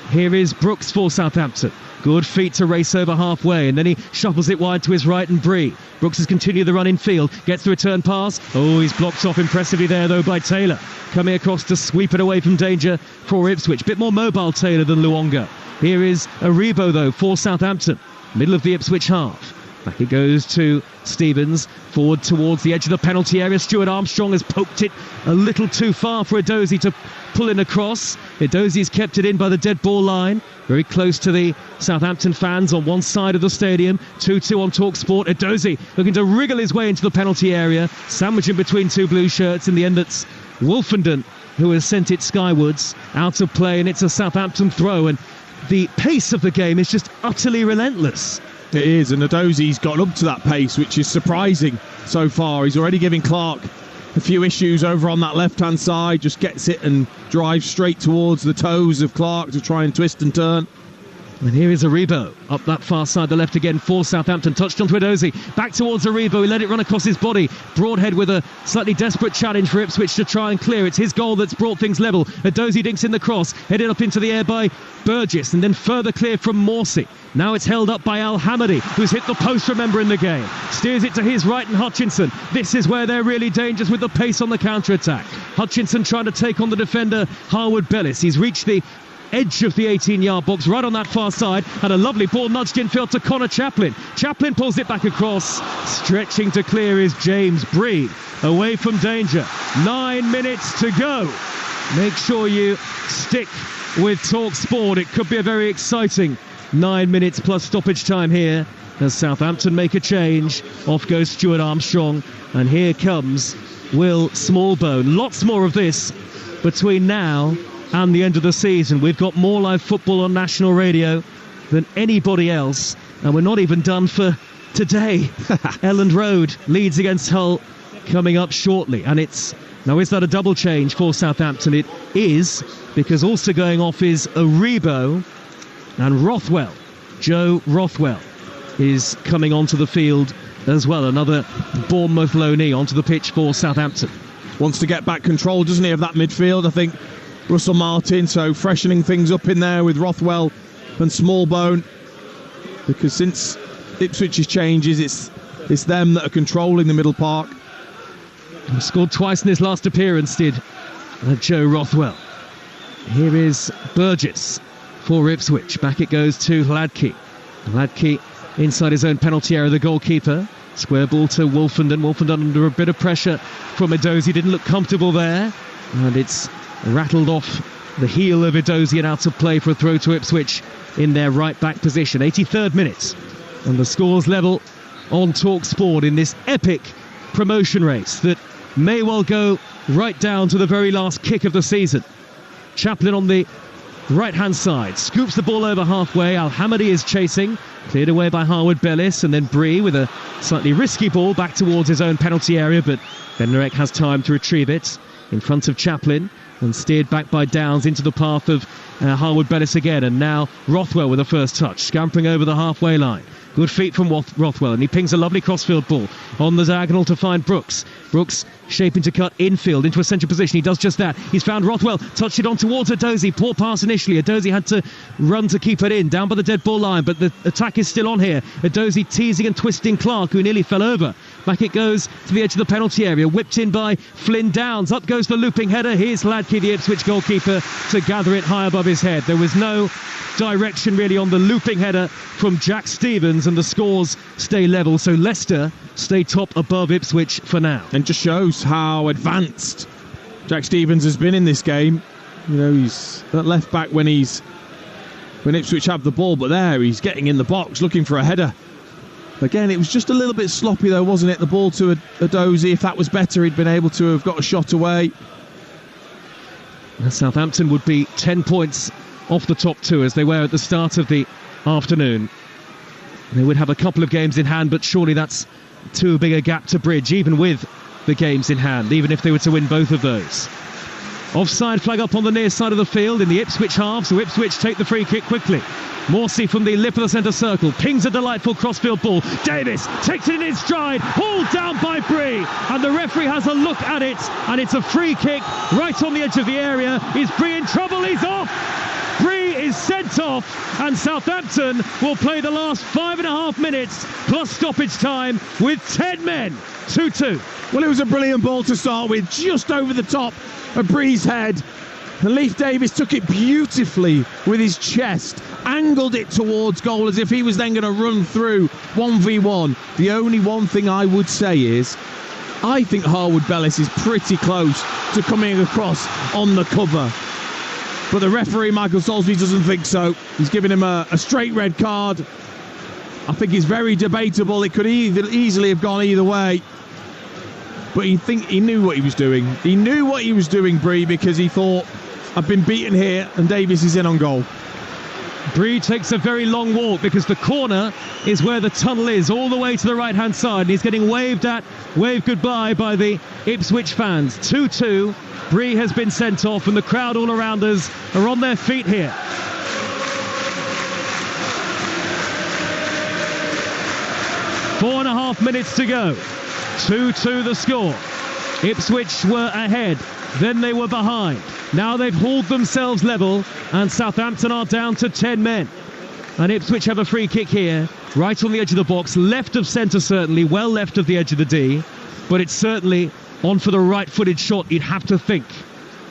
Here is Brooks for Southampton. Good feet to race over halfway, and then he shuffles it wide to his right, and Bree. Brooks has continued the run in field, gets the return pass. Oh, he's blocked off impressively there, though, by Taylor. Coming across to sweep it away from danger for Ipswich. Bit more mobile Taylor than Luongo. Here is Aribo, though, for Southampton. Middle of the Ipswich half. Back it goes to Stevens, forward towards the edge of the penalty area. Stuart Armstrong has poked it a little too far for Edozie to pull in across. Edozie's kept it in by the dead ball line, very close to the Southampton fans on one side of the stadium. 2-2 on Talksport. Edozie looking to wriggle his way into the penalty area, sandwiching between two blue shirts. In the end, that's Wolfenden who has sent it skywards, out of play, and it's a Southampton throw. And the pace of the game is just utterly relentless. It is, and Edozie's got up to that pace, which is surprising so far. He's already giving Clark a few issues over on that left-hand side, just gets it and drives straight towards the toes of Clark to try and twist and turn. And here is Aribo up that far side, the left again for Southampton. Touched onto Edozie. Back towards Aribo. He let it run across his body. Broadhead with a slightly desperate challenge for Ipswich to try and clear. It's his goal that's brought things level. Edozie dinks in the cross. Headed up into the air by Burgess and then further clear from Morsey. Now it's held up by Al Hamadi, who's hit the post, remember, in the game. Steers it to his right and Hutchinson. This is where they're really dangerous with the pace on the counter-attack. Hutchinson trying to take on the defender, Harwood Bellis. He's reached the edge of the 18-yard box, right on that far side, and a lovely ball nudged infield to Connor Chaplin. Chaplin pulls it back across. Stretching to clear is James Bree, away from danger. 9 minutes to go. Make sure you stick with Talksport. It could be a very exciting 9 minutes plus stoppage time here as Southampton make a change. Off goes Stuart Armstrong, and here comes Will Smallbone. Lots more of this between now and the end of the season. We've got more live football on national radio than anybody else, and we're not even done for today. Elland Road leads against Hull coming up shortly, and it's now, is that a double change for Southampton? It is, because also going off is Aribo, and Rothwell, Joe Rothwell, is coming onto the field as well. Another Bournemouth loanee onto the pitch for Southampton. Wants to get back control, doesn't he, of that midfield? I think Russell Martin, so freshening things up in there with Rothwell and Smallbone, because since Ipswich's changes, it's them that are controlling the middle park. He scored twice in his last appearance, did Joe Rothwell. Here is Burgess for Ipswich. Back it goes to Hladky. Hladky inside his own penalty area, the goalkeeper. Square ball to Wolfenden. Wolfenden under a bit of pressure from Edozie. Didn't look comfortable there, and it's rattled off the heel of Edozie and out of play for a throw to Ipswich in their right back position. 83rd minute, and the scores level on Talksport in this epic promotion race that may well go right down to the very last kick of the season. Chaplin on the right hand side scoops the ball over halfway. Al Hamadi is chasing, cleared away by Harwood Bellis, and then Bree with a slightly risky ball back towards his own penalty area, but Bednarek has time to retrieve it in front of Chaplin and steered back by Downs into the path of Harwood Bellis again, and now Rothwell with a first touch, scampering over the halfway line. Good feet from Rothwell, and he pings a lovely crossfield ball on the diagonal to find Brooks. Brooks shaping to cut infield into a central position. He does just that. He's found Rothwell, touched it on towards Edozie. Poor pass initially. Edozie had to run to keep it in, down by the dead ball line, but the attack is still on here. Edozie teasing and twisting Clark, who nearly fell over. Back it goes to the edge of the penalty area, whipped in by Flynn Downs. Up goes the looping header. Here's Hladky, the Ipswich goalkeeper, to gather it high above his head. There was no direction really on the looping header from Jack Stevens, and the scores stay level, so Leicester stay top above Ipswich for now. And just shows how advanced Jack Stevens has been in this game. You know, he's at left back when Ipswich have the ball, but there he's getting in the box looking for a header. Again, it was just a little bit sloppy though, wasn't it? The ball to Edozie. If that was better, he'd been able to have got a shot away. Southampton would be 10 points off the top two as they were at the start of the afternoon. They would have a couple of games in hand, but surely that's too big a gap to bridge, even with the games in hand, even if they were to win both of those. Offside flag up on the near side of the field in the Ipswich half, so Ipswich take the free kick quickly. Morsey from the lip of the centre circle pings a delightful crossfield ball. Davis takes it in his stride, hauled down by Bree, and the referee has a look at it, and it's a free kick right on the edge of the area. Is Bree in trouble? He's off! Bree is sent off, and Southampton will play the last 5.5 minutes plus stoppage time with 10 men. 2-2. Well, it was a brilliant ball to start with, just over the top of Bree's head. And Leif Davis took it beautifully with his chest, angled it towards goal as if he was then going to run through 1v1. The only one thing I would say is, I think Harwood Bellis is pretty close to coming across on the cover. But the referee, Michael Salisbury, doesn't think so. He's giving him a straight red card. I think it's very debatable. It could easily have gone either way. But he knew what he was doing. He knew what he was doing, Bree, because he thought, I've been beaten here, and Davis is in on goal. Bree takes a very long walk because the corner is where the tunnel is, all the way to the right-hand side. And he's getting waved goodbye by the Ipswich fans. 2-2. Bree has been sent off, and the crowd all around us are on their feet here. Four and a half minutes to go. 2-2 the score. Ipswich were ahead, then they were behind. Now they've hauled themselves level, and Southampton are down to 10 men. And Ipswich have a free kick here, right on the edge of the box, left of centre certainly, well left of the edge of the D, but it's certainly on for the right-footed shot, you'd have to think,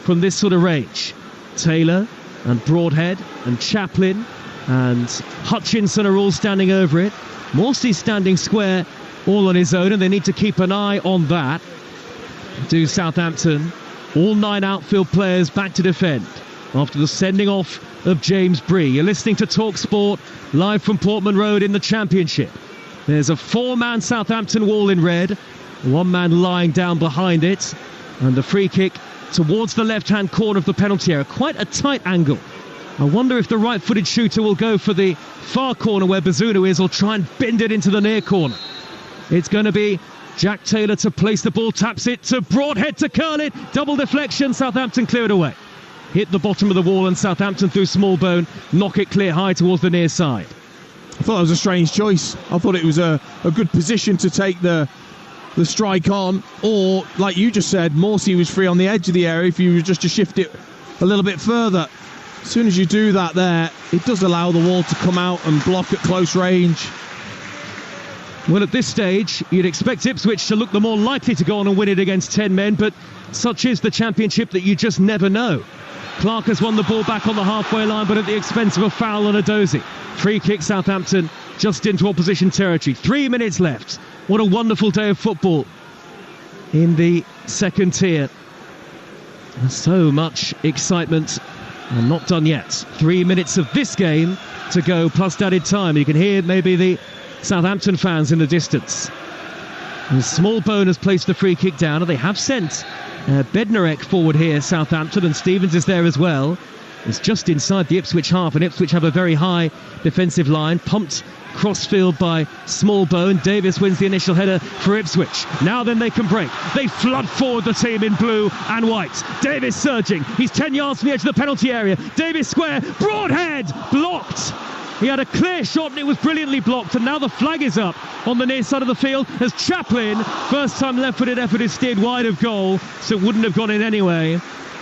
from this sort of range. Taylor and Broadhead and Chaplin and Hutchinson are all standing over it. Morsey's standing square all on his own, and they need to keep an eye on that. Do Southampton. All 9 outfield players back to defend after the sending off of James Bree. You're listening to Talksport, live from Portman Road in the Championship. There's a 4-man Southampton wall in red, 1 man lying down behind it, and the free kick towards the left-hand corner of the penalty area. Quite a tight angle. I wonder if the right-footed shooter will go for the far corner where Bazunu is, or try and bend it into the near corner. It's going to be Jack Taylor to place the ball, taps it to Broadhead to curl it. Double deflection, Southampton clear it away. Hit the bottom of the wall, and Southampton through Smallbone knock it clear high towards the near side. I thought it was a strange choice. I thought it was a good position to take the strike on, or like you just said, Morsey was free on the edge of the area if you were just to shift it a little bit further. As soon as you do that there, it does allow the wall to come out and block at close range. Well, at this stage, you'd expect Ipswich to look the more likely to go on and win it against 10 men, but such is the Championship that you just never know. Clark has won the ball back on the halfway line, but at the expense of a foul and a dozy. Free kick, Southampton just into opposition territory. 3 minutes left. What a wonderful day of football in the second tier. So much excitement, and not done yet. 3 minutes of this game to go, plus added time. You can hear maybe the Southampton fans in the distance. And Smallbone has placed the free kick down, and they have sent Bednarek forward here, Southampton, and Stevens is there as well. It's just inside the Ipswich half, and Ipswich have a very high defensive line. Pumped crossfield by Smallbone. Davis wins the initial header for Ipswich. Now then they can break. They flood forward the team in blue and white. Davis surging. He's 10 yards from the edge of the penalty area. Davis square. Broadhead blocked. He had a clear shot and it was brilliantly blocked, and now the flag is up on the near side of the field as Chaplin, first time left-footed effort, is steered wide of goal, so it wouldn't have gone in anyway.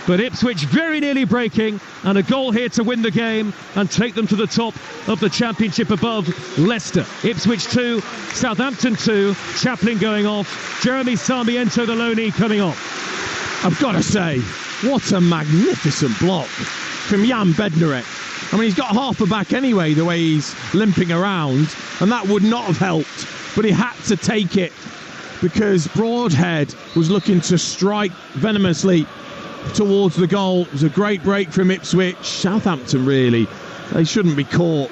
But Ipswich very nearly breaking, and a goal here to win the game and take them to the top of the Championship above Leicester. Ipswich 2, Southampton 2, Chaplin going off, Jeremy Sarmiento, the loanee, coming off. I've got to say, what a magnificent block from Jan Bednarek. I mean, he's got half a back anyway, the way he's limping around, and that would not have helped. But he had to take it because Broadhead was looking to strike venomously towards the goal. It was a great break from Ipswich. Southampton, really, they shouldn't be caught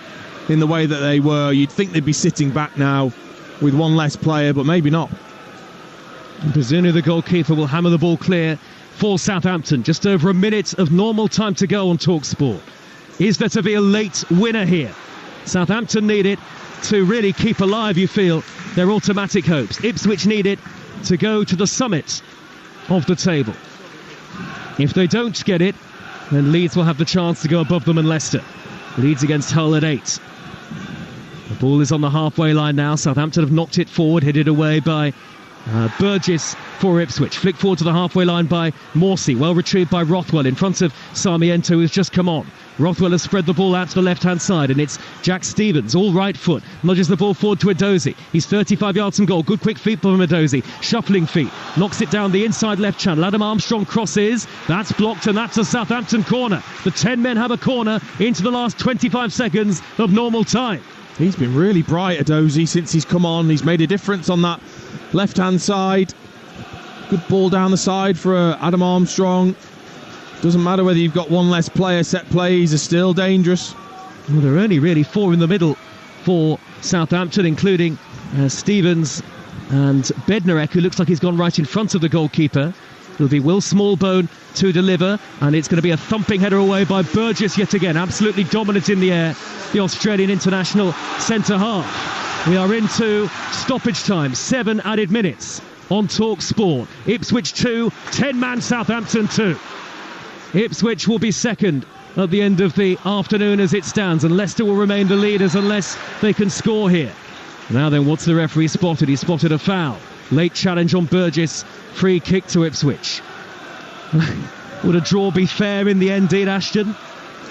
in the way that they were. You'd think they'd be sitting back now with one less player, but maybe not. Bazunu, the goalkeeper, will hammer the ball clear for Southampton. Just over a minute of normal time to go on Talksport. Is there to be a late winner here? Southampton need it to really keep alive, you feel, their automatic hopes. Ipswich need it to go to the summit of the table. If they don't get it, then Leeds will have the chance to go above them and Leicester. Leeds against Hull at 8. The ball is on the halfway line now. Southampton have knocked it forward, headed away by Burgess for Ipswich. Flick forward to the halfway line by Morsey. Well retrieved by Rothwell in front of Sarmiento, who's just come on. Rothwell has spread the ball out to the left-hand side, and it's Jack Stevens, all right foot, nudges the ball forward to Edozie. He's 35 yards from goal. Good quick feet from Edozie. Shuffling feet. Knocks it down the inside left channel. Adam Armstrong crosses. That's blocked, and that's a Southampton corner. The 10 men have a corner into the last 25 seconds of normal time. He's been really bright, Edozie, since he's come on. He's made a difference on that left-hand side. Good ball down the side for Adam Armstrong. Doesn't matter whether you've got one less player, set plays are still dangerous. Well, there are only really 4 in the middle for Southampton, including Stevens and Bednarek, who looks like he's gone right in front of the goalkeeper. It'll be Will Smallbone to deliver, and it's going to be a thumping header away by Burgess yet again. Absolutely dominant in the air, the Australian international centre-half. We are into stoppage time, 7 added minutes on Talksport. Ipswich 2, 10-man Southampton 2. Ipswich will be second at the end of the afternoon as it stands, and Leicester will remain the leaders unless they can score here. Now then, what's the referee spotted? He spotted a foul. Late challenge on Burgess, free kick to Ipswich. Would a draw be fair in the end, Dean Ashton,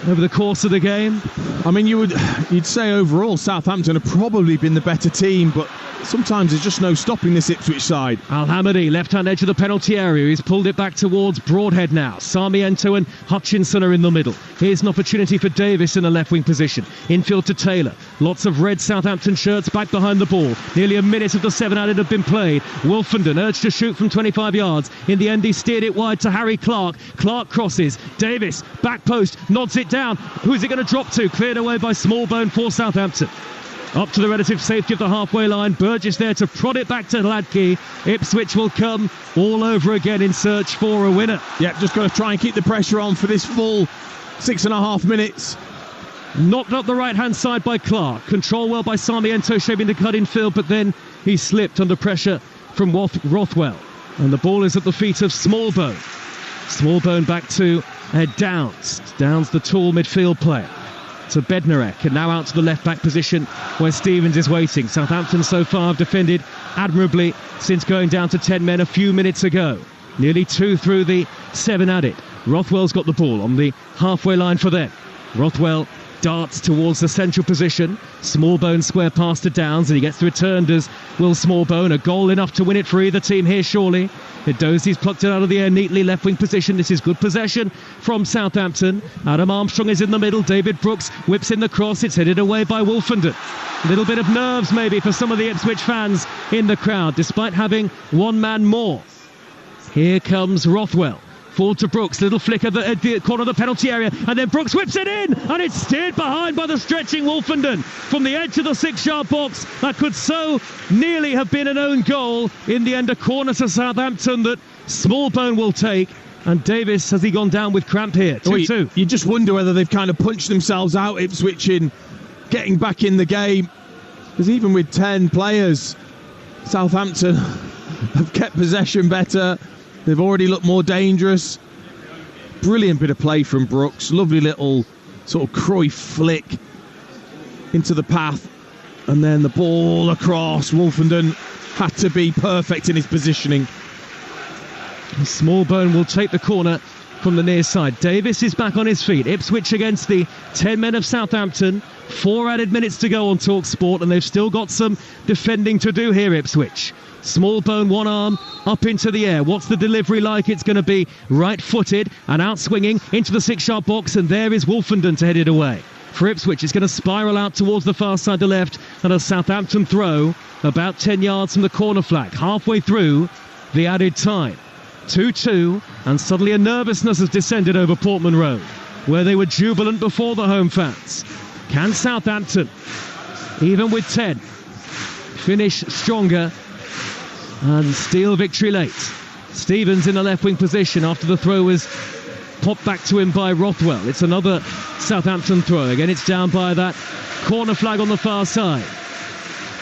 over the course of the game? I mean, you'd say overall Southampton have probably been the better team, but sometimes there's just no stopping this Ipswich side. Al-Hamadi, left-hand edge of the penalty area. He's pulled it back towards Broadhead now. Sarmiento and Hutchinson are in the middle. Here's an opportunity for Davis in a left-wing position. Infield to Taylor. Lots of red Southampton shirts back behind the ball. Nearly a minute of the 7 added have been played. Wolfenden urged to shoot from 25 yards. In the end, he steered it wide to Harry Clark. Clark crosses. Davis, back post, nods it down. Who's it going to drop to? Cleared away by Smallbone for Southampton. Up to the relative safety of the halfway line. Burgess there to prod it back to Hladky. Ipswich will come all over again in search for a winner. Yeah, just got to try and keep the pressure on for this full 6.5 minutes. Knocked up the right-hand side by Clark. Control well by Sarmiento, shaping the cut in field, but then he slipped under pressure from Rothwell. And the ball is at the feet of Smallbone. Smallbone back to Downs. Downs, the tall midfield player. To Bednarek, and now out to the left-back position where Stevens is waiting. Southampton so far have defended admirably since going down to 10 men a few minutes ago. Nearly 2 through the 7 added. Rothwell's got the ball on the halfway line for them. Rothwell darts towards the central position. Smallbone square pass to Downs, and he gets returned as Will Smallbone. A goal enough to win it for either team here, surely. Edozie's plucked it out of the air neatly, left wing position. This is good possession from Southampton. Adam Armstrong is in the middle. David Brooks whips in the cross. It's headed away by Wolfenden. A little bit of nerves maybe for some of the Ipswich fans in the crowd, despite having one man more. Here comes Rothwell. Forward to Brooks, little flick at the corner of the penalty area, and then Brooks whips it in, and it's steered behind by the stretching Wolfenden from the edge of the 6-yard box. That could so nearly have been an own goal. In the end, a corner to Southampton that Smallbone will take. And Davis, has he gone down with cramp here? 2-2. You just wonder whether they've kind of punched themselves out, Ipswich, in getting back in the game. Because even with 10 players, Southampton have kept possession better. They've already looked more dangerous. Brilliant bit of play from Brooks. Lovely little sort of Cruyff flick into the path. And then the ball across. Wolfenden had to be perfect in his positioning. Smallbone will take the corner from the near side. Davis is back on his feet. Ipswich against the 10 men of Southampton. 4 added minutes to go on Talksport, and they've still got some defending to do here, Ipswich. Smallbone, one arm up into the air. What's the delivery like? It's going to be right-footed and out-swinging into the 6-yard box, and there is Wolfenden to head it away. For Ipswich, it's going to spiral out towards the far side to left, and a Southampton throw about 10 yards from the corner flag, halfway through the added time. 2-2, and suddenly a nervousness has descended over Portman Road, where they were jubilant before the home fans. Can Southampton, even with 10, finish stronger and steal victory late? Stevens in the left wing position after the throw was popped back to him by Rothwell. It's another Southampton throw. Again, it's down by that corner flag on the far side.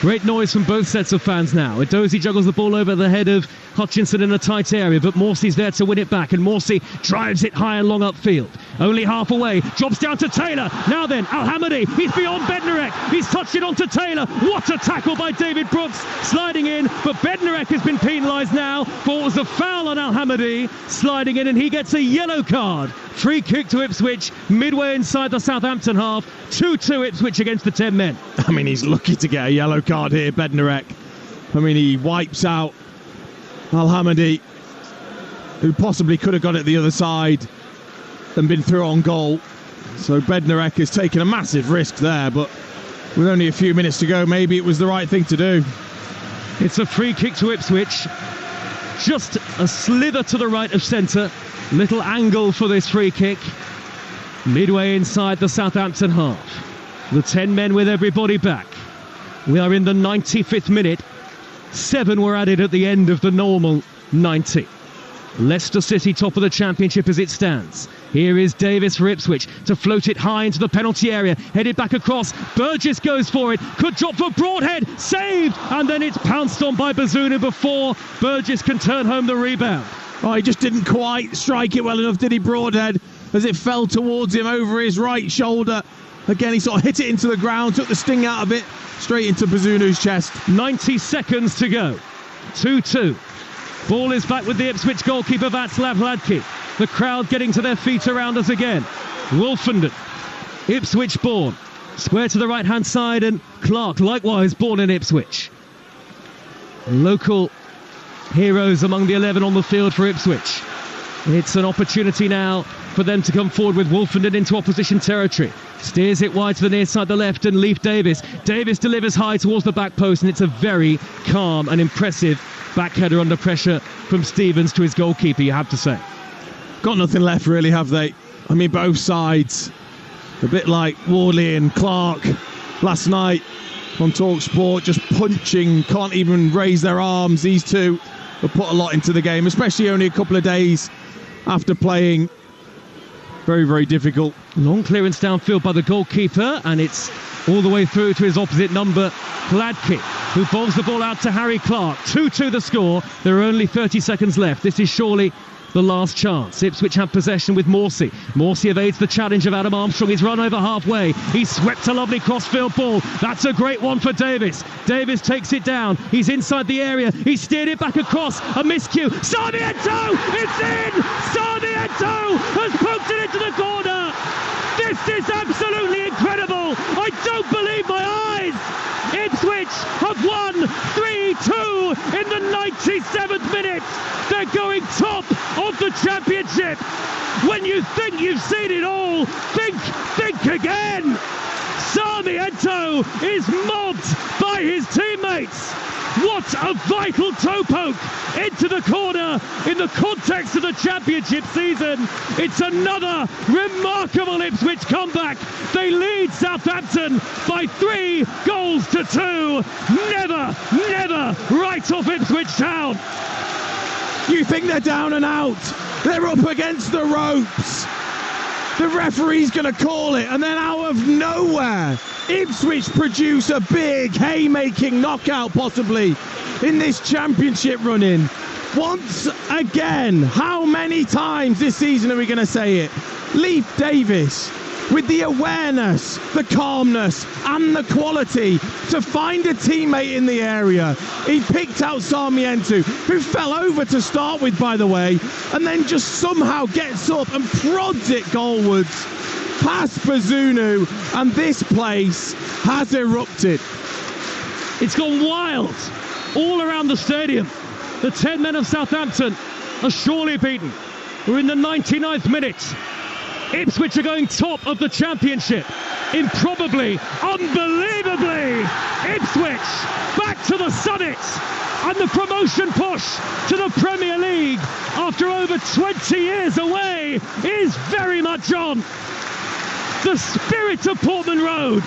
Great noise from both sets of fans now. Edozie juggles the ball over the head of Hutchinson in a tight area, but Morsey's there to win it back, and Morsey drives it high and long upfield. Only half away, drops down to Taylor. Now then, Al-Hamadi, he's beyond Bednarek. He's touched it on to Taylor. What a tackle by David Brooks, sliding in, but Bednarek has been penalised now for what was a foul on Al-Hamadi, sliding in, and he gets a yellow card. Free kick to Ipswich, midway inside the Southampton half. 2-2 Ipswich against the 10 men. I mean, he's lucky to get a yellow card here, Bednarek. I mean, he wipes out Al-Hamadi, who possibly could have got it the other side and been through on goal. So Bednarek has taken a massive risk there, but with only a few minutes to go, maybe it was the right thing to do. It's a free kick to Ipswich. Just a slither to the right of centre. Little angle for this free kick. Midway inside the Southampton half. The 10 men with everybody back. We are in the 95th minute. 7 were added at the end of the normal 90. Leicester City top of the Championship as it stands. Here is Davis for Ipswich to float it high into the penalty area. Headed back across. Burgess goes for it. Could drop for Broadhead. Saved. And then it's pounced on by Bazunu before Burgess can turn home the rebound. Oh, he just didn't quite strike it well enough, did he, Broadhead? As it fell towards him over his right shoulder. Again, he sort of hit it into the ground, took the sting out of it, straight into Bazunu's chest. 90 seconds to go. 2-2. Ball is back with the Ipswich goalkeeper, Václav Hladký. The crowd getting to their feet around us again. Wolfenden, Ipswich born. Square to the right-hand side, and Clark, likewise born in Ipswich. Local heroes among the 11 on the field for Ipswich. It's an opportunity now for them to come forward with Wolfenden into opposition territory. Steers it wide to the near side, the left, and Leif Davis. Davis delivers high towards the back post, and it's a very calm and impressive backheader under pressure from Stevens to his goalkeeper, you have to say. Got nothing left, really, have they? I mean, both sides. A bit like Wardley and Clark last night on Talksport, just punching, can't even raise their arms. These two have put a lot into the game, especially only a couple of days after playing. Very, very difficult. Long clearance downfield by the goalkeeper, and it's all the way through to his opposite number, Hladký, who bowls the ball out to Harry Clark. 2-2 the score. There are only 30 seconds left. This is surely the last chance. Ipswich have possession with Morsey. Morsey evades the challenge of Adam Armstrong. He's run over halfway. He swept a lovely crossfield ball. That's a great one for Davis. Davis takes it down. He's inside the area. He steered it back across. A miscue. Sarmiento! It's in! Sarmiento has poked it into the corner. This is absolutely incredible. I don't believe my eyes. Ipswich have won 3-2 in the 97th minute. They're going top of the Championship. When you think you've seen it all, think again. Sarmiento is mobbed by his teammates. What a vital toe poke into the corner in the context of the Championship season. It's another remarkable Ipswich comeback. They lead Southampton by 3-2. Never write off Ipswich Town. You think they're down and out. They're up against the ropes. The referee's going to call it, and then out of nowhere, Ipswich produce a big haymaking knockout possibly in this Championship run-in. Once again, how many times this season are we going to say it? Leif Davis, with the awareness, the calmness and the quality to find a teammate in the area. He picked out Sarmiento, who fell over to start with, by the way, and then just somehow gets up and prods it goalwards past Bazunu, and this place has erupted. It's gone wild all around the stadium. The 10 men of Southampton are surely beaten. We're in the 99th minute. Ipswich are going top of the Championship. Improbably, unbelievably, Ipswich back to the summit, and the promotion push to the Premier League after over 20 years away is very much on. The spirit of Portman Road,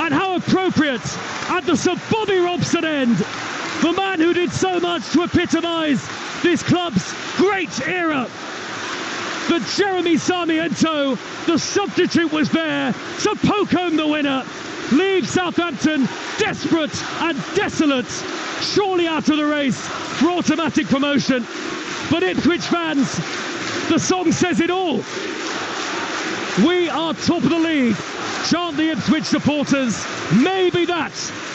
and how appropriate at the Sir Bobby Robson end, the man who did so much to epitomise this club's great era. But Jeremy Sarmiento, the substitute, was there to poke home the winner. leaves Southampton desperate and desolate, surely out of the race for automatic promotion. But Ipswich fans, the song says it all. We are top of the league, chant the Ipswich supporters. Maybe that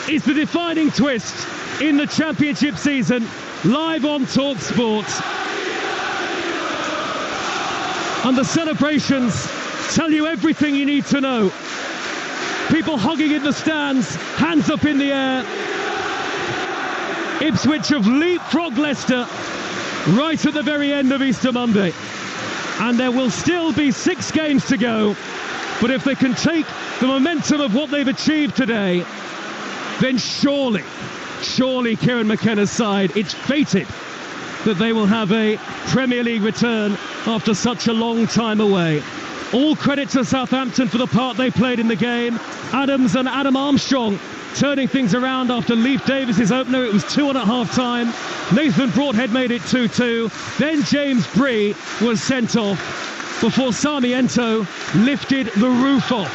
is the defining twist in the championship season, live on Talksport. And the celebrations tell you everything you need to know. People hugging in the stands, hands up in the air. Ipswich have leapfrogged Leicester right at the very end of Easter Monday. And there will still be 6 games to go. But if they can take the momentum of what they've achieved today, then surely Kieran McKenna's side, it's fated that they will have a Premier League return after such a long time away. All credit to Southampton for the part they played in the game. Adams and Adam Armstrong turning things around after Leif Davis's opener. It was 2-1 at half-time. Nathan Broadhead made it 2-2. Then James Bree was sent off before Sarmiento lifted the roof off.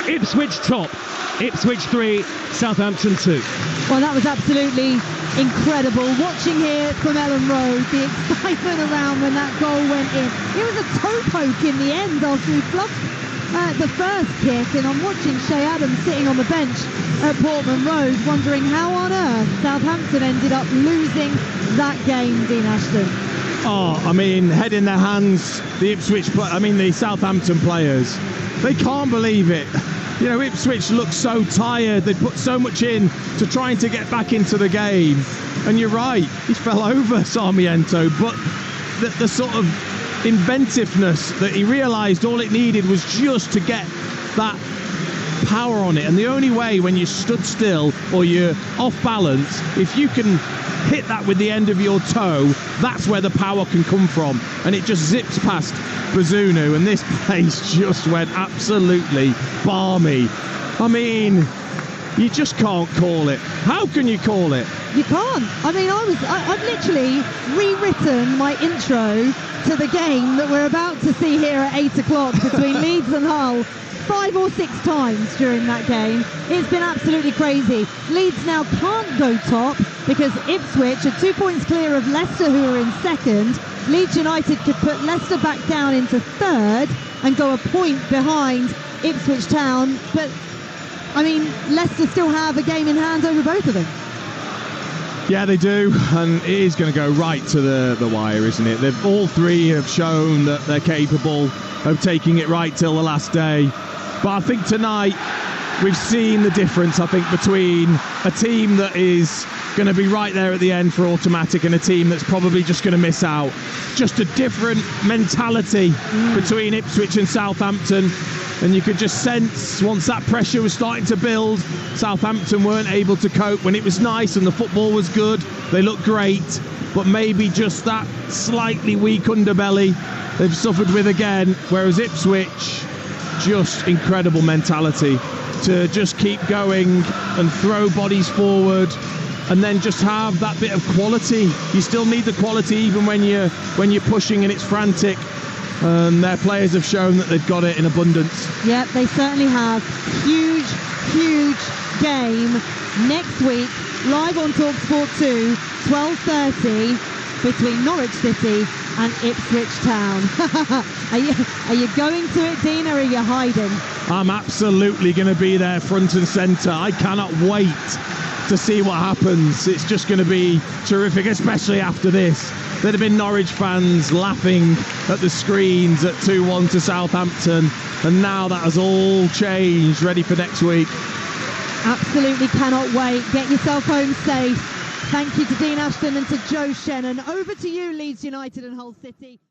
Ipswich top. Ipswich 3, Southampton 2. Well, that was absolutely incredible. Watching here from Ellen Road, the excitement around when that goal went in. It was a toe poke in the end after he fluffed the first kick, and I'm watching Shay Adams sitting on the bench at Portman Road wondering how on earth Southampton ended up losing that game, Dean Ashton. Oh, I mean, head in their hands, the the Southampton players, they can't believe it. You know, Ipswich looked so tired. They put so much in to trying to get back into the game. And you're right, he fell over, Sarmiento. But the sort of inventiveness that he realised all it needed was just to get that power on it. And the only way when you stood still or you're off balance, if you can hit that with the end of your toe, that's where the power can come from. And it just zips past Bazunu, and this place just went absolutely balmy. I mean, you just can't call it. How can you call it? You can't. I mean, I've literally rewritten my intro to the game that we're about to see here at 8 o'clock between Leeds and Hull 5 or 6 times during that game. It's been absolutely crazy. Leeds now can't go top because Ipswich are 2 points clear of Leicester, who are in second. Leeds United could put Leicester back down into third and go a point behind Ipswich Town. But, I mean, Leicester still have a game in hand over both of them. Yeah, they do, and it is going to go right to the wire, isn't it? All three have shown that they're capable of taking it right till the last day. But I think tonight we've seen the difference, I think, between a team that is going to be right there at the end for automatic and a team that's probably just going to miss out. Just a different mentality between Ipswich and Southampton. And you could just sense once that pressure was starting to build, Southampton weren't able to cope. When it was nice and the football was good, they looked great. But maybe just that slightly weak underbelly they've suffered with again. Whereas Ipswich, just incredible mentality to just keep going and throw bodies forward and then just have that bit of quality. You still need the quality even when you're pushing and it's frantic. And their players have shown that they've got it in abundance. Yep, they certainly have. Huge, huge game next week, live on Talksport 2, 12:30, between Norwich City and Ipswich Town. Are you going to it, Dean, or are you hiding? I'm absolutely going to be there front and centre. I cannot wait to see what happens. It's just going to be terrific, especially after this. There'd have been Norwich fans laughing at the screens at 2-1 to Southampton, and now that has all changed, ready for next week. Absolutely cannot wait. Get yourself home safe. Thank you to Dean Ashton and to Joe Shannon. Over to you, Leeds United and Hull City.